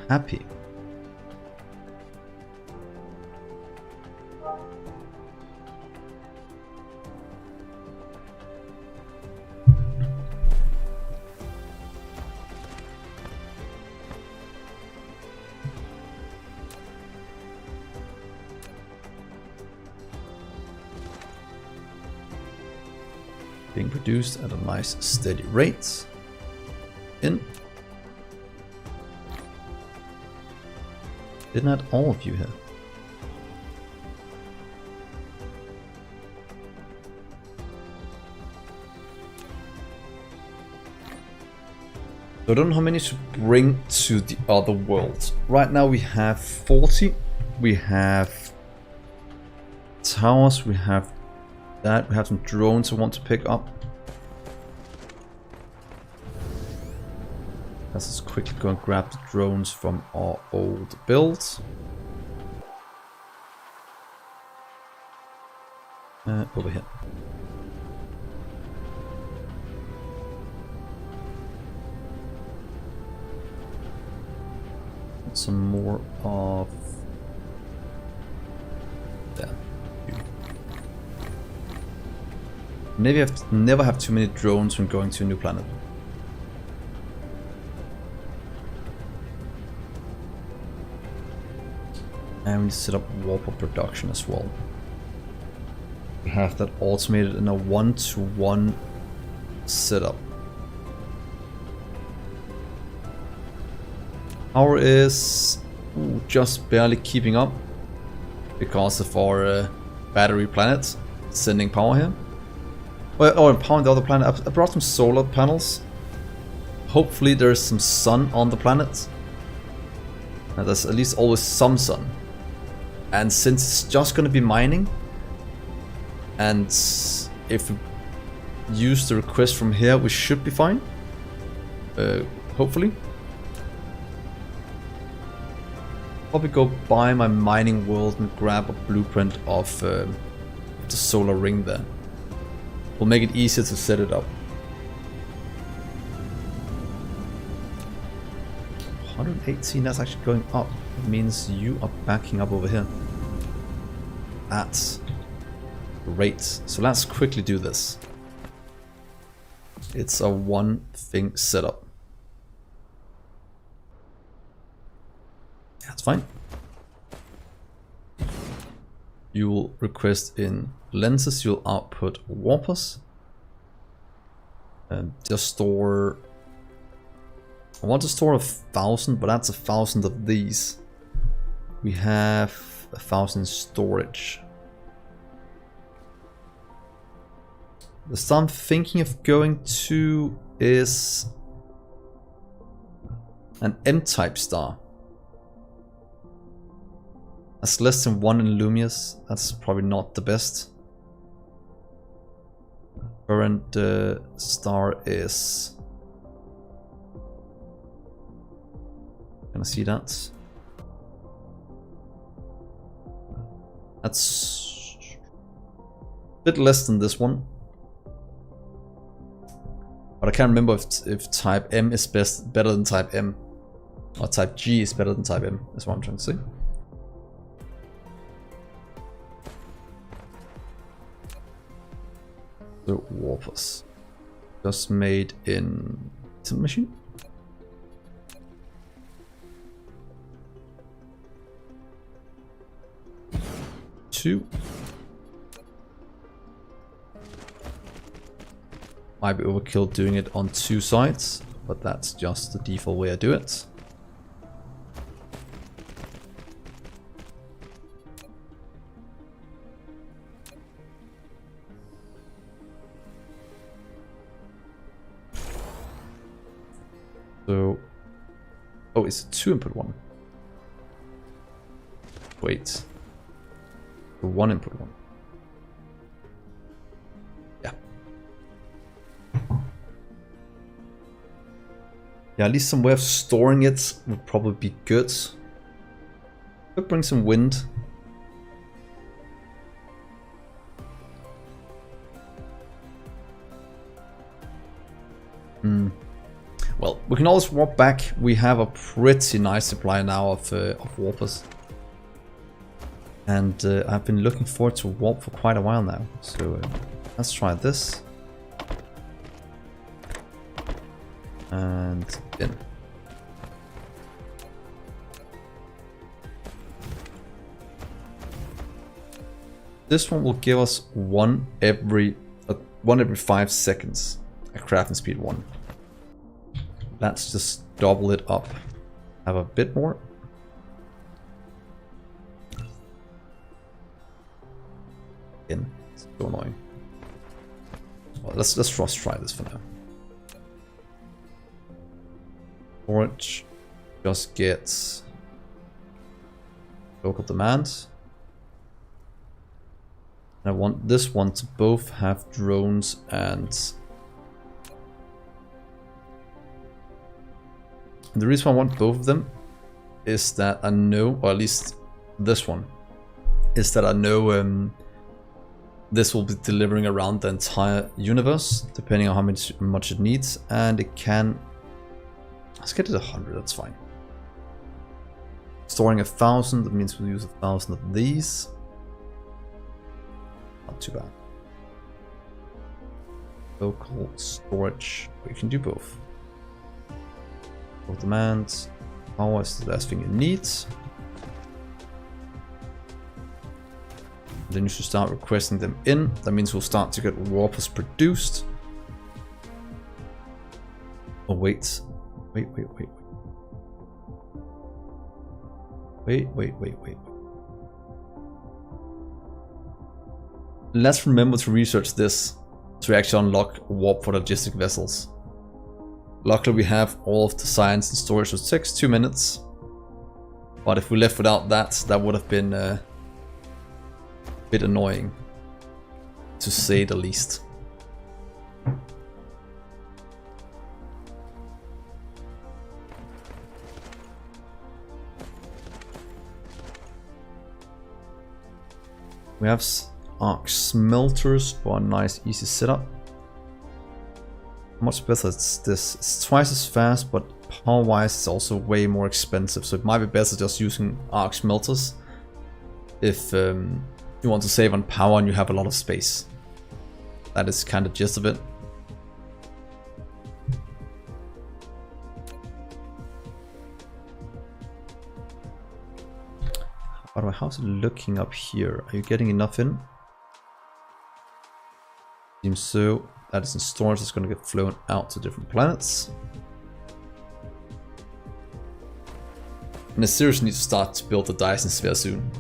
happy. Being produced at a nice steady rate. in. Didn't add all of you here. So I don't know how many to bring to the other worlds. Right now we have 40. We have towers, we have that, we have some drones I want to pick up. Let's just quickly go and grab the drones from our old builds. Over here. Some more of that. Maybe I have to never have too many drones when going to a new planet. And we set up warper production as well. We have that automated in a 1-to-1 setup. Power is just barely keeping up because of our battery planet sending power here. Well, empowering the other planet. I brought some solar panels. Hopefully there's some sun on the planet. And there's at least always some sun. And since it's just going to be mining, and if we use the request from here, we should be fine. Hopefully. Probably go buy my mining world and grab a blueprint of the solar ring there. Will make it easier to set it up. 118, that's actually going up. It means you are backing up over here. At rate. So let's quickly do this. It's a one thing setup. That's fine. You will request in lenses, you'll output warpers. And just store. I want to store 1,000, but that's 1,000 of these. We have 1,000 storage. The star I'm thinking of going to is an M-type star. That's less than 1 in Lumious. That's probably not the best. Current star is... Can I see that? That's a bit less than this one. But I can't remember if type M is better than type M. Or type G is better than type M. That's what I'm trying to say. The warpers. Just made in Instant Machine. Two. Might be overkill doing it on 2 sides, but that's just the default way I do it. So, oh, it's a 2 input one. Wait, a 1 input one. Yeah. Yeah, at least some way of storing it would probably be good. Could bring some wind. Well, we can always warp back. We have a pretty nice supply now of warpers. And I've been looking forward to warp for quite a while now. So let's try this. And in. This one will give us one every 5 seconds at crafting speed 1. Let's just double it up. Have a bit more. Again, it's so annoying. Well, let's just try this for now. Storage just gets local demand. I want this one to both have drones and the reason I want both of them is that I know, or at least this one, is that I know this will be delivering around the entire universe, depending on how much it needs, and it can. Let's get it 100. That's fine. Storing 1,000. That means we'll use 1,000 of these. Not too bad. Local storage. We can do both. Demand. Power is the last thing you need. Then you should start requesting them in. That means we'll start to get warpers produced. Oh wait. Wait. Let's remember to research this to actually unlock warp for logistic vessels. Luckily we have all of the science and storage, which takes 2 minutes. But if we left without that, that would have been a bit annoying, to say the least. We have arc smelters for a nice easy setup. How much better is this? It's twice as fast, but power wise it's also way more expensive, so it might be better just using arc smelters if you want to save on power and you have a lot of space. That is kind of the gist of it. By the way, how's it looking up here? Are you getting enough in? Seems so. That is in storage. It's going to get flown out to different planets. And I seriously need to start to build the Dyson sphere soon.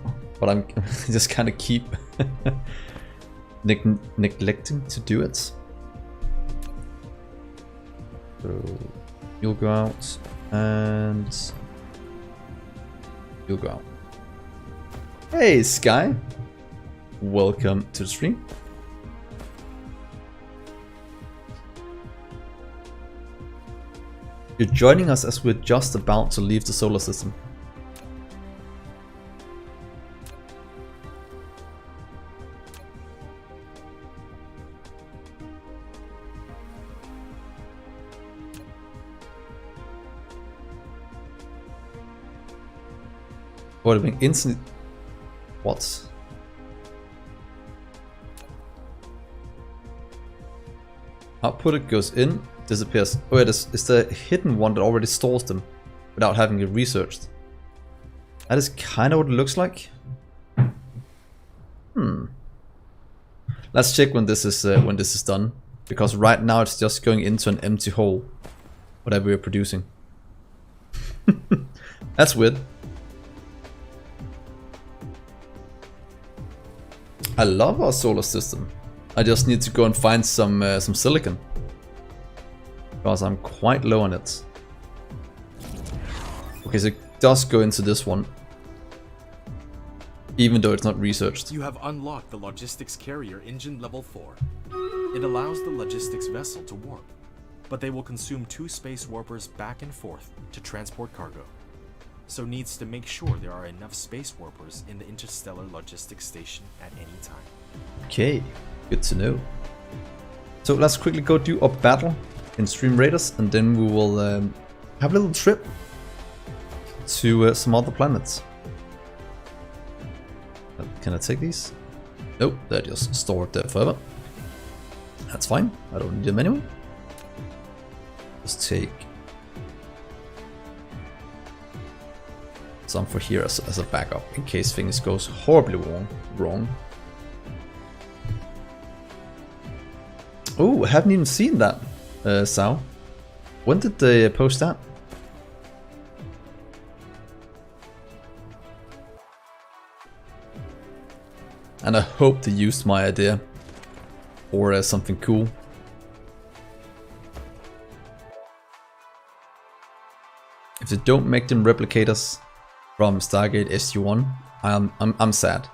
But I'm just kind of keep neglecting to do it. So you'll go out and you'll go out. Hey Sky, welcome to the stream. You're joining us as we're just about to leave the solar system. What, being instantly... What? Output, it goes in, disappears. Oh, it is the hidden one that already stores them without having it researched. That is kind of what it looks like. Let's check when this is done, because right now it's just going into an empty hole, whatever we're producing. That's weird. I love our solar system. I just need to go and find some silicon, because I'm quite low on it. Okay, so it does go into this one, even though it's not researched. You have unlocked the logistics carrier engine level 4. It allows the logistics vessel to warp, but they will consume 2 space warpers back and forth to transport cargo. So needs to make sure there are enough space warpers in the interstellar logistics station at any time. Okay, good to know. So let's quickly go do a battle in StreamRaiders, and then we will have a little trip to some other planets. Can I take these? Nope, they're just stored there forever. That's fine, I don't need them anyway. Just take some for here as a backup in case things goes horribly wrong. Oh, I haven't even seen that, Sao. When did they post that? And I hope they used my idea or something cool. If they don't make them replicators from Stargate SG-1, I'm sad.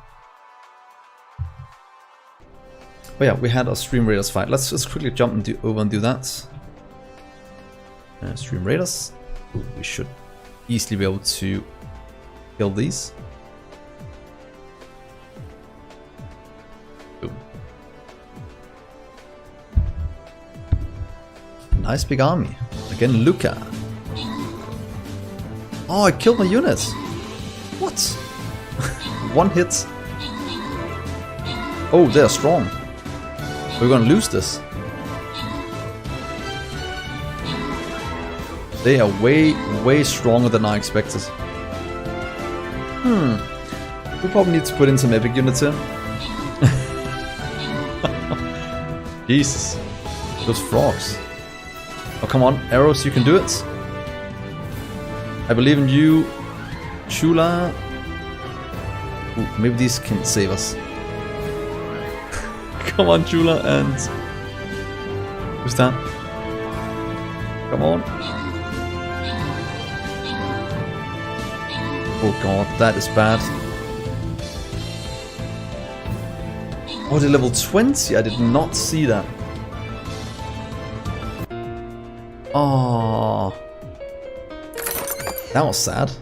But yeah, we had our StreamRaiders fight. Let's just quickly jump and over and do that. StreamRaiders. Ooh, we should easily be able to kill these. Boom. Nice big army. Again, Luca. Oh, I killed my unit. What? One hit. Oh, they're strong. We're gonna lose this. They are way stronger than I expected. We probably need to put in some epic units here. Jesus. Those frogs. Oh, come on, arrows, you can do it. I believe in you, Chula. Ooh, maybe these can save us. Come on, Chula, and... who's that? Come on. Oh god, that is bad. Oh, they're level 20? I did not see that. Oh, that was sad.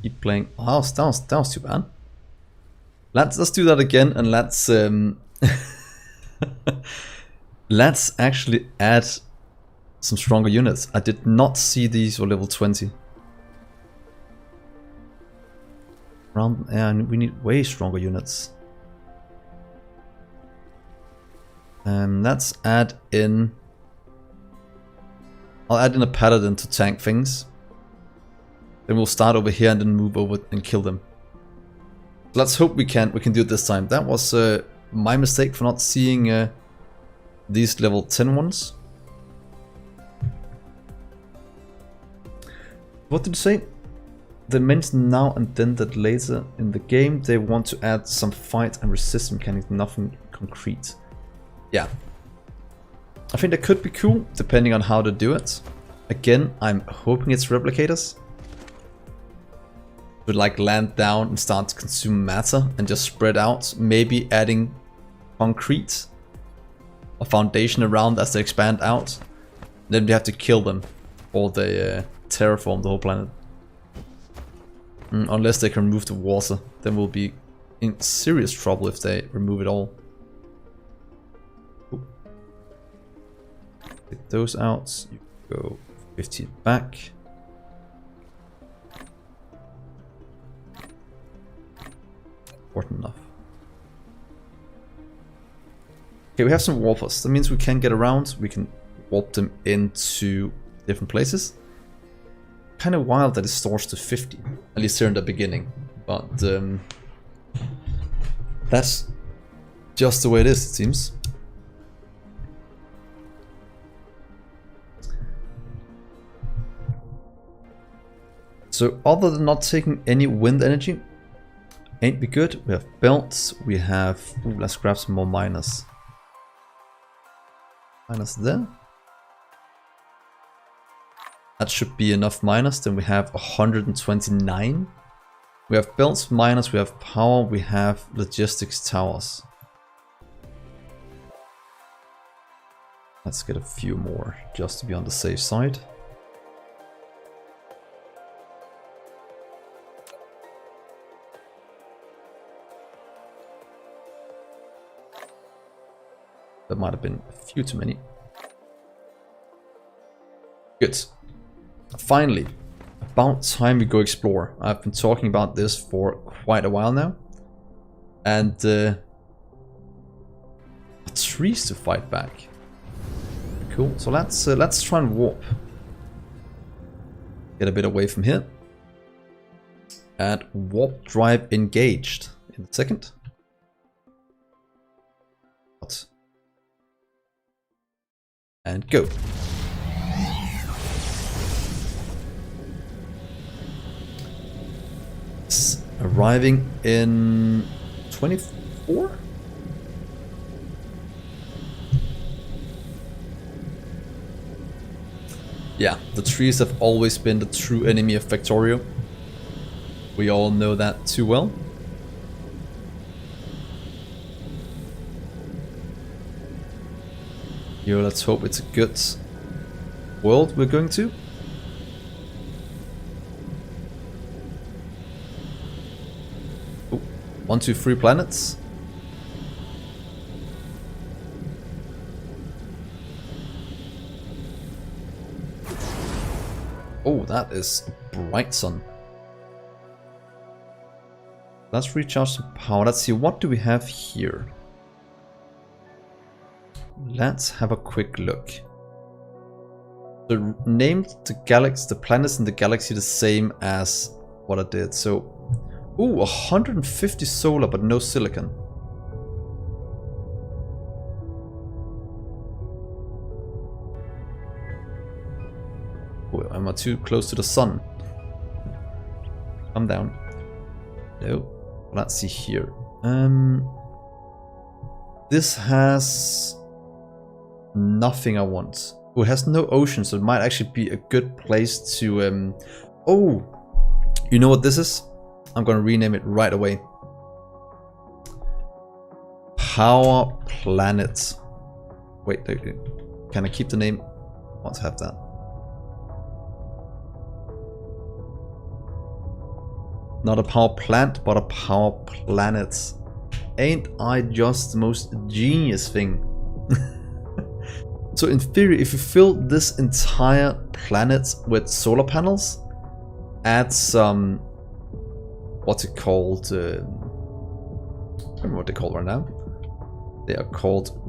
Keep playing. Oh, that was too bad. Let's do that again, and let's let's actually add some stronger units. I did not see these were level 20. And we need way stronger units. Let's add in. I'll add in a paladin to tank things. Then we'll start over here and then move over and kill them. Let's hope we can do it this time. That was my mistake for not seeing these level 10 ones. What did you say? They mentioned now and then that later in the game they want to add some fight and resist mechanics, nothing concrete. Yeah. I think that could be cool, depending on how to do it. Again, I'm hoping it's replicators. Would like land down and start to consume matter and just spread out, maybe adding concrete or foundation around as they expand out. Then we have to kill them or they terraform the whole planet. Unless they can remove the water, then we'll be in serious trouble if they remove it all. Ooh. Get those out. You go 15 back. Important enough. Okay, we have some warpers. That means we can get around. We can warp them into different places. Kind of wild that it stores to 50, at least here in the beginning. But that's just the way it is, it seems. So other than not taking any wind energy, ain't be good. We have belts, we have... Ooh, let's grab some more miners. Miners there. That should be enough miners. Then we have 129. We have belts, miners, we have power, we have logistics towers. Let's get a few more just to be on the safe side. That might have been a few too many. Good. Finally, about time we go explore. I've been talking about this for quite a while now. And trees to fight back. Cool. So let's try and warp. Get a bit away from here. And warp drive engaged in a second. What? And go. It's arriving in 24? Yeah, the trees have always been the true enemy of Factorio. We all know that too well. Here, let's hope it's a good world we're going to. Oh, 1, 2, 3 planets. Oh, that is bright sun. Let's recharge some power. Let's see, what do we have here? Let's have a quick look. So named the planets in the galaxy the same as what I did. So, ooh, 150 solar but no silicon. Oh, am I too close to the sun? Calm down. No. Let's see here. This has nothing I want. Oh, it has no ocean, so it might actually be a good place to oh, you know what this is? I'm gonna rename it right away. Power Planet. Wait, can I keep the name? I want to have that. Not a power plant, but a power planet. Ain't I just the most genius thing? So in theory, if you fill this entire planet with solar panels, add some, what's it called? I don't remember what they're called right now. They are called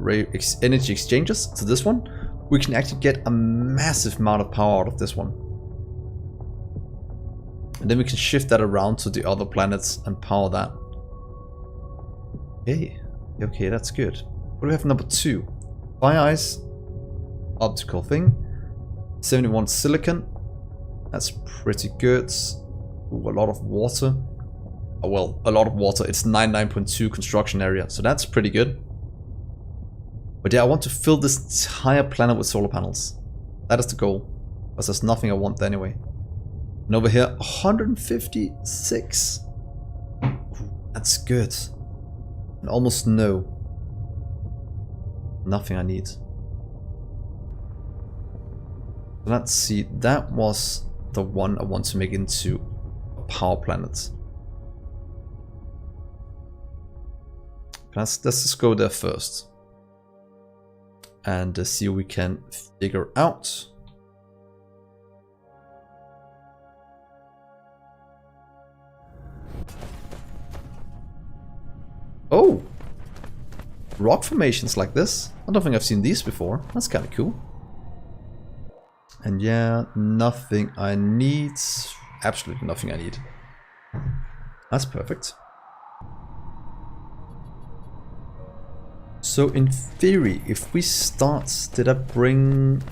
energy exchanges. To this one, we can actually get a massive amount of power out of this one. And then we can shift that around to the other planets and power that. Okay, that's good. What do we have number 2? Fire ice, optical thing. 71 silicon. That's pretty good. Ooh, a lot of water. Oh, well, a lot of water. It's 99.2 construction area, so that's pretty good. But yeah, I want to fill this entire planet with solar panels. That is the goal. Because there's nothing I want there anyway. And over here, 156. That's good. And almost no. Nothing I need. Let's see, that was the one I want to make into a power planet. Let's just go there first. And see what we can figure out. Oh! Rock formations like this. I don't think I've seen these before. That's kind of cool. And yeah, nothing I need. Absolutely nothing I need. That's perfect. So in theory, if we start, did I bring...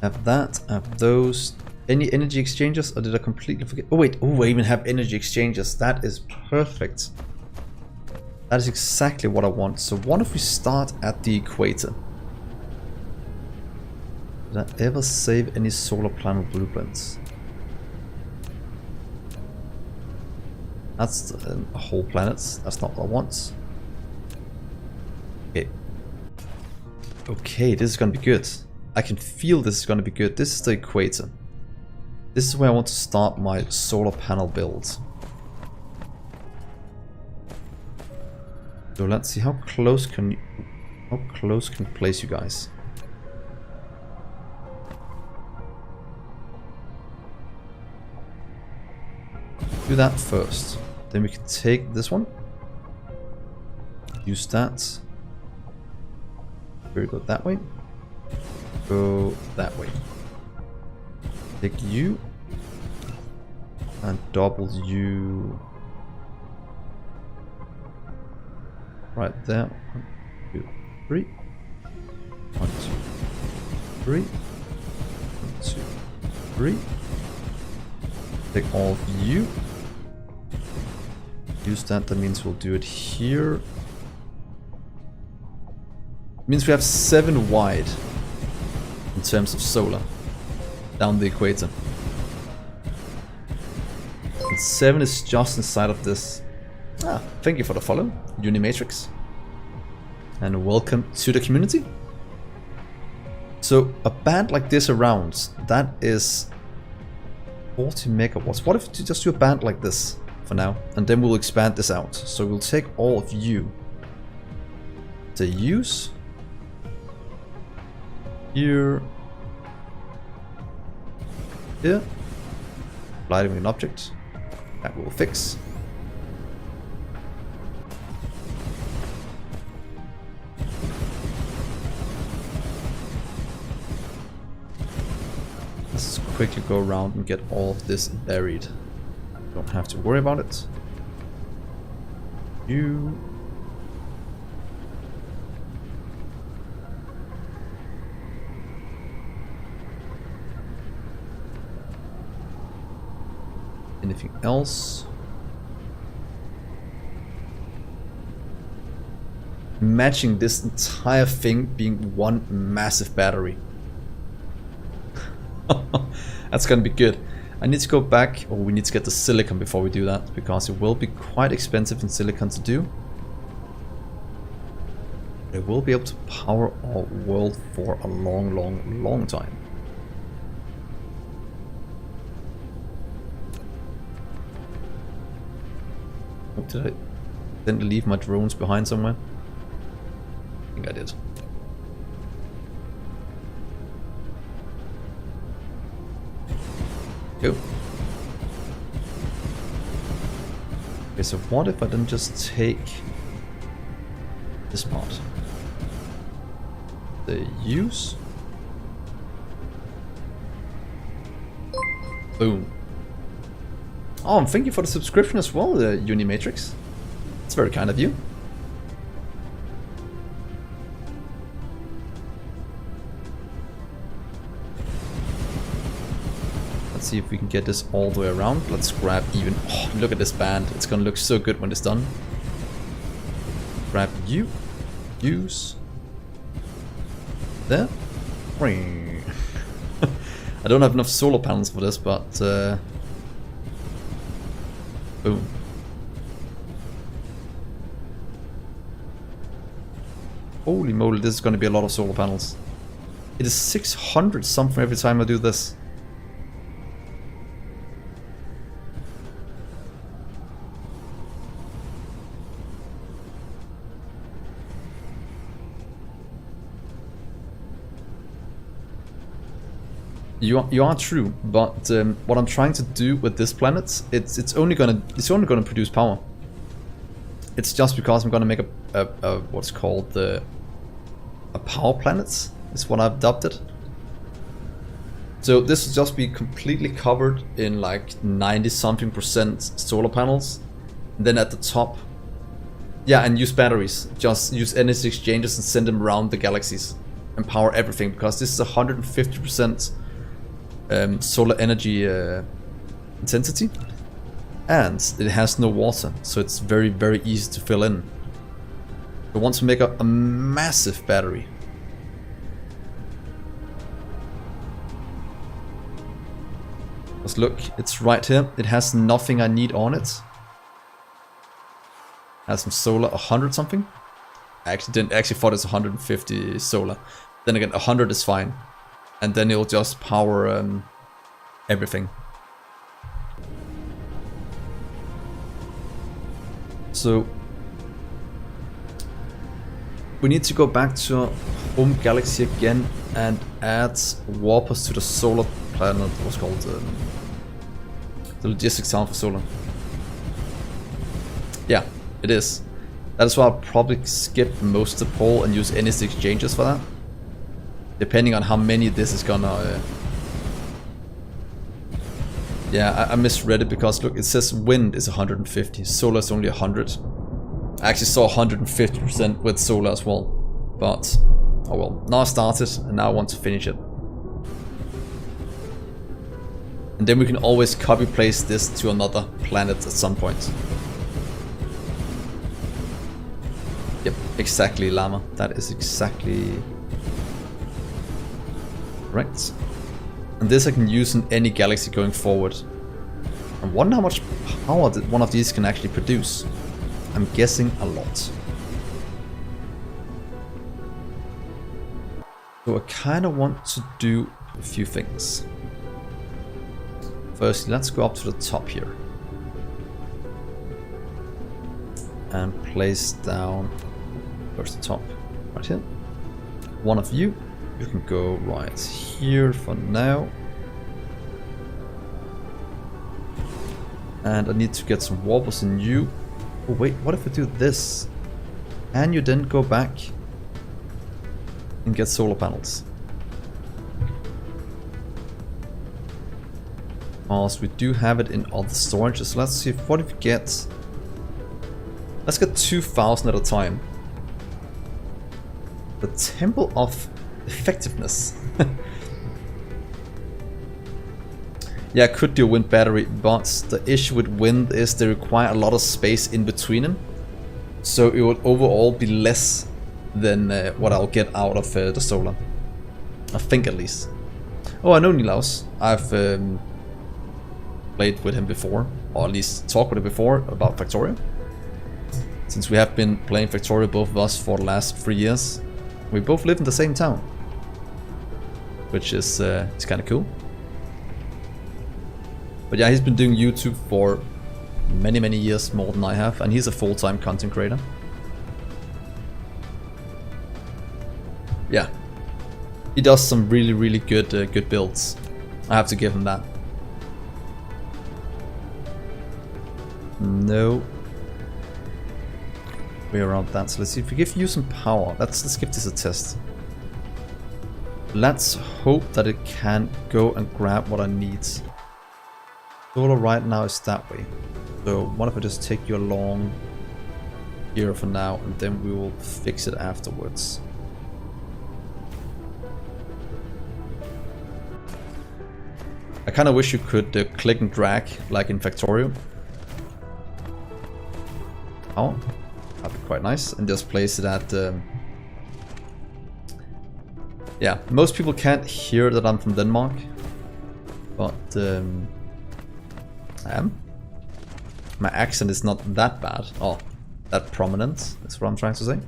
Have that, have those... Any energy exchanges, or did I completely forget? Oh wait, oh I even have energy exchanges. That is perfect. That is exactly what I want. So what if we start at the equator? Did I ever save any solar planet blueprints? That's a whole planet. That's not what I want. Okay. Okay, this is gonna be good. I can feel this is gonna be good. This is the equator. This is where I want to start my solar panel build. So let's see how close can we place you guys? Do that first. Then we can take this one. Use that. Very good that way. Go that way. Take you and double you right there. 1, 2, 3. 3. 1, 2, 3. Take all of you. Use that, that means we'll do it here. It means we have 7 wide in terms of solar down the equator. And 7 is just inside of this. Thank you for the follow, Unimatrix. And welcome to the community. So a band like this around, that is 40 megawatts. What if we just do a band like this for now, and then we'll expand this out. So we'll take all of you. To use here, here, lighting an object that will fix. Let's quickly go around and get all of this buried. Don't have to worry about it. You. Anything else? Matching this entire thing being one massive battery. That's gonna be good. I need to go back, or we need to get the silicon before we do that, because it will be quite expensive in silicon to do. It will be able to power our world for a long time. Oh, did I then leave my drones behind somewhere? I think I did. Go. Okay, so what if I then just take this part? The use. Boom. Oh, and thank you for the subscription as well, Unimatrix. It's very kind of you. Let's see if we can get this all the way around. Let's grab even... Oh, look at this band. It's gonna look so good when it's done. Grab you. Use. There. I don't have enough solar panels for this, but... Boom. Holy moly, this is going to be a lot of solar panels. It is 600 something every time I do this. You are true, but what I'm trying to do with this planet, it's only gonna produce power. It's just because I'm gonna make a what's called a power planet is what I've dubbed it. So this will just be completely covered in like 90-something% solar panels. And then at the top, yeah, and use batteries. Just use energy exchanges and send them around the galaxies and power everything, because this is 150%. Solar energy intensity, and it has no water, so it's very easy to fill in. I want to make a massive battery. Just look, it's right here. It has nothing I need on it. Has some solar, 100 something. I actually thought it's 150 solar. Then again, 100 is fine. And then it'll just power everything. So we need to go back to our home galaxy again and add warpers to the solar planet. What's called the logistics town for solar. Yeah, it is. That is why I'll probably skip most of the poll and use energy exchanges for that. Depending on how many this is gonna... Yeah, I misread it, because look, it says wind is 150, solar is only 100. I actually saw 150% with solar as well. But, oh well, now I started and now I want to finish it. And then we can always copy paste this to another planet at some point. Yep, exactly, Llama. That is exactly correct. And this I can use in any galaxy going forward. I wonder how much power one of these can actually produce. I'm guessing a lot. So I kind of want to do a few things. Firstly, let's go up to the top here. And place down, where's the top? Right here. One of you can go right here for now. And I need to get some warpers in you. Oh wait, what if I do this? And you then go back and get solar panels. Because we do have it in other storages. Let's see, what if we get... Let's get 2,000 at a time. The Temple of Effectiveness. Yeah, I could do a wind battery, but the issue with wind is they require a lot of space in between them. So it would overall be less than what I'll get out of the solar. I think at least. Oh, I know Nilaus. I've played with him before, or at least talked with him before about Factorio. Since we have been playing Factorio, both of us, for the last 3 years. We both live in the same town. Which is it's kind of cool. But yeah, he's been doing YouTube for many years, more than I have, and he's a full-time content creator. Yeah, he does some really good good builds. I have to give him that. No way around that. So let's see if we give you some power. Let's give this a test. Let's hope that it can go and grab what I need. Solar right now is that way. So what if I just take you along here for now, and then we will fix it afterwards. I kind of wish you could click and drag like in Factorio. Oh, that'd be quite nice, and just place it at. Yeah, most people can't hear that I'm from Denmark, but I am. My accent is not that bad. Oh, that prominent. That's what I'm trying to say.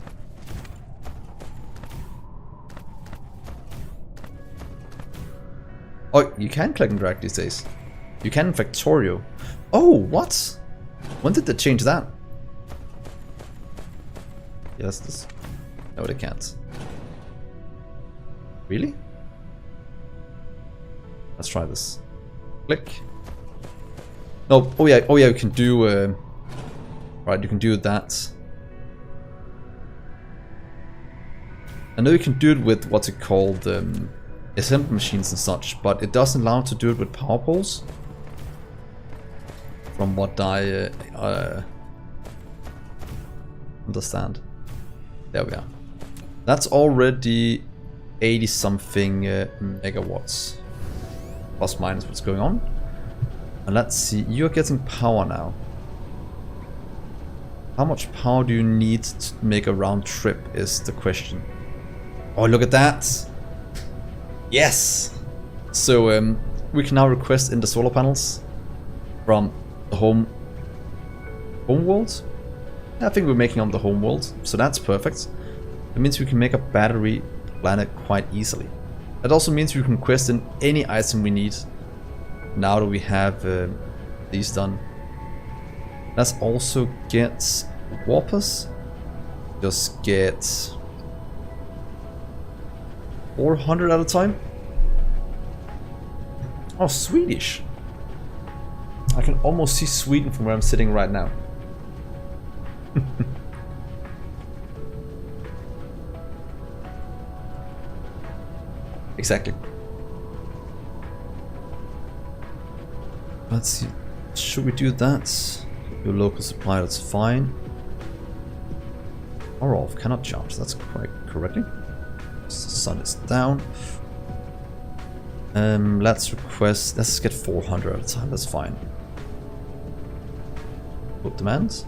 Oh, you can click and drag these days. You can in Factorio. Oh, what? When did they change that? Yes, this. No, they can't. Really? Let's try this. Click. No, oh yeah, you can do, right, you can do that. I know you can do it with what's it called, assembly machines and such, but it doesn't allow to do it with power poles. From what I understand. There we are. That's already 80 something megawatts. Plus minus what's going on. And let's see, you're getting power now. How much power do you need to make a round trip is the question. Oh, look at that! Yes! So we can now request in the solar panels from the home world. I think we're making on the home world, so that's perfect. That means we can make a battery planet quite easily. That also means we can request in any item we need. Now that we have these done. Let's also get warpers. Just get 400 at a time. Oh, Swedish. I can almost see Sweden from where I'm sitting right now. Exactly. Let's see. Should we do that? Your local supply, that's fine. Power off, cannot charge. That's quite correctly. The sun is down. Let's get 400 at a time, that's fine. What demands?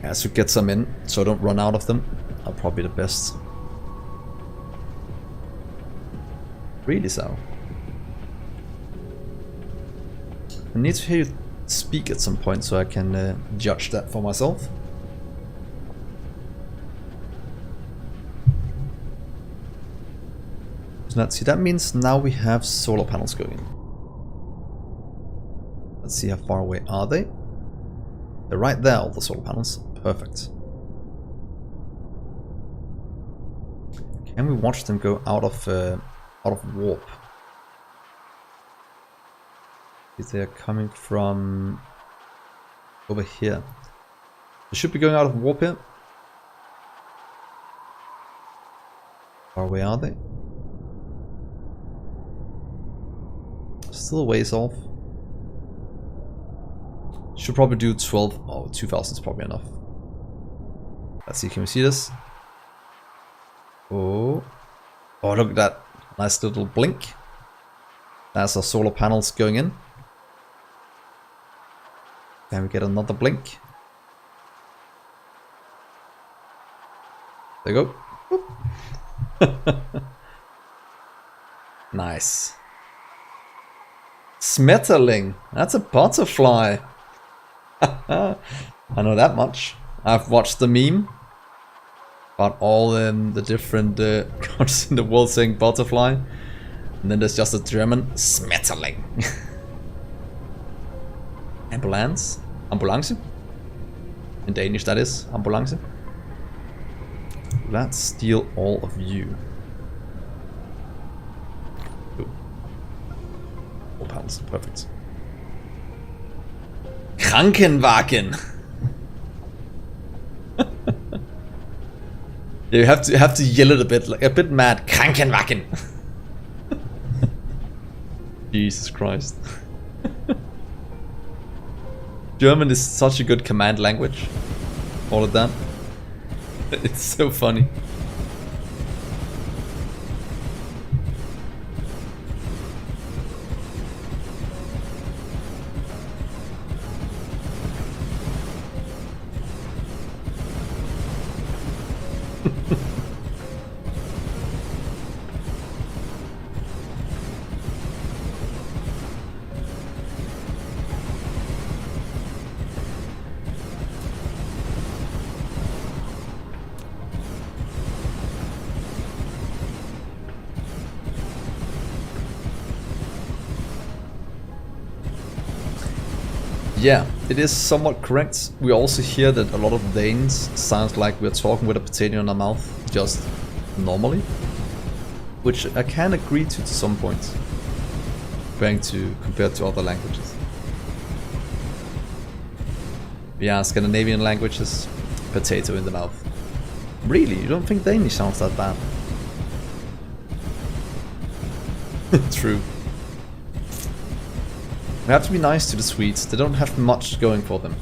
Yeah, so get some in, so I don't run out of them. Are probably the best. Really so. I need to hear you speak at some point so I can judge that for myself. So let's see, that means now we have solar panels going. Let's see how far away are they. They're right there, all the solar panels. Perfect. Can we watch them go out of warp? If they're coming from over here. They should be going out of warp here. How far away are they? Still a ways off. Should probably do 12. Oh, 2000 is probably enough. Let's see, can we see this? Oh. Oh, look at that. Nice little blink. That's our solar panels going in. Can we get another blink? There you go. Nice. Smetterling. That's a butterfly. I know that much. I've watched the meme about all the different countries in the world saying butterfly, and then there's just a German Smetterling. Ambulance? Ambulance? In Danish that is, ambulance. Let's steal all of you. Ooh. All pounds, perfect. Krankenwagen! You have to yell it a bit, like a bit mad. Krankenwagen! Jesus Christ. German is such a good command language. All of that. It's so funny. Yeah, it is somewhat correct. We also hear that a lot of Danes sounds like we're talking with a potato in our mouth, just normally. Which I can agree to some point, compared to other languages. Yeah, Scandinavian languages, potato in the mouth. Really? You don't think Danish sounds that bad? True. We have to be nice to the Swedes, they don't have much going for them.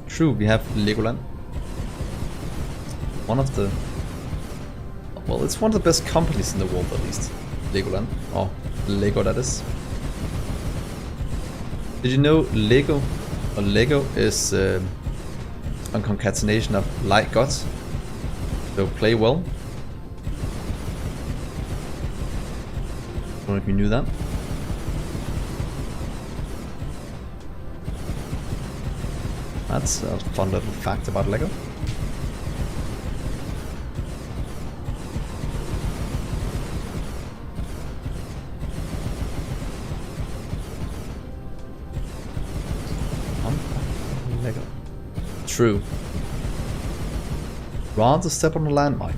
True, we have Legoland. One of the... Well, it's one of the best companies in the world, at least. Legoland. Or Lego, that is. Did you know Lego, or Lego, is a concatenation of like gods? So play well. I don't know if you knew that. That's a fun little fact about Lego. Lego. True. rather step on a landmine.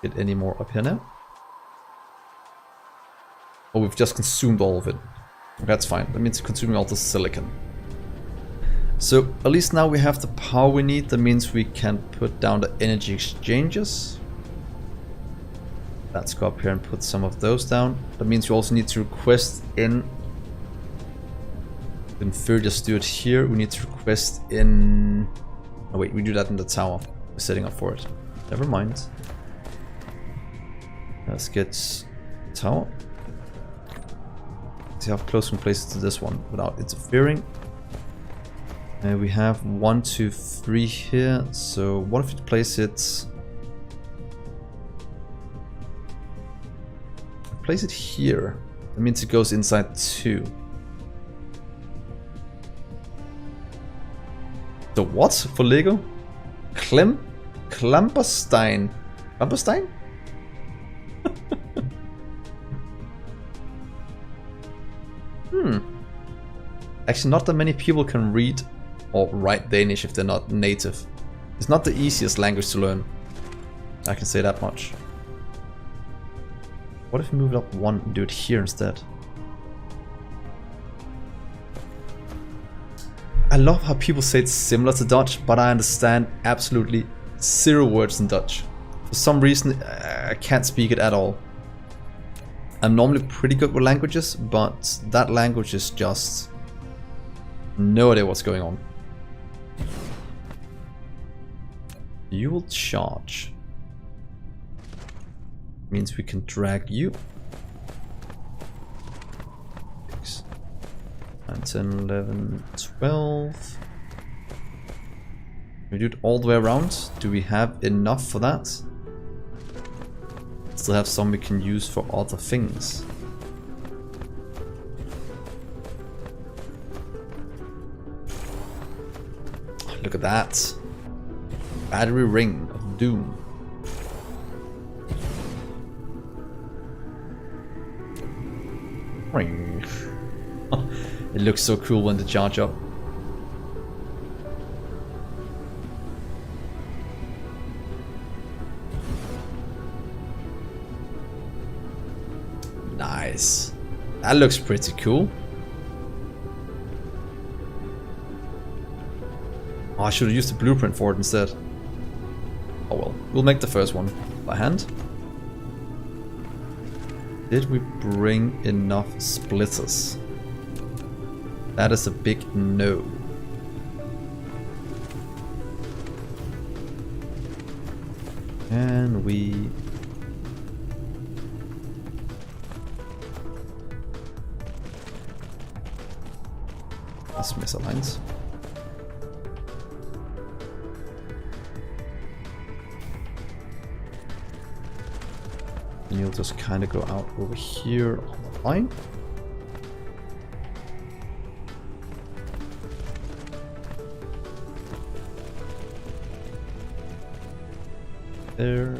Get any more up here now? Oh, we've just consumed all of it. That's fine. That means consuming all the silicon. So at least now we have the power we need. That means we can put down the energy exchanges. Let's go up here and put some of those down. That means you also need to request in. In theory, just do it here. We need to request in. Oh wait, we do that in the tower. We're setting up for it. Never mind. Let's get tower. See how close we can place it to this one without interfering. We have 1, 2, 3 here. So what if you place it? Place it here. That means it goes inside 2. So what for Lego? Klamperstein. Klamperstein? Actually, not that many people can read or write Danish if they're not native. It's not the easiest language to learn. I can say that much. What if we move it up 1 and do it here instead? I love how people say it's similar to Dutch, but I understand absolutely 0 words in Dutch. For some reason, I can't speak it at all. I'm normally pretty good with languages, but that language is just no idea what's going on. You will charge. Means we can drag you. 6, 9, 10, 11, 12. We do it all the way around. Do we have enough for that? Still have some we can use for other things. Look at that. Battery ring of doom. Ring. It looks so cool when they charge up. Nice. That looks pretty cool. Oh, I should have used the blueprint for it instead. Oh well, we'll make the first one by hand. Did we bring enough splitters? That is a big no. And we... That's misaligned. And you'll just kind of go out over here on the line. There.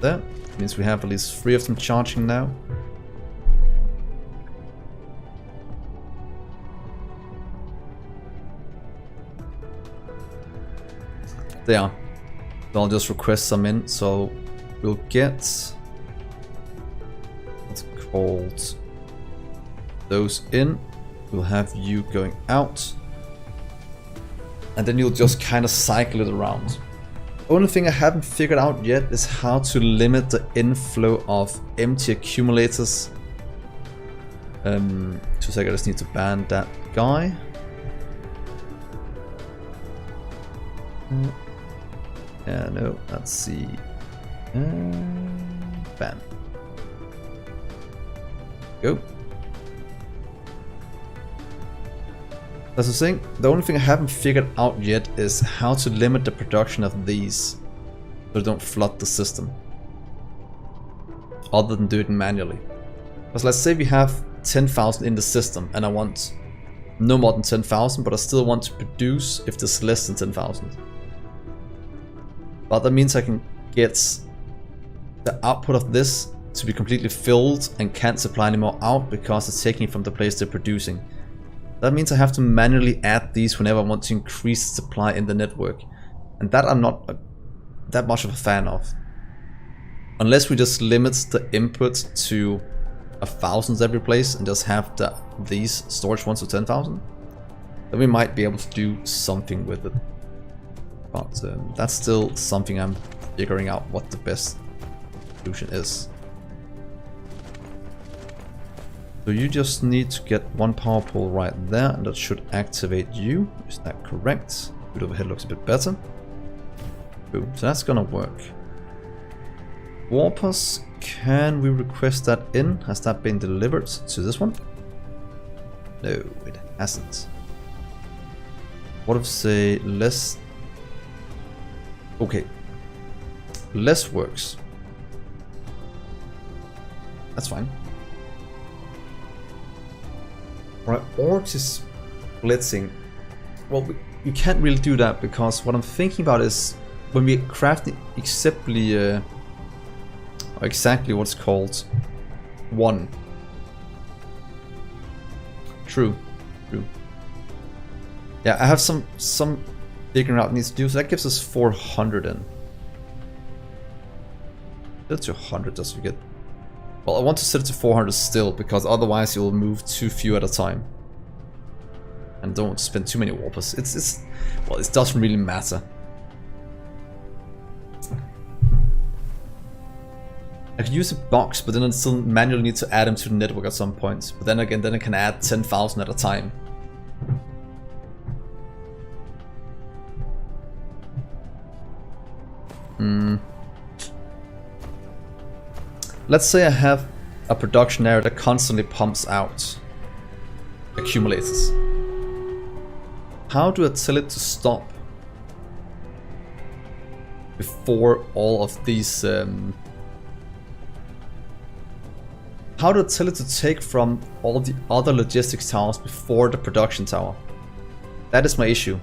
That means we have at least 3 of them charging now. They are. So I'll just request some in. So we'll get what's it called those in. We'll have you going out, and then you'll just kind of cycle it around. Only thing I haven't figured out yet is how to limit the inflow of empty accumulators. 2 seconds, I just need to ban that guy. Yeah, no, let's see. Bam. Go. That's the thing. The only thing I haven't figured out yet is how to limit the production of these so they don't flood the system. Other than do it manually. Because let's say we have 10,000 in the system and I want no more than 10,000, but I still want to produce if there's less than 10,000. But that means I can get the output of this to be completely filled and can't supply any more out because it's taking from the place they're producing. That means I have to manually add these whenever I want to increase the supply in the network. And that I'm not that much of a fan of. Unless we just limit the input to 1,000 every place and just have these storage ones to 10,000. Then we might be able to do something with it. But that's still something I'm figuring out what the best solution is. So you just need to get one power pole right there, and that should activate you. Is that correct? Good overhead looks a bit better. Boom. So that's gonna work. Warpers, can we request that in? Has that been delivered to this one? No, it hasn't. What if, say, less? Okay, less works. That's fine. Right, orcs is blitzing. Well, you can't really do that because what I'm thinking about is when we craft exactly what's called one. True. Yeah, I have some figuring out needs to do, so that gives us 400 in. Set it to 100 just to get. Well, I want to set it to 400 still, because otherwise you'll move too few at a time. And don't spend too many warpers. Well, it doesn't really matter. I could use a box, but then I still manually need to add them to the network at some point. But then again, I can add 10,000 at a time. Let's say I have a production area that constantly pumps out accumulators. How do I tell it to stop before all of these? How do I tell it to take from all the other logistics towers before the production tower? That is my issue.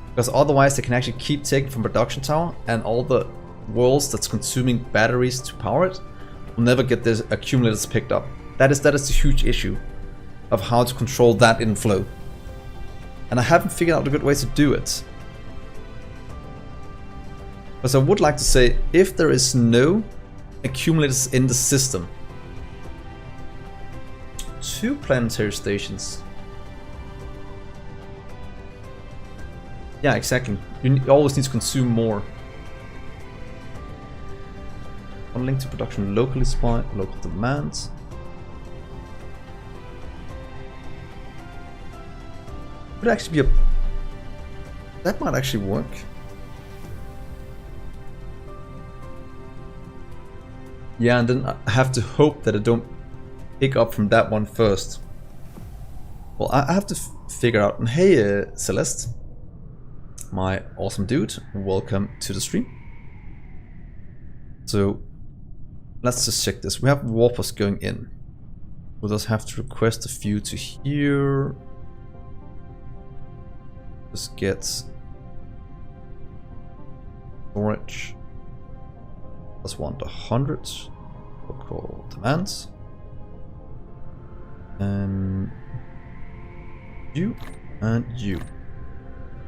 Because otherwise they can actually keep taking from production tower, and all the worlds that's consuming batteries to power it will never get their accumulators picked up. That is the huge issue of how to control that inflow. And I haven't figured out a good way to do it. Because I would like to say, if there is no accumulators in the system, 2 planetary stations. Yeah, exactly. You always need to consume more. One link to production locally supply, local demands. Would actually be a. That might actually work. Yeah, and then I have to hope that I don't pick up from that one first. Well, I have to figure out. And hey, Celeste, my awesome dude, welcome to the stream. So let's just check this. We have warpers going in. We'll just have to request a few to here. Just get storage. Plus 1 to 100. Local demands. And you and you.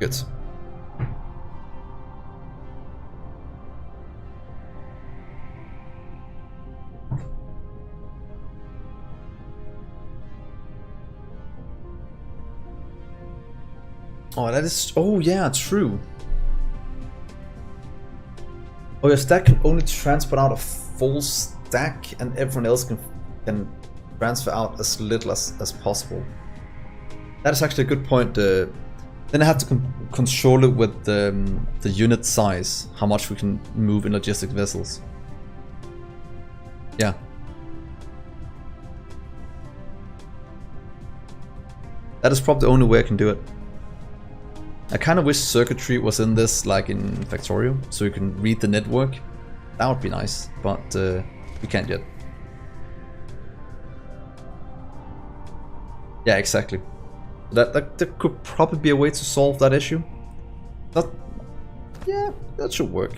Good. Oh, that is. Oh, yeah, true. Oh, your stack can only transport out a full stack, and everyone else can transfer out as little as possible. That is actually a good point. Then I have to control it with the unit size, how much we can move in logistic vessels. Yeah. That is probably the only way I can do it. I kind of wish circuitry was in this, like in Factorio, so you can read the network. That would be nice, but we can't yet. Yeah, exactly. That could probably be a way to solve that issue. Yeah, that should work.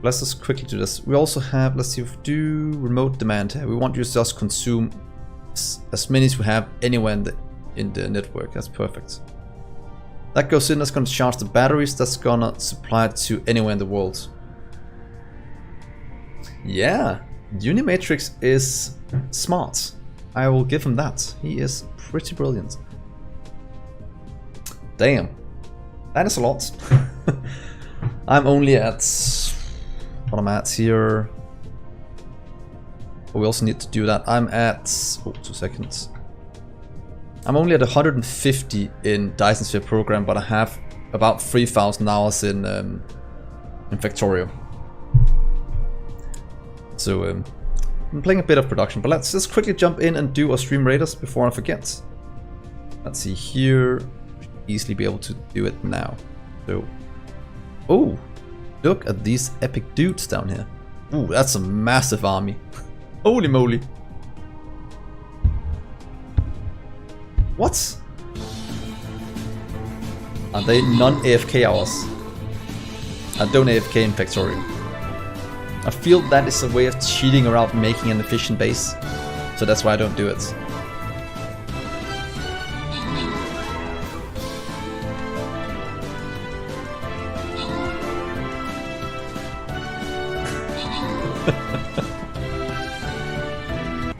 Let's just quickly do this. We also have, let's see if we do remote demand here. We want you to just consume as many as we have anywhere in the network. That's perfect. That goes in, that's gonna charge the batteries, that's gonna supply it to anywhere in the world. Yeah, Unimatrix is smart. I will give him that. He is pretty brilliant. Damn, that is a lot. I'm only at, what am I at here? Oh, we also need to do that. I'm at, 2 seconds. I'm only at 150 in Dyson Sphere program, but I have about 3,000 hours in Factorio. So I'm playing a bit of production, but let's just quickly jump in and do our StreamRaiders before I forget. Let's see here, easily be able to do it now. So, oh, look at these epic dudes down here. Ooh, that's a massive army. Holy moly. What? Are they non-AFK hours? I don't AFK in Factorio. I feel that is a way of cheating around making an efficient base, so that's why I don't do it.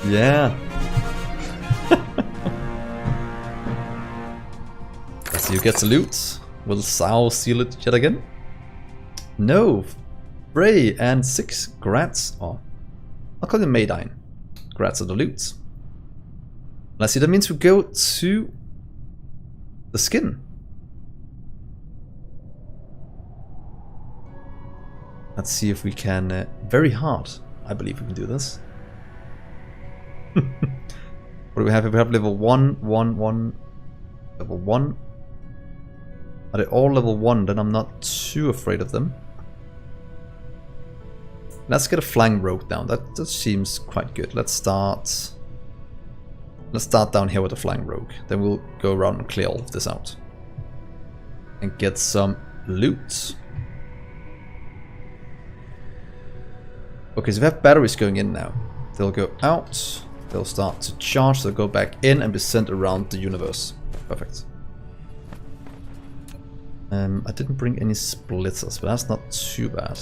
Yeah. As you get the loot, will Sao seal it yet again? No. Bray and 6 grats. Oh, I'll call them Maydine. Grats are the loot. Let's see, that means we go to the skin. Let's see if we can. Very hard. I believe we can do this. What do we have? We have level 1, 1, 1, level 1. Are they all level 1? Then I'm not too afraid of them. Let's get a flying rogue down. That seems quite good. Let's start down here with a flying rogue. Then we'll go around and clear all of this out. And get some loot. Okay, so we have batteries going in now. They'll go out. They'll start to charge. They'll go back in and be sent around the universe. Perfect. I didn't bring any splitters, but that's not too bad.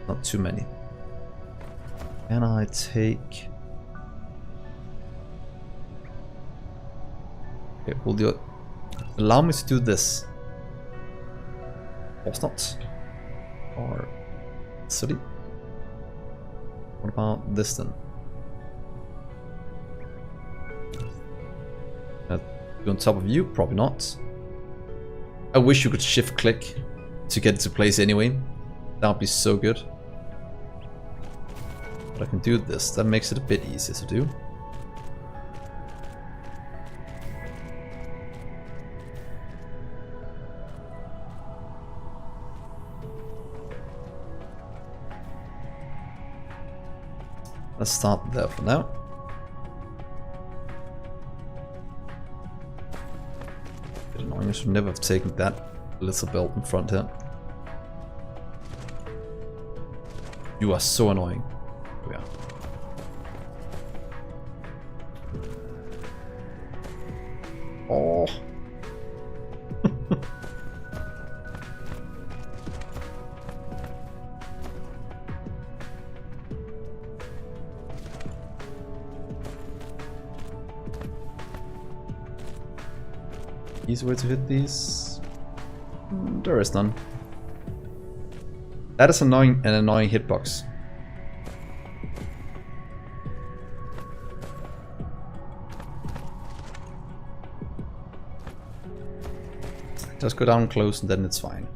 Not too many. Can I take... Okay, we'll do it. Allow me to do this. Or not. Or... silly. What about this then? On top of you? Probably not. I wish you could shift click to get it to place anyway. That would be so good. But I can do this. That makes it a bit easier to do. Let's start there for now. Bit annoying, I should never have taken that little belt in front here. You are so annoying. Here we are. Oh. Easy way to hit these? There is none. That is an annoying hitbox. Just go down close and then it's fine.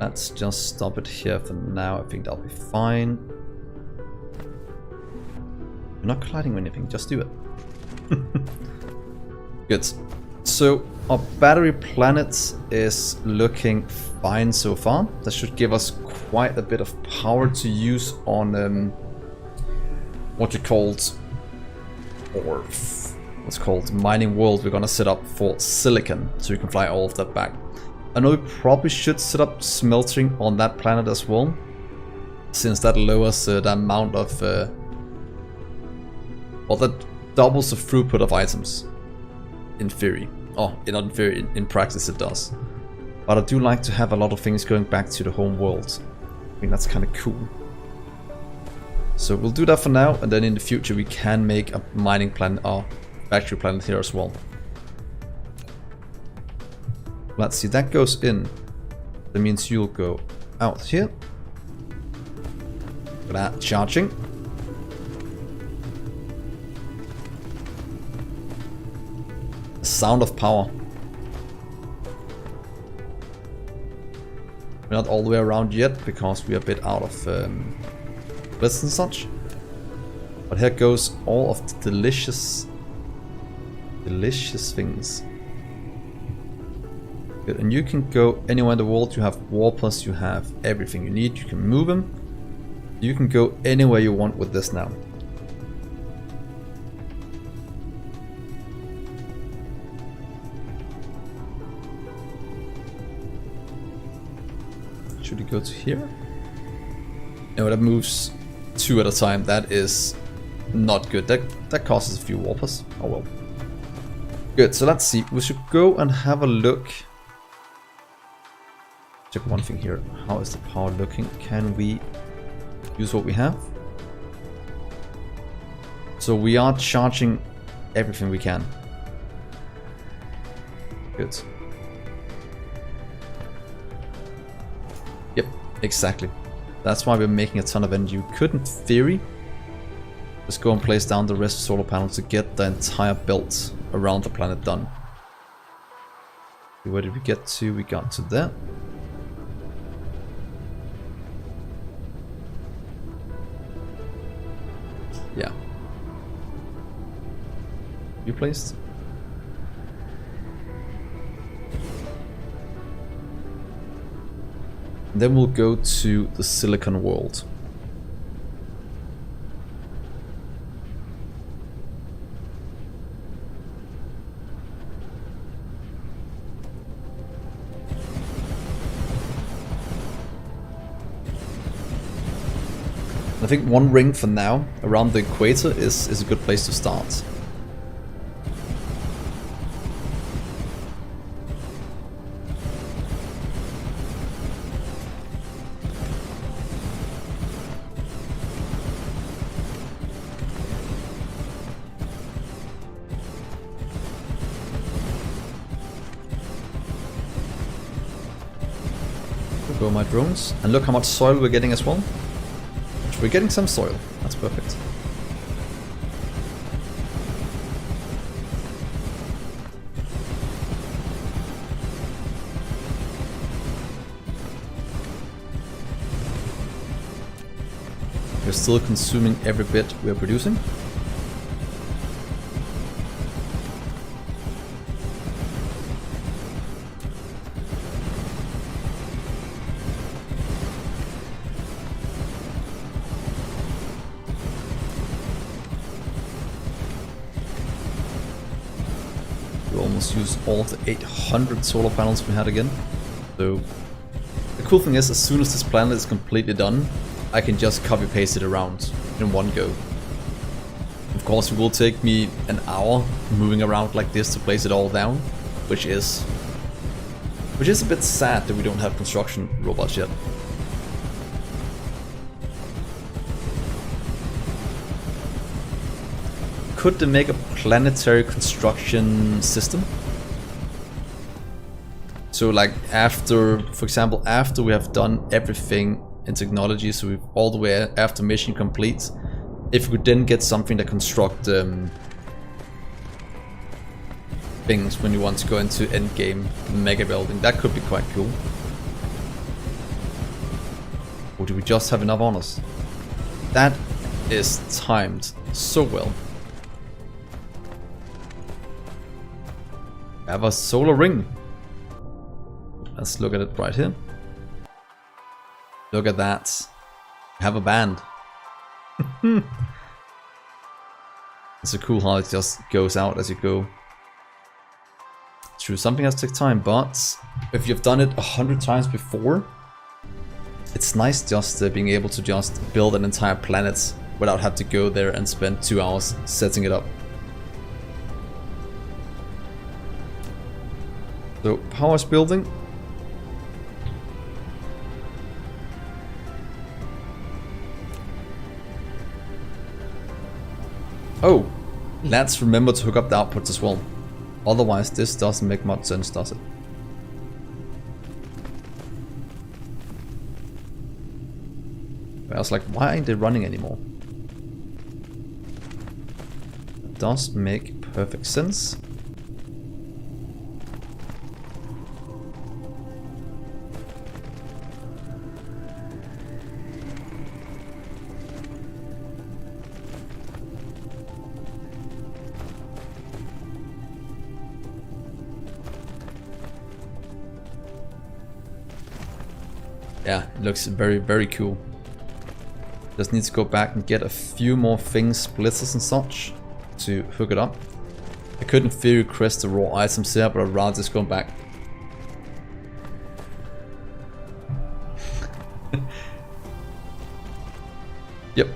Let's just stop it here for now. I think that'll be fine. You're not colliding with anything, just do it. Good. So our battery planet is looking fine so far. That should give us quite a bit of power to use on what you called, or what's called mining world we're gonna set up for silicon, so you can fly all of that back. I know we probably should set up smelting on that planet as well, since that lowers the amount of, well, that doubles the throughput of items, in theory. Oh, not in theory, in practice it does. But I do like to have a lot of things going back to the home world. I think that's kind of cool. So we'll do that for now, and then in the future we can make a mining planet, or factory planet here as well. Let's see, that goes in. That means you'll go out here. Look at that, charging. The sound of power. We're not all the way around yet, because we're a bit out of bliss and such. But here goes all of the delicious things. Good. And you can go anywhere in the world. You have warpers, you have everything you need. You can move them. You can go anywhere you want with this now. Should we go to here? No, that moves 2 at a time. That is not good. That causes a few warpers. Oh well. Good, so let's see. We should go and have a look. Check one thing here. How is the power looking? Can we use what we have? So we are charging everything we can. Good. Yep, exactly. That's why we're making a ton of energy. You could, in theory, just go and place down the rest of solar panels to get the entire belt around the planet done. Where did we get to? We got to there. Yeah. You placed? Then we'll go to the silicon world. I think one ring for now around the equator is a good place to start. Go my drones, and look how much soil we're getting as well. We're getting some soil. That's perfect. We're still consuming every bit we're producing. Use all of the 800 solar panels we had again. So the cool thing is, as soon as this planet is completely done, I can just copy paste it around in one go. Of course, it will take me an hour moving around like this to place it all down, which is a bit sad that we don't have construction robots yet. Could they make a planetary construction system? So like after, for example, after we have done everything in technology, so we've all the way after mission complete, if we then get something that construct things when you want to go into endgame mega building, that could be quite cool. Or do we just have enough on us? That is timed so well. I have a solar ring. Let's look at it right here. Look at that. I have a band. It's so cool how it just goes out as you go. True, something has to take time, but if you've done it 100 times before, it's nice just being able to just build an entire planet without having to go there and spend 2 hours setting it up. So, power's building. Oh, let's remember to hook up the outputs as well. Otherwise, this doesn't make much sense, does it? I was like, why aren't they running anymore? It does make perfect sense. Yeah, it looks very, very cool. Just need to go back and get a few more things, splitters and such, to hook it up. I could in theory request the raw items here, but I'd rather just go back. Yep.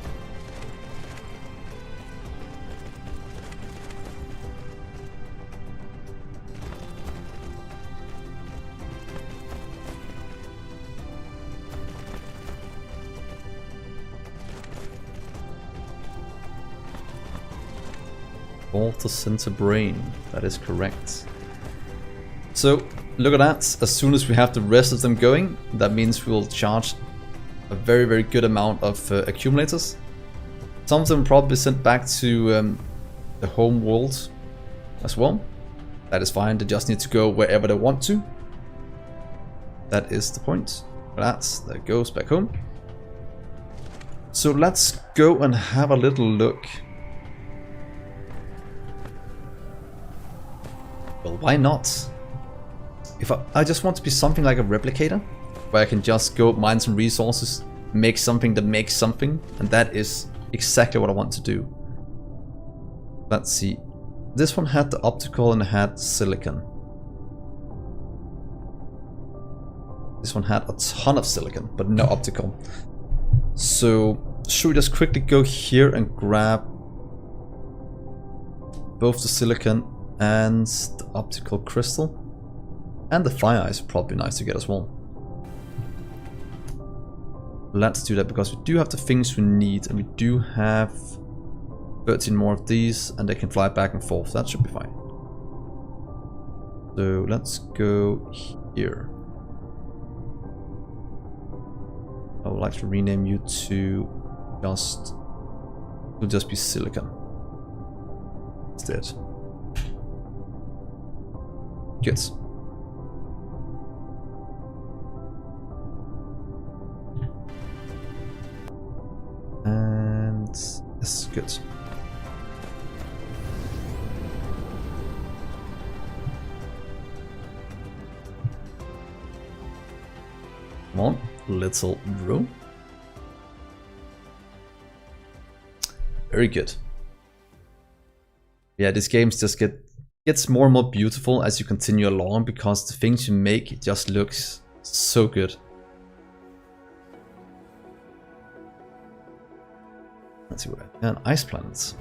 Water center brain, that is correct. So look at that, as soon as we have the rest of them going, that means we'll charge a very, very good amount of accumulators. Some of them will probably be sent back to the home world as well. That is fine, they just need to go wherever they want to. That is the point. That goes back home. So let's go and have a little look. Well, why not? If I just want to be something like a replicator, where I can just go mine some resources, make something that makes something, and that is exactly what I want to do. Let's see. This one had the optical and it had silicon. This one had a ton of silicon, but no optical. So, should we just quickly go here and grab both the silicon and the optical crystal? And the fire ice would probably be nice to get as well. Let's do that because we do have the things we need, and we do have 13 more of these, and they can fly back and forth. That should be fine. So let's go here. I would like to rename you to just be silicon instead. Good. And this is good. Come on, little row. Very good. Yeah, these games just gets more and more beautiful as you continue along, because the things you make, it just looks so good. Let's see where. And ice planets.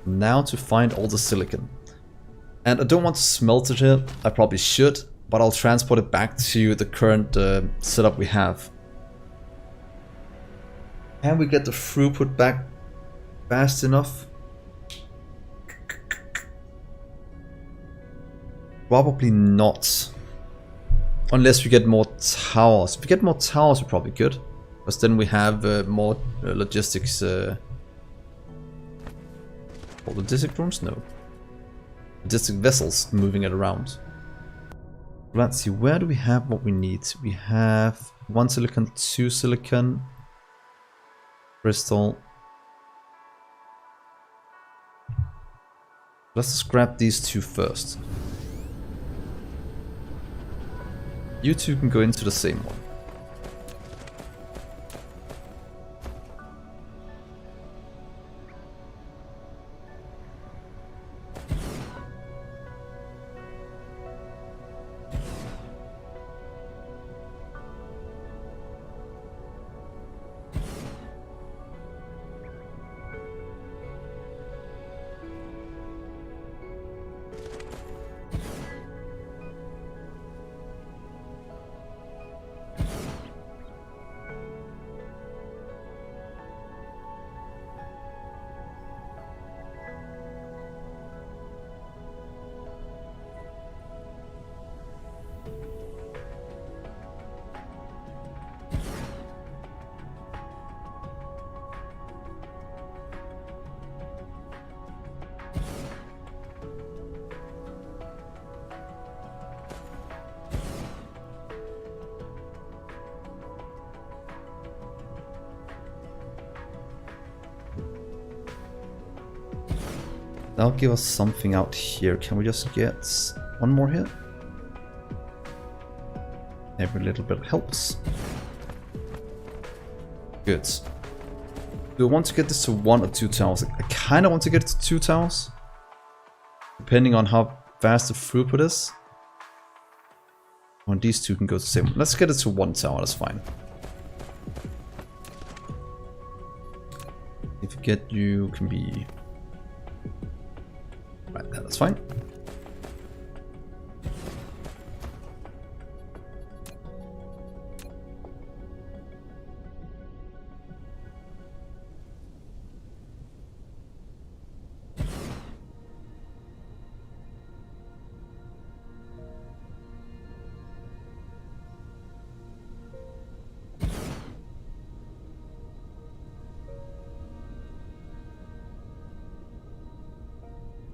Now to find all the silicon. And I don't want to smelt it here, I probably should, but I'll transport it back to the current setup we have. Can we get the throughput back fast enough? Probably not. Unless we get more towers. If we get more towers, we're probably good. Because then we have more logistics. Logistic drones? No. Logistic vessels moving it around. Let's see, where do we have what we need? We have 1 silicon, 2 silicon, crystal. Let's just grab these 2 first. You 2 can go into the same one. That'll give us something out here. Can we just get one more here? Every little bit helps. Good. Do I want to get this to 1 or 2 towers? I kind of want to get it to 2 towers. Depending on how fast the throughput is. Well, these two can go to the same. Let's get it to 1 tower, that's fine. If you get you can be right there, that's fine.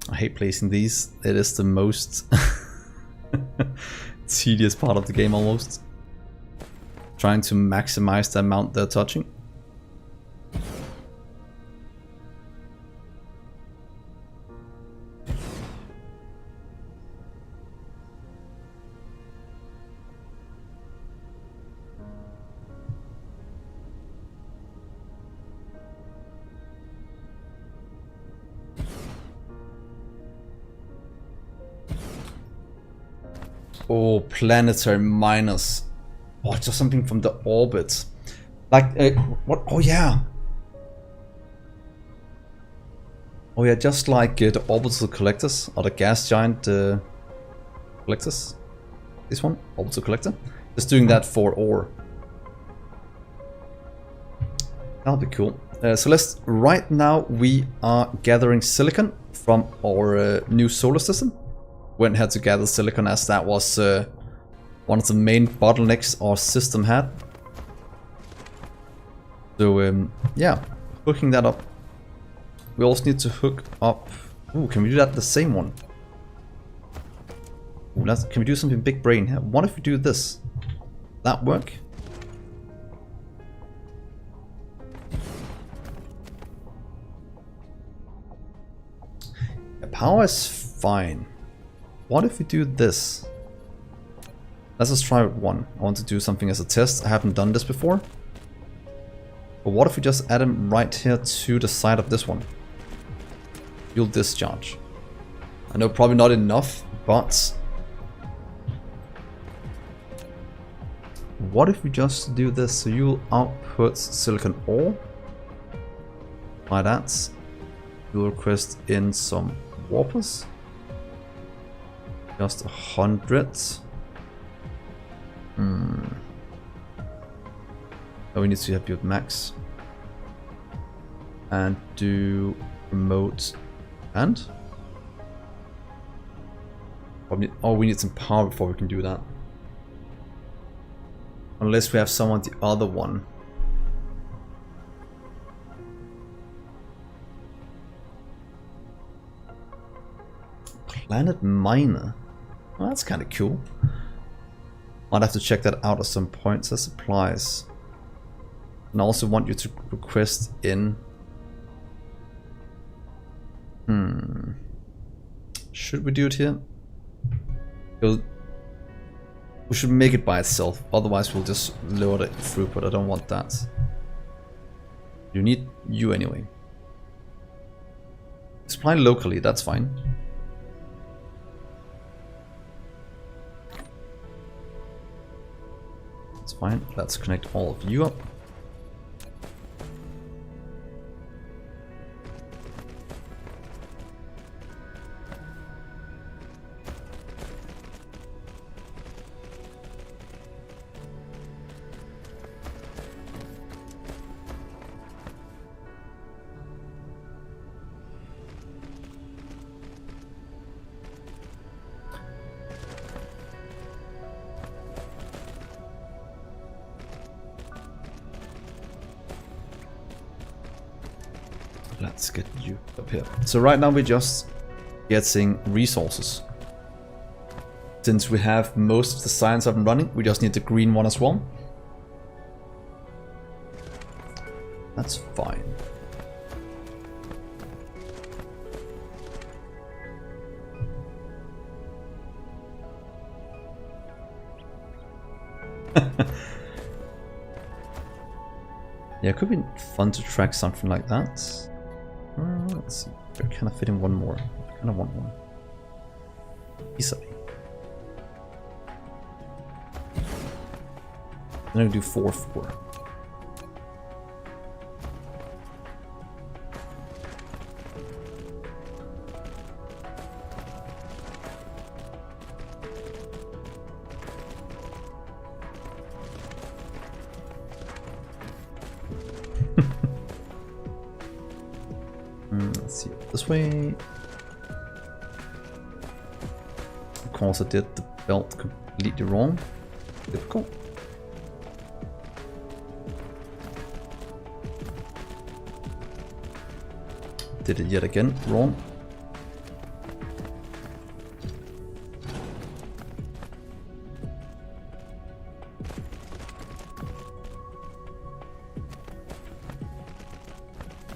I hate placing these. It is the most tedious part of the game almost. Trying to maximize the amount they're touching. Oh, planetary miners. Oh, just something from the orbit. Like, what? Oh, yeah. Oh, yeah, just like the orbital collectors, or the gas giant collectors. This one, orbital collector. Just doing that for ore. That'll be cool. So right now we are gathering silicon from our new solar system. Went ahead to gather silicon as that was one of the main bottlenecks our system had. So yeah, hooking that up. We also need to hook up. Ooh, can we do that the same one? Ooh, can we do something big brain here? What if we do this? That work? The power is fine. What if we do this? Let's just try one. I want to do something as a test. I haven't done this before. But what if we just add them right here to the side of this one? You'll discharge. I know probably not enough, but what if we just do this? So you'll output silicon ore. By that, you'll request in some warpers. Just 100. Oh, we need to have build max. And do remote and. Oh, we need some power before we can do that. Unless we have someone the other one. Planet miner. Well, that's kind of cool. Might have to check that out at some point. So supplies. And I also want you to request in. Should we do it here? We should make it by itself. Otherwise we'll just lower it through, but I don't want that. You need you anyway. Supply locally, that's fine. That's fine. Let's connect all of you up. Let's get you up here. So right now we're just getting resources. Since we have most of the science up and running, we just need the green one as well. That's fine. Yeah, it could be fun to track something like that. Let's see. Can I fit in one more? I kind of want one. Easily. I'm gonna do 4-4. Let's see, this way. Of course, I did the belt completely wrong. Difficult. Did it yet again wrong.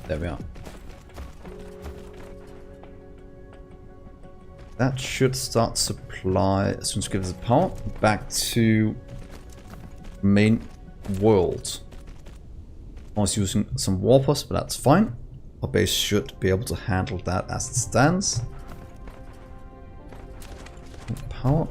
There we are. That should start supply as soon as it gives it power back to main world. I was using some warpers, but that's fine. Our base should be able to handle that as it stands. Power.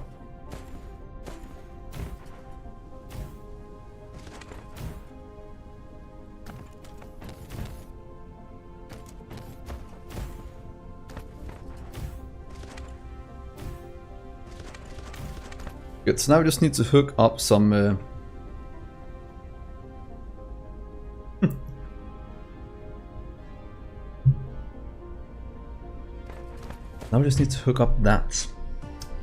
Good, so now we just need to hook up some now we just need to hook up that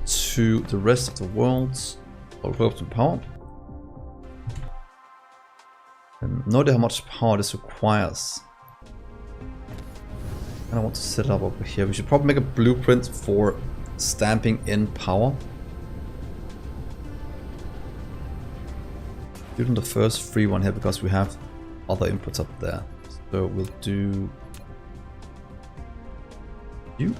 to the rest of the worlds. Or hook up to power. No idea how much power this requires. And I want to set it up over here. We should probably make a blueprint for stamping in power. Do it on the first free one here because we have other inputs up there. So we'll do you.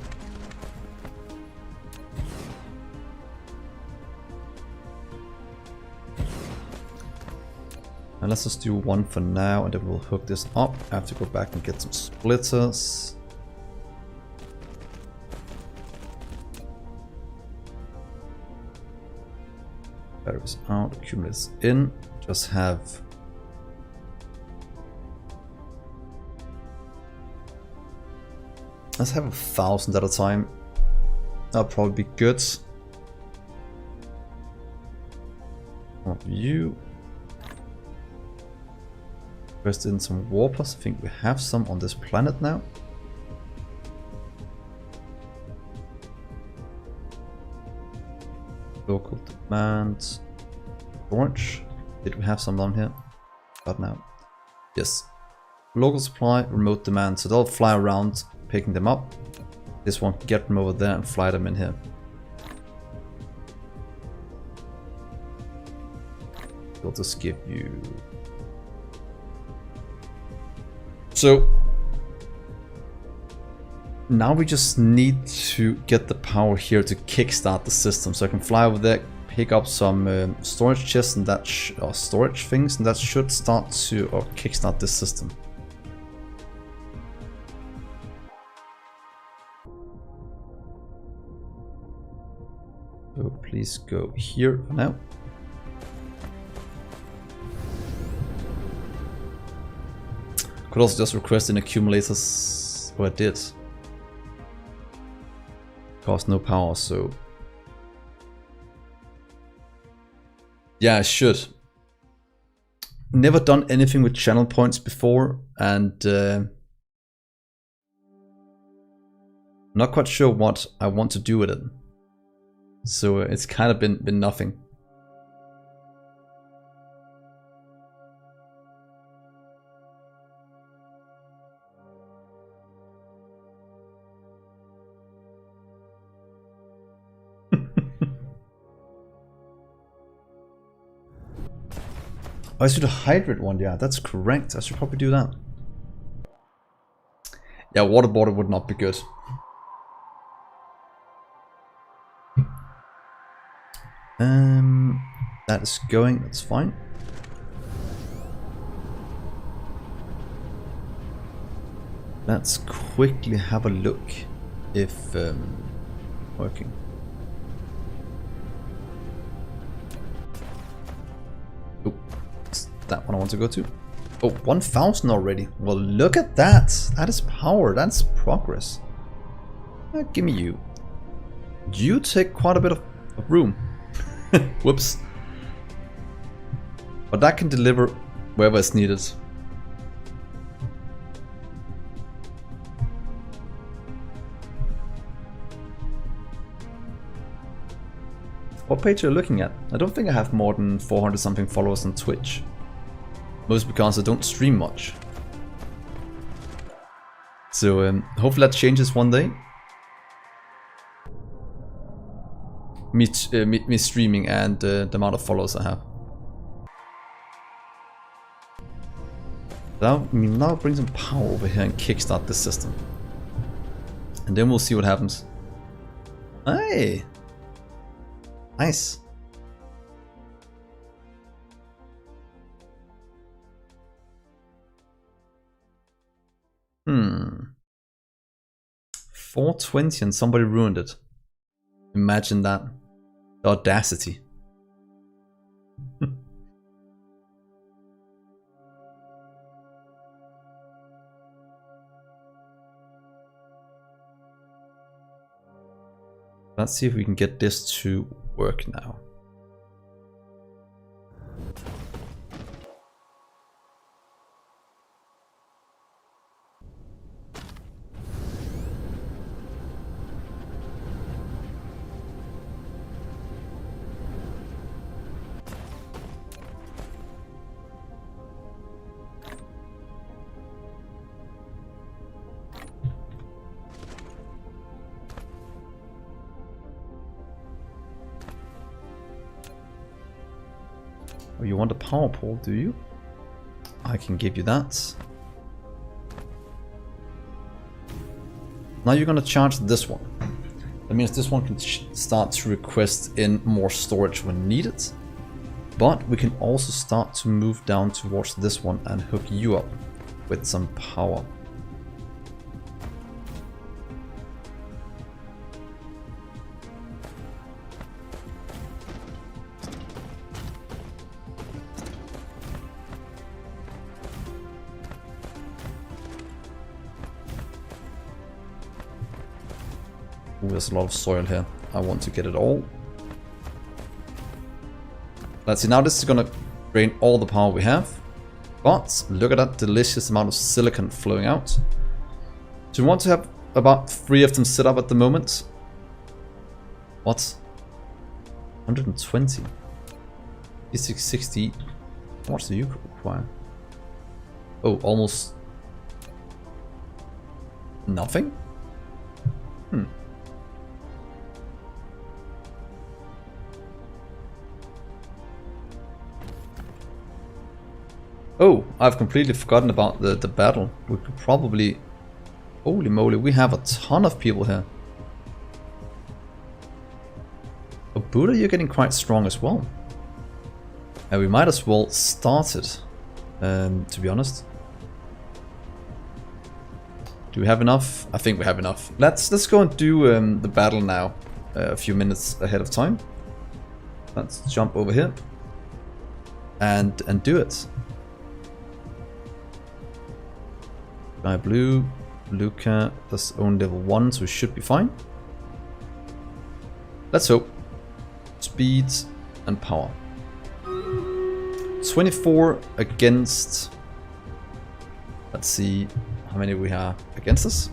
And let's just do one for now, and then we'll hook this up. I have to go back and get some splitters. Batteries out, accumulators in. Just have let's have 1,000 at a time. That'll probably be good. Of you. First in some warpers. I think we have some on this planet now. Local demand. Storage. Did we have some down here? Not now. Yes. Local supply, remote demand. So they'll fly around picking them up. This one, get them over there and fly them in here. We'll just give you... So now we just need to get the power here to kickstart the system. So I can fly over there, pick up some storage chests and that or storage things, and that should start to kickstart this system. So please go here for now. Could also just request in accumulators. Oh, I did. Cost no power, so yeah, I should. Never done anything with channel points before, and not quite sure what I want to do with it. So it's kind of been nothing. I should hydrate one, yeah, that's correct. I should probably do that. Yeah, waterboarding would not be good. that is going, that's fine. Let's quickly have a look if working. Oh, is that one I want to go to? Oh, 1000 already. Well, look at that. That is power. That's progress. Give me you. You take quite a bit of room. Whoops. But that can deliver wherever it's needed. What page are you looking at? I don't think I have more than 400 something followers on Twitch. Mostly because I don't stream much. So hopefully that changes one day. Me streaming and the amount of followers I have. Now bring some power over here and kickstart this system. And then we'll see what happens. Hey! Nice. Hmm. 420 and somebody ruined it. Imagine that. The audacity. Let's see if we can get this to work now. Oh, you want a power pole, do you? I can give you that. Now you're gonna charge this one. That means this one can start to request in more storage when needed. But we can also start to move down towards this one and hook you up with some power. Ooh, there's a lot of soil here. I want to get it all. Let's see, now this is gonna drain all the power we have. But look at that delicious amount of silicon flowing out. So we want to have about 3 of them set up at the moment. What? 120. 660. How much do you require? Oh, almost nothing? Hmm. Oh, I've completely forgotten about the battle. We could probably... Holy moly, we have a ton of people here. Oh, Buddha, you're getting quite strong as well. And we might as well start it, to be honest. Do we have enough? I think we have enough. Let's go and do the battle now, a few minutes ahead of time. Let's jump over here and do it. Guy blue, Luca does own level 1, so we should be fine. Let's hope. Speed and power. 24 against... Let's see how many we have against us.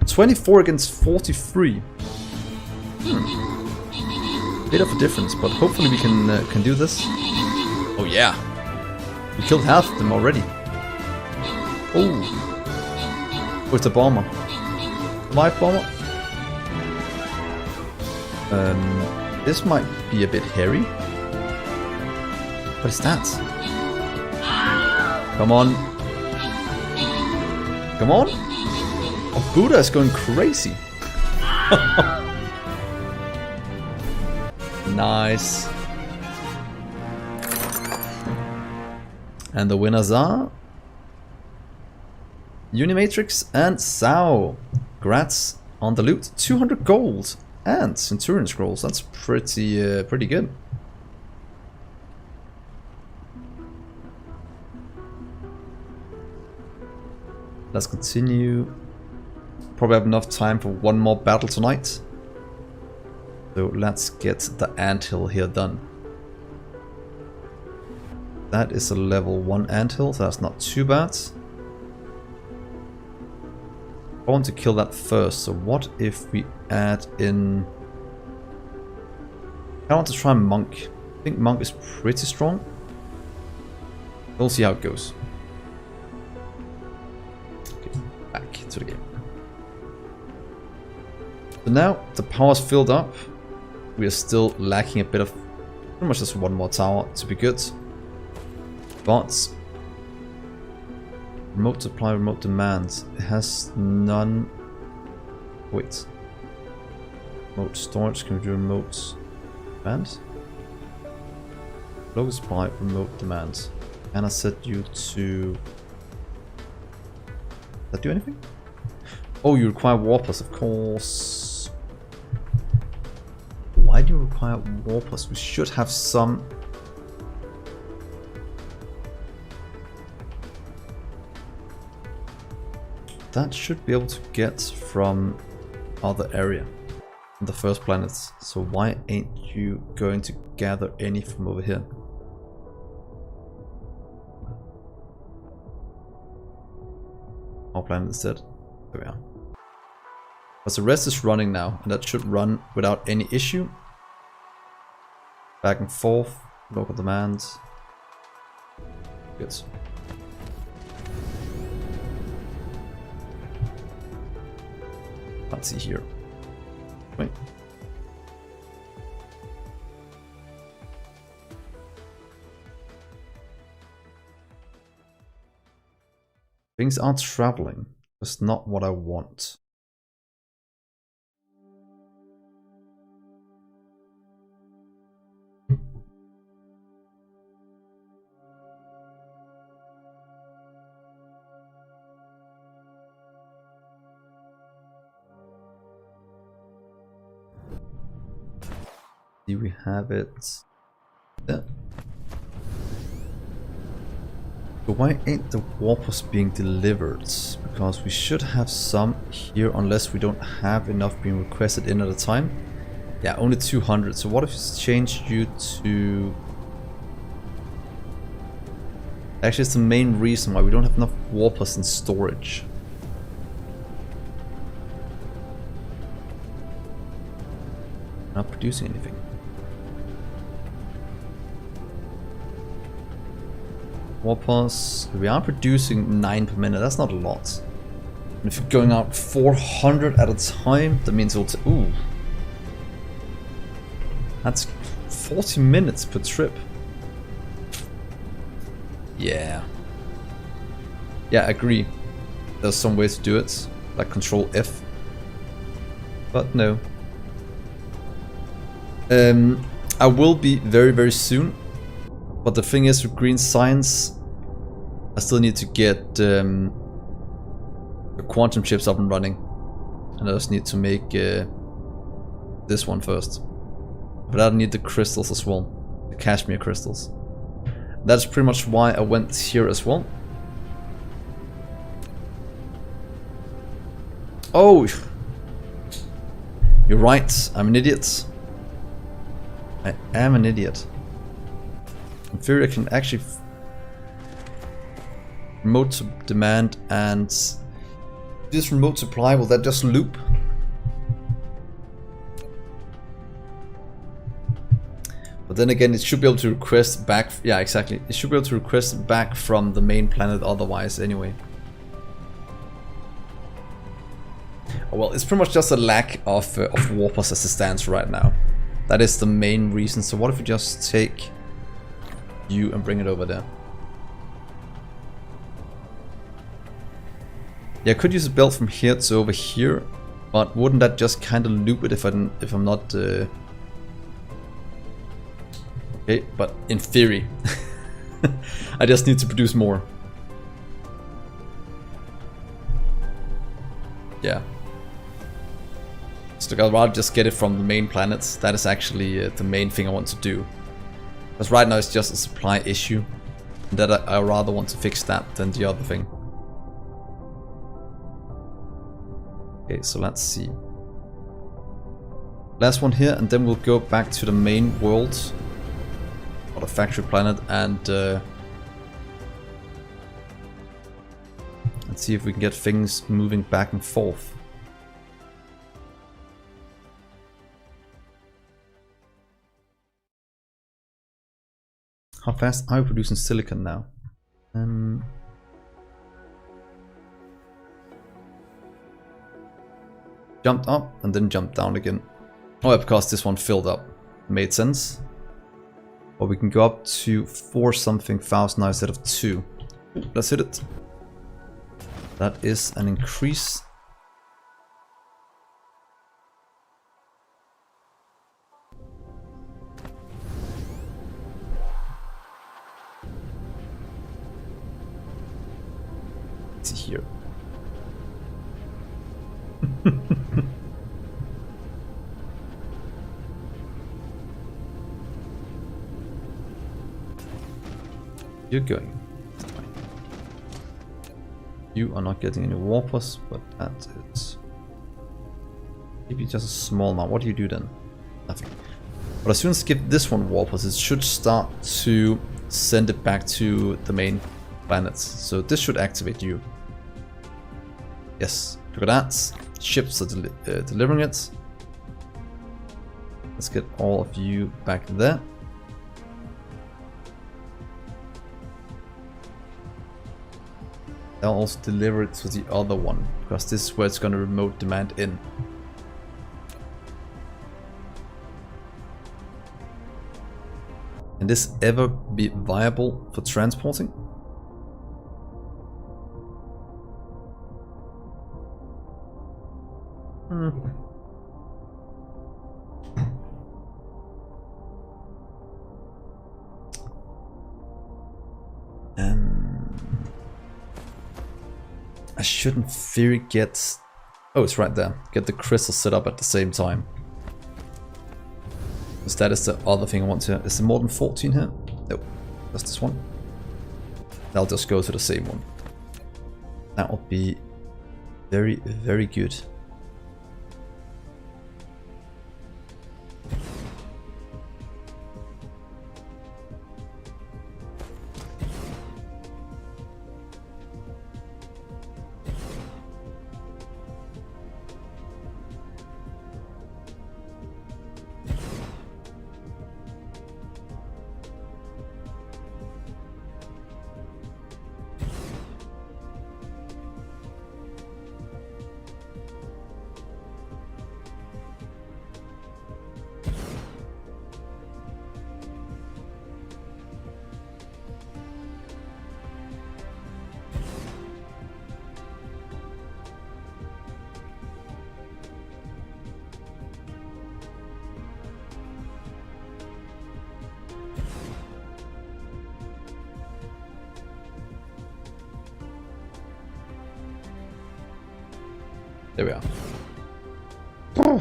24 against 43. Bit of a difference, but hopefully we can do this. Oh yeah. We killed half of them already. Oh. Where's the bomber? Live bomber? This might be a bit hairy. What is that? Come on. Come on. Oh, Buddha is going crazy. Nice. And the winners are Unimatrix and Sao. Congrats on the loot. 200 gold and Centurion scrolls. That's pretty good. Let's continue. Probably have enough time for one more battle tonight. So let's get the anthill here done. That is a level 1 anthill, so that's not too bad. I want to kill that first, so what if we add in... I want to try Monk. I think Monk is pretty strong. We'll see how it goes. Okay, back to the game. So now the power's filled up. We are still lacking a bit of... pretty much just one more tower to be good. But... remote supply, remote demand. It has none... wait. Remote storage, can we do remote demand? Local supply, remote demand. And I set you to... does that do anything? Oh, you require warpers, of course. Why do you require warpers? We should have some... that should be able to get from other area on the first planets. So why ain't you going to gather any from over here? Our planet instead. There we are. But the rest is running now, and that should run without any issue. Back and forth, local demand. Good. Let's see here. Wait. Things are traveling. That's not what I want. Do we have it? Yeah. But why ain't the warpers being delivered? Because we should have some here, unless we don't have enough being requested in at a time. Yeah, only 200. So what if it's changed you to... actually, it's the main reason why we don't have enough warpers in storage. Not producing anything. Warpers, we are producing 9 per minute, that's not a lot. And if you're going out 400 at a time, that means it'll ooh. That's 40 minutes per trip. Yeah. Yeah, I agree. There's some ways to do it, like Control F. But no. I will be very, very soon. But the thing is, with green science, I still need to get the quantum chips up and running. And I just need to make this one first. But I need the crystals as well. The cashmere crystals. That's pretty much why I went here as well. Oh! You're right, I'm an idiot. I am an idiot. In theory, I can actually remote demand and this remote supply, will that just loop? But then again, it should be able to request back. Yeah, exactly. It should be able to request back from the main planet otherwise anyway. Well, it's pretty much just a lack of warpers as it stands right now. That is the main reason. So what if we just take you and bring it over there? Yeah, I could use a belt from here to over here, but wouldn't that just kind of loop it if I'm not? Okay, but in theory, I just need to produce more. Yeah. So I'd rather just get it from the main planets. That is actually the main thing I want to do. Because right now it's just a supply issue. And that I rather want to fix that than the other thing. Okay, so let's see. Last one here, and then we'll go back to the main world. Or the factory planet, and let's see if we can get things moving back and forth. How fast are we producing silicon now? Jumped up and then jumped down again. Oh, yeah, because this one filled up. Made sense. Or we can go up to 4 something thousand now instead of 2. Let's hit it. That is an increase. Let's see here. You're going. You are not getting any warpers, but that is maybe just a small amount. What do you do then? Nothing. But as soon as I give this one warpers, it should start to send it back to the main planets. So this should activate you. Yes, look at that. Ships are delivering it. Let's get all of you back there. I'll also deliver it to the other one, because this is where it's going to remote demand in. Can this ever be viable for transporting? I should in theory get... Oh, it's right there. Get the crystal set up at the same time. Because that is the other thing I want to... Is there more than 14 here? Nope. Just this one. I'll just go to the same one. That would be very, very good. There we are.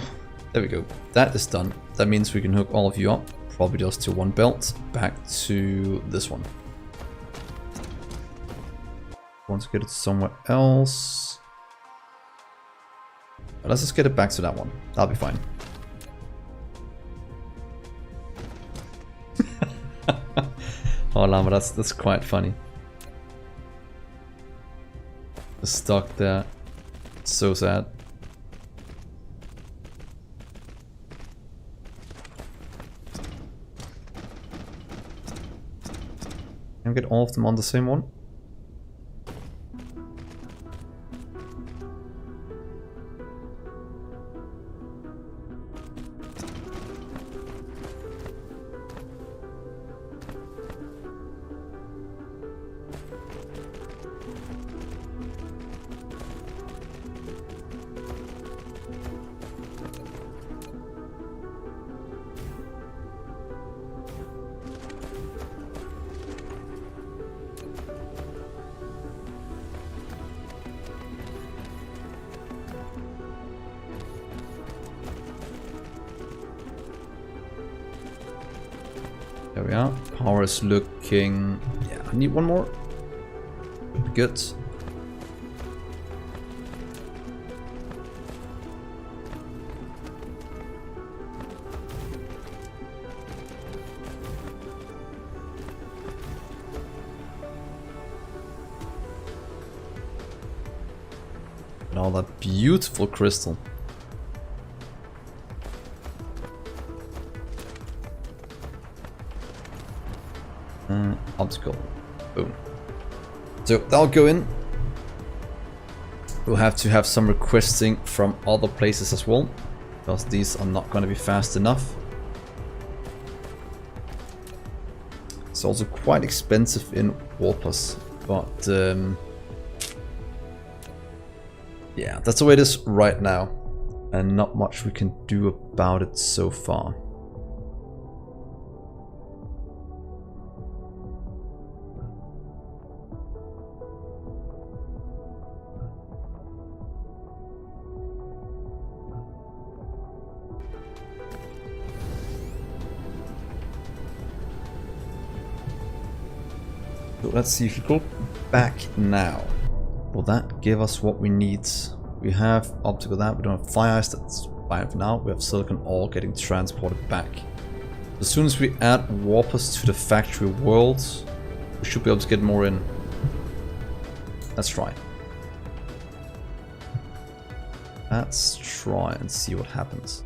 There we go. That is done. That means we can hook all of you up, probably just to one belt, back to this one. Want to get it somewhere else. But let's just get it back to that one. That'll be fine. Oh, Lama, that's quite funny. Just stuck there. So sad. Can we get all of them on the same one? There we are. Power is looking... Yeah, I need one more. Would be good. And all that beautiful crystal. Obstacle. Boom. So that'll go in. We'll have to have some requesting from other places as well, because these are not going to be fast enough. It's also quite expensive in warpers, but yeah, that's the way it is right now, and not much we can do about it so far. So let's see if we go back now. Will that give us what we need? We have optical that, we don't have fire ice, that's fine for now. We have silicon ore getting transported back. As soon as we add warpers to the factory world, we should be able to get more in. Let's try. Let's try and see what happens.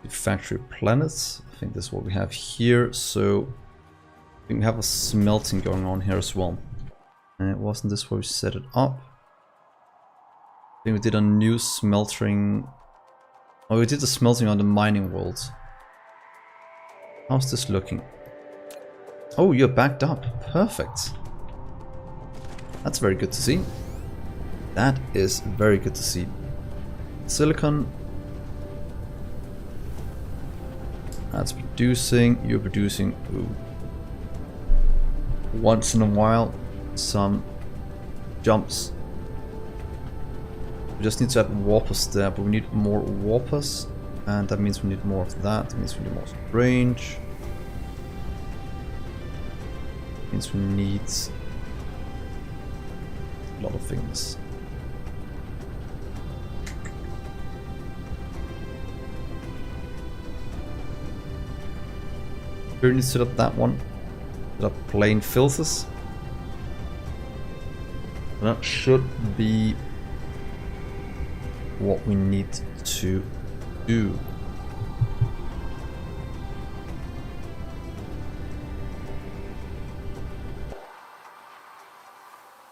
Factory planets. I think this is what we have here. So I think we have a smelting going on here as well. And it wasn't this where we set it up. I think we did a new smelting. Oh, we did the smelting on the mining world. How's this looking? Oh, you're backed up. Perfect. That's very good to see. That is very good to see. Silicon. That's producing, you're producing. Ooh. Once in a while, some jumps. We just need to add warpers there, but we need more warpers, and that means we need more of that. That means we need more range. That means we need a lot of things. We need to set up that one. Set up plain filters. That should be what we need to do.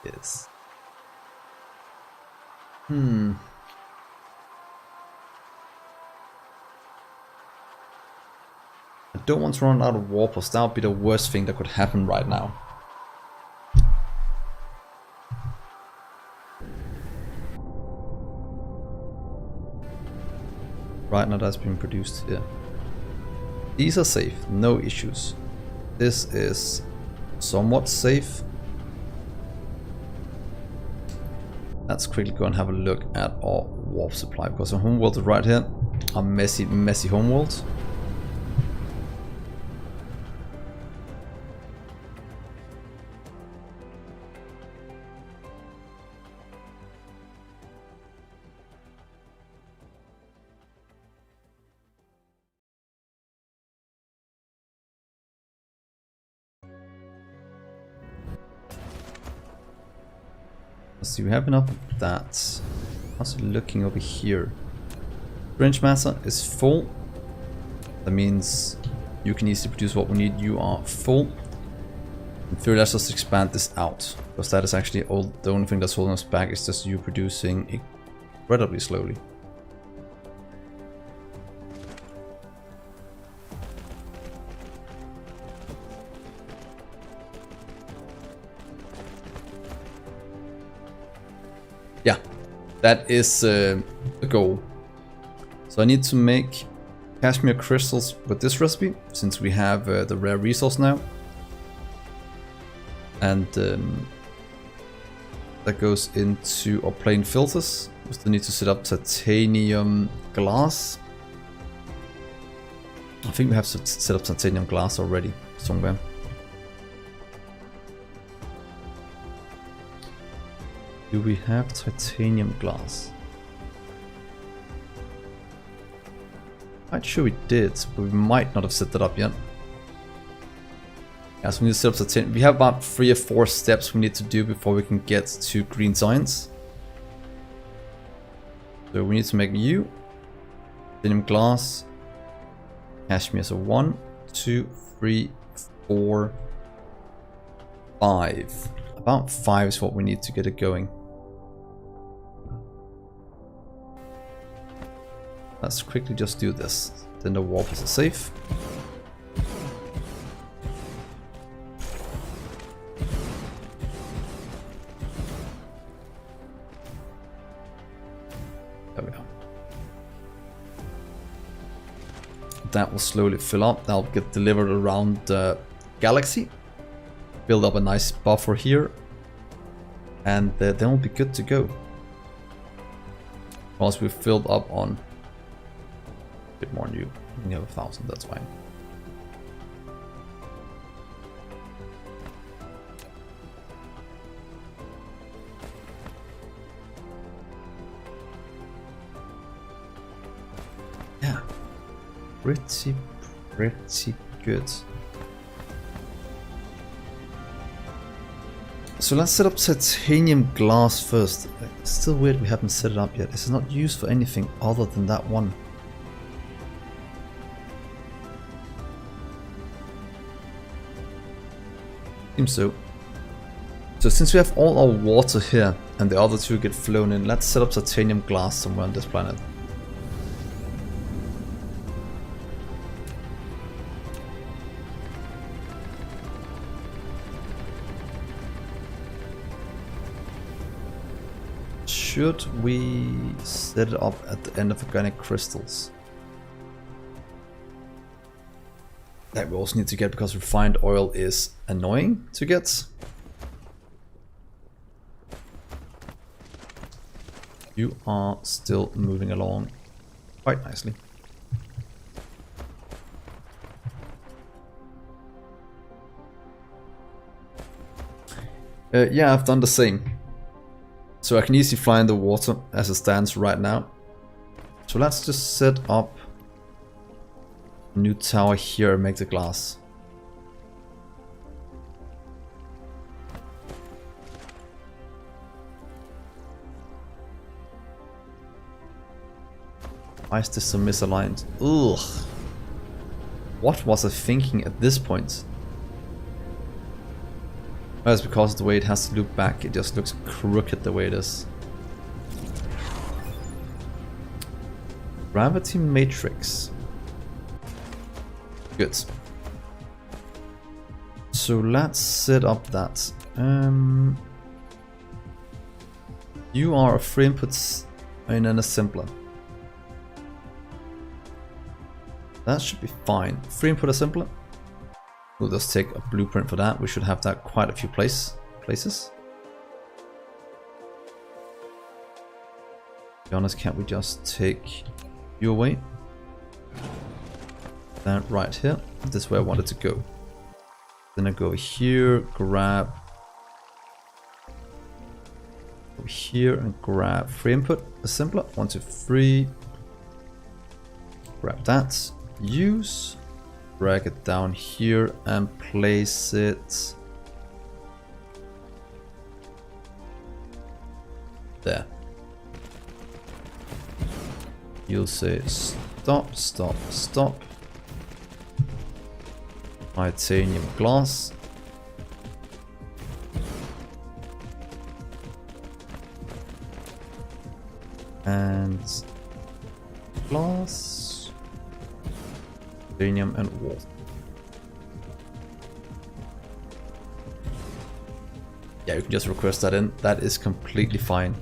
Yes. I don't want to run out of warpers. That would be the worst thing that could happen right now. Right now that's being produced here. These are safe, no issues. This is somewhat safe. Let's quickly go and have a look at our warp supply, because our homeworld is right here. A messy homeworld. So we have enough of that. Also looking over here. Range matter is full. That means you can easily produce what we need. You are full. In theory, let's just expand this out. Because that is actually all, the only thing that's holding us back is just you producing incredibly slowly. Yeah, that is the goal. So I need to make cashmere crystals with this recipe, since we have the rare resource now. And that goes into our plain filters. We still need to set up titanium glass. I think we have to set up titanium glass already somewhere. Do we have titanium glass? Quite sure we did, but we might not have set that up yet. Yeah, so we need to set up titanium. We have about 3 or 4 steps we need to do before we can get to green science. So we need to make you titanium glass, cashmere. So 1, 2, 3, 4, 5. About 5 is what we need to get it going. Let's quickly just do this. Then the warpers are safe. There we are. That will slowly fill up. That'll get delivered around the galaxy. Build up a nice buffer here. And then we'll be good to go. Once we've filled up on bit more new. We have 1,000, that's fine. Yeah, pretty good. So let's set up titanium glass first. It's still weird we haven't set it up yet. This is not used for anything other than that one. Seems so. So since we have all our water here and the other two get flown in, let's set up titanium glass somewhere on this planet. Should we set it up at the end of organic crystals? That we also need to get because refined oil is annoying to get. You are still moving along quite nicely. Yeah, I've done the same. So I can easily fly in the water as it stands right now. So let's just set up a new tower here and make the glass. Why is this so misaligned? Ugh. What was I thinking at this point? Well, it's because of the way it has to loop back. It just looks crooked the way it is. Gravity matrix. Good. So let's set up that. You are a 3 inputs in an assembler. That should be fine. 3 input assembler. We'll just take a blueprint for that. We should have that quite a few places. To be honest, can't we just take you away? That right here. This is where I wanted to go. Then I go here, grab over here and grab 3 input assembler. 1, 2, 3. Grab that. Use. Drag it down here and place it There. You'll say stop, stop, stop. Titanium glass. And glass. Titanium and wall. Yeah, you can just request that in. That is completely fine.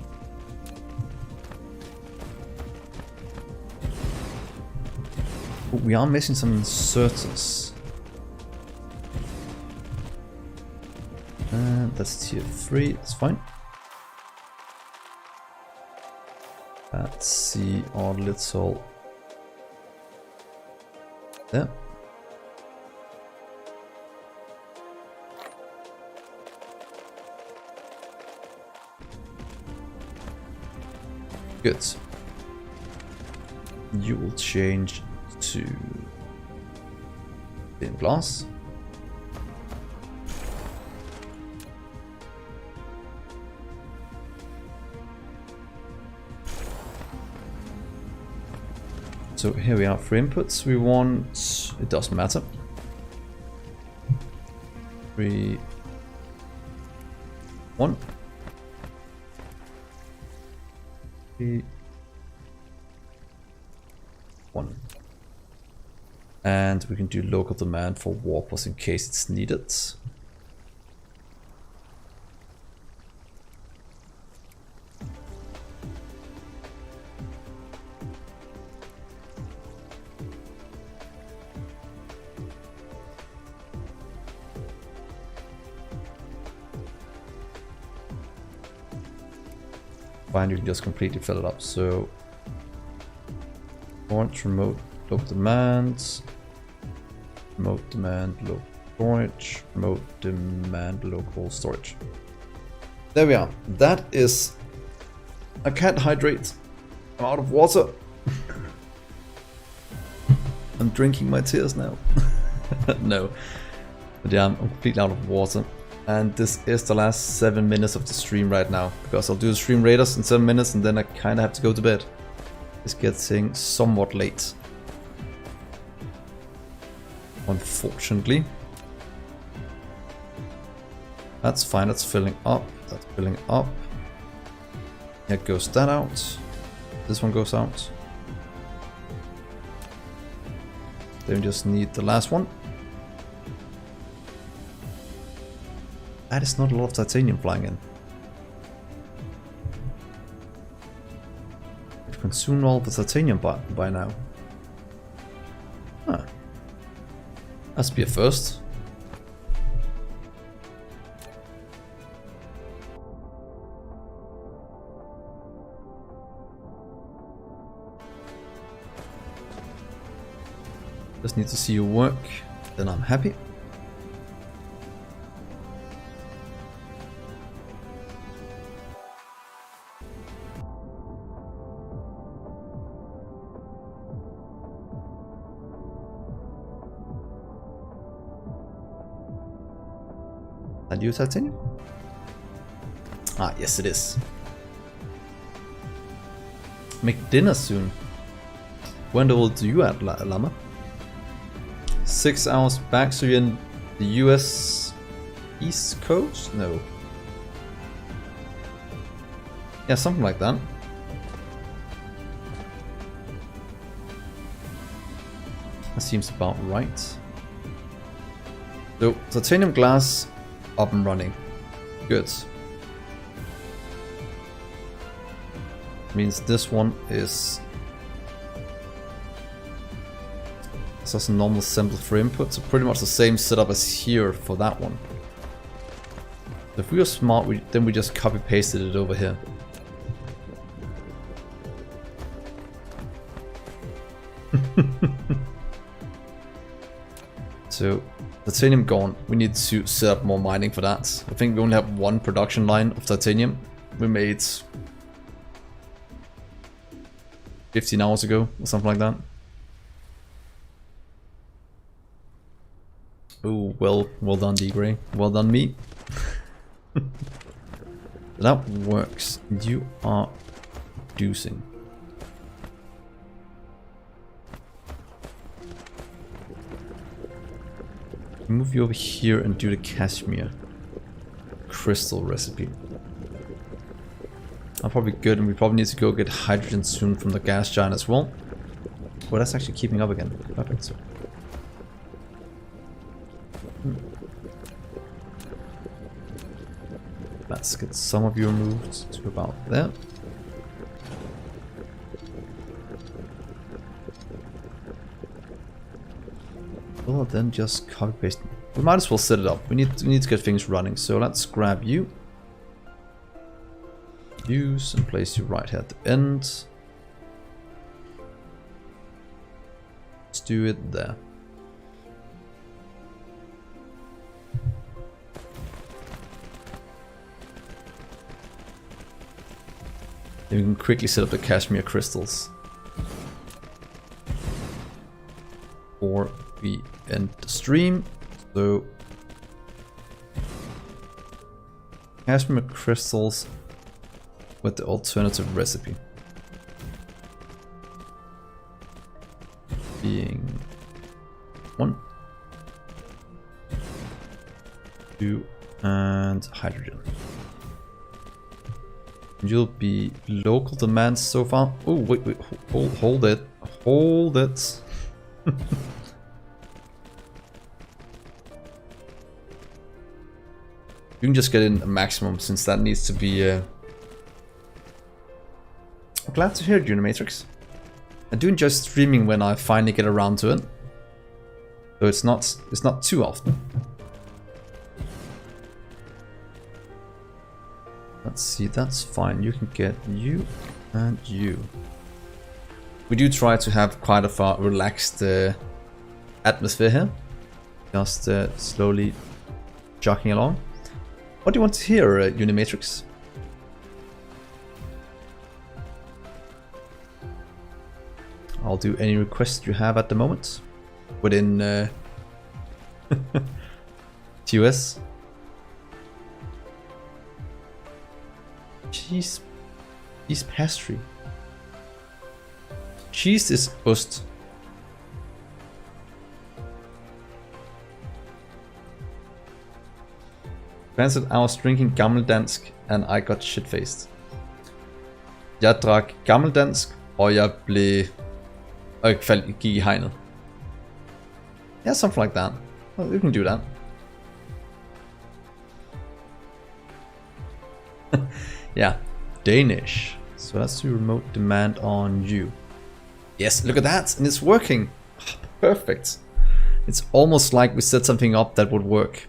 Ooh, we are missing some inserters. That's tier 3, it's fine. Let's see our little... There. Good. You will change to thin glass. So here we are for inputs. We want, it doesn't matter. 3, 1. 3, 1. And we can do local demand for warpers in case it's needed. Fine, you can just completely fill it up. So, launch remote local demands, remote demand local storage, remote demand local storage. There we are. That is. I can't hydrate. I'm out of water. I'm drinking my tears now. No, but yeah, I'm completely out of water. And this is the last 7 minutes of the stream right now, because I'll do the StreamRaiders in 7 minutes and then I kind of have to go to bed. It's getting somewhat late, unfortunately. That's fine, that's filling up, that's filling up. Here goes that out. This one goes out. Then we just need the last one. That is not a lot of titanium flying in. We've consumed all the titanium by now. Huh. Must be a first. Just need to see you work, then I'm happy. You titanium? Ah, yes it is. Make dinner soon. When the old do you at, Llama? 6 hours back, so you're in the US East Coast? No. Yeah, something like that. That seems about right. So, titanium glass up and running. Good. Means this one is just a normal assembly for input, so pretty much the same setup as here for that one. If we were smart, then we just copy pasted it over here. So, titanium gone. We need to set up more mining for that. I think we only have one production line of titanium. We made 15 hours ago or something like that. Oh, well done, D-Gray. Well done, me. That works. You are producing. Move you over here and do the cashmere crystal recipe. I'm probably good, and we probably need to go get hydrogen soon from the gas giant as well. Oh, that's actually keeping up again. Perfect. So. Let's get some of you removed to about there. Well, then just copy paste. We might as well set it up. We need to get things running. So let's grab you. Use and place you right here at the end. Let's do it there. Then we can quickly set up the cashmere crystals. Or we end the stream. So cashmere crystals with the alternative recipe being 1, 2, and hydrogen. You'll be local demand so far. Oh wait, hold it, hold it. You can just get in a maximum, since that needs to be. I'm glad to hear it, Unimatrix. I do enjoy streaming when I finally get around to it, so it's not too often. Let's see, that's fine. You can get you and you. We do try to have quite a relaxed atmosphere here, just slowly jogging along. What do you want to hear, Unimatrix? I'll do any request you have at the moment within TOS. Cheese pastry. Cheese is ost. Granted, I was drinking gammeldansk and I got shit-faced. Jeg drak gammeldansk, og jeg blev... Og jeg gik i hegnet. Yeah, something like that. Well, we can do that. Yeah, Danish. So let's do remote demand on you. Yes, look at that, and it's working. Perfect. It's almost like we set something up that would work.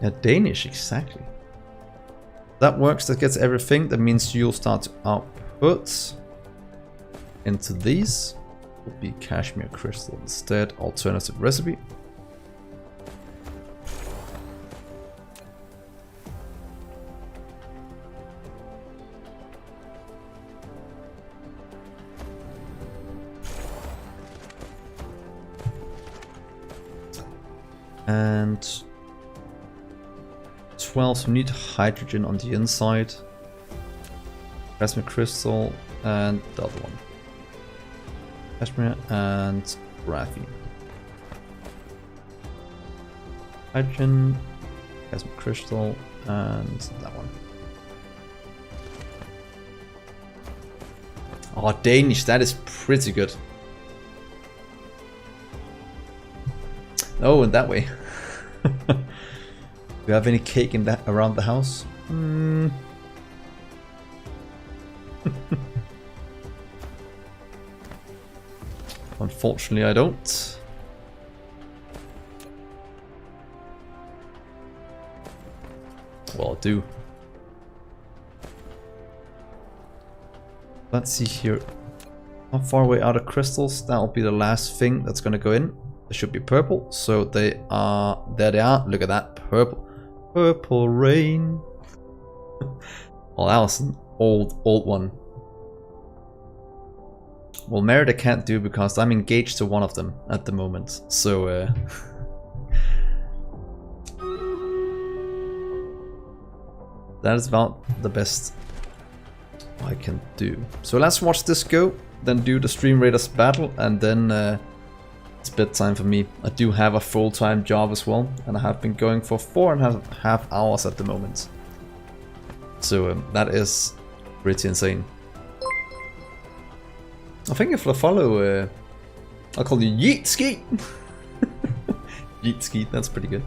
Yeah, Danish, exactly. That works, that gets everything. That means you'll start to output into these. Will be cashmere crystal instead, alternative recipe. And 12, so we need hydrogen on the inside. Cashmere crystal and the other one. Cashmere and graphene. Hydrogen, cashmere crystal, and that one. Oh, Danish, that is pretty good. Oh, in that way. Do you have any cake in that around the house? Unfortunately, I don't. Well, I do. Let's see here. How far away are the crystals? That'll be the last thing that's gonna go in. They should be purple, so they are. There they are. Look at that, purple, purple rain. Well, that was an old one. Well, married I can't do because I'm engaged to one of them at the moment. So, that is about the best I can do. So let's watch this go, then do the StreamRaiders battle, and then it's bedtime for me. I do have a full-time job as well, and I have been going for 4.5 hours at the moment. So that is pretty insane. I think if I follow, I'll call you Yeet Skeet. Yeet Skeet, that's pretty good.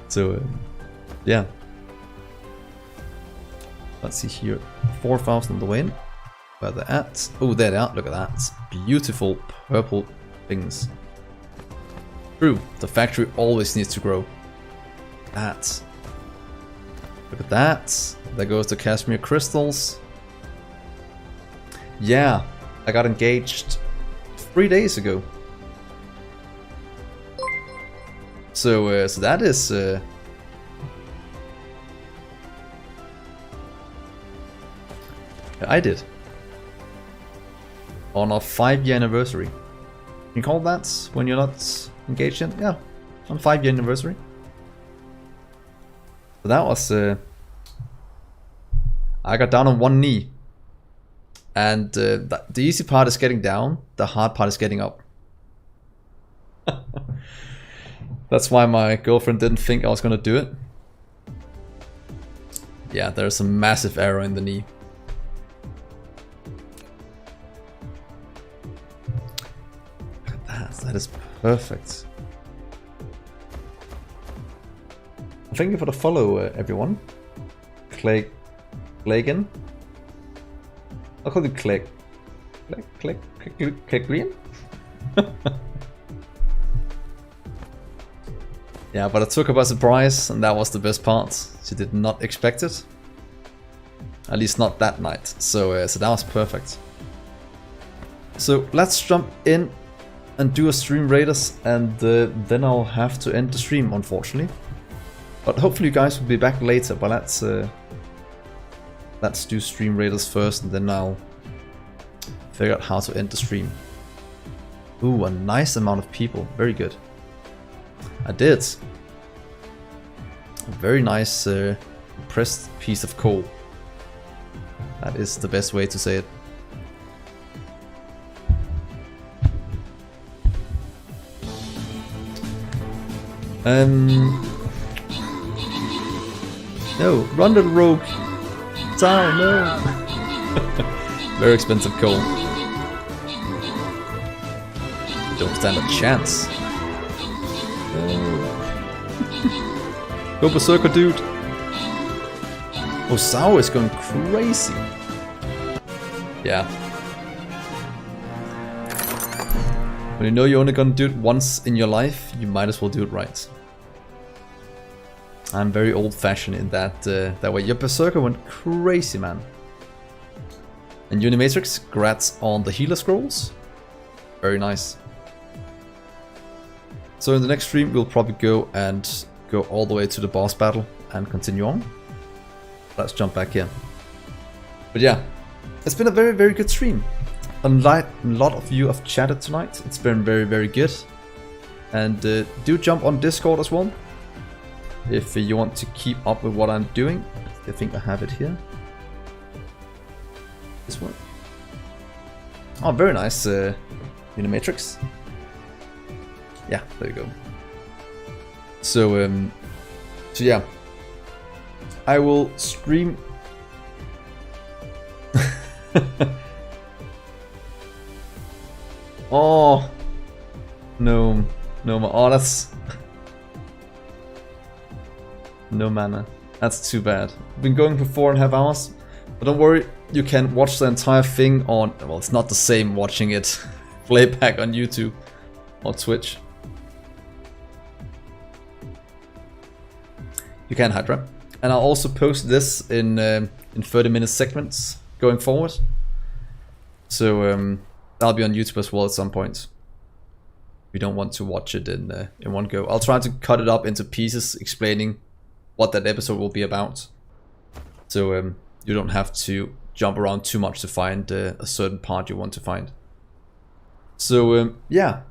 So, yeah. Let's see here, 4,000 on the way in. Where they're at? Oh, there they are. Look at that. Beautiful purple things. True, the factory always needs to grow. That. Look at that. There goes the cashmere crystals. Yeah, I got engaged 3 days ago. So, so that is. I did. On our 5-year anniversary. Can you call that when you're not engaged yet? Yeah, on 5-year anniversary. So that was. I got down on one knee. And the easy part is getting down, the hard part is getting up. That's why my girlfriend didn't think I was gonna do it. Yeah, there's a massive error in the knee. Look at that, that is perfect. Thank you for the follow, everyone. Clagan. I'll call you Click. Click Green? Yeah, but I took her by surprise, and that was the best part. She did not expect it. At least not that night. So, so that was perfect. So let's jump in and do a StreamRaiders, and then I'll have to end the stream, unfortunately. But hopefully you guys will be back later. But let's do StreamRaiders first, and then I'll figure out how to end the stream. Ooh, a nice amount of people. Very good. I did. A very nice pressed piece of coal. That is the best way to say it. No, run the rogue. Down, no. Very expensive coal. Don't stand a chance. Go berserker, dude. Oh, Sao is going crazy. Yeah. When you know you're only gonna do it once in your life, you might as well do it right. I'm very old-fashioned in that way. Your berserker went crazy, man. And Unimatrix, congrats on the healer scrolls. Very nice. So in the next stream, we'll probably go all the way to the boss battle and continue on. Let's jump back in. But yeah, it's been a very, very good stream. A lot of you have chatted tonight. It's been very, very good. And do jump on Discord as well, if you want to keep up with what I'm doing. I think I have it here. This one. Oh, very nice, Unimatrix. Yeah, there you go. So, so yeah, I will stream. Oh, no, oh, that's no mana. That's too bad. Been going for 4.5 hours, but don't worry, you can watch the entire thing on. Well, it's not the same watching it playback on YouTube or Twitch. You can, Hydra. And I'll also post this in 30-minute segments going forward. So that'll be on YouTube as well at some point. We don't want to watch it in one go. I'll try to cut it up into pieces explaining what that episode will be about. So you don't have to jump around too much to find a certain part you want to find. So yeah,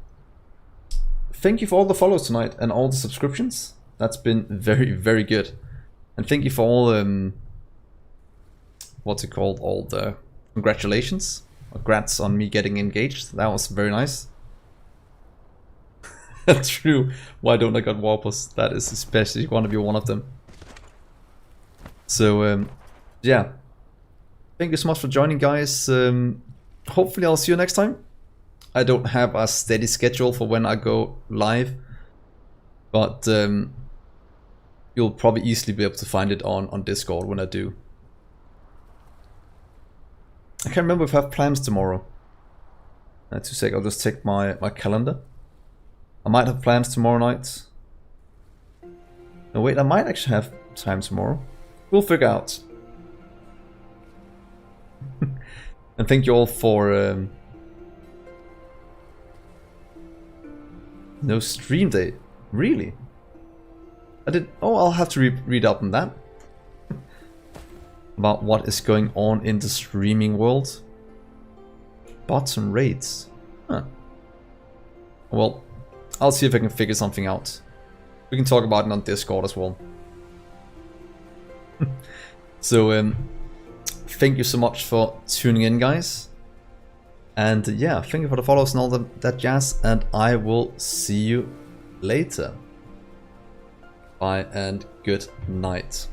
thank you for all the follows tonight and all the subscriptions. That's been very, very good. And thank you for all what's it called, all the congratulations, congrats on me getting engaged. That was very nice. That's true. Why don't I got Warpers? That is especially going to be one of them. So yeah, thank you so much for joining, guys. Hopefully I'll see you next time. I don't have a steady schedule for when I go live, but you'll probably easily be able to find it on Discord when I do. I can't remember if I have plans tomorrow. 2 seconds, I'll just check my calendar. I might have plans tomorrow night. No wait, I might actually have time tomorrow. We'll figure out. And thank you all for no stream day. Really? I did. Oh, I'll have to read up on that. About what is going on in the streaming world. Bots and raids. Huh. Well, I'll see if I can figure something out. We can talk about it on Discord as well. So, thank you so much for tuning in, guys. And yeah, thank you for the follows and all that jazz. And I will see you later. Bye and good night.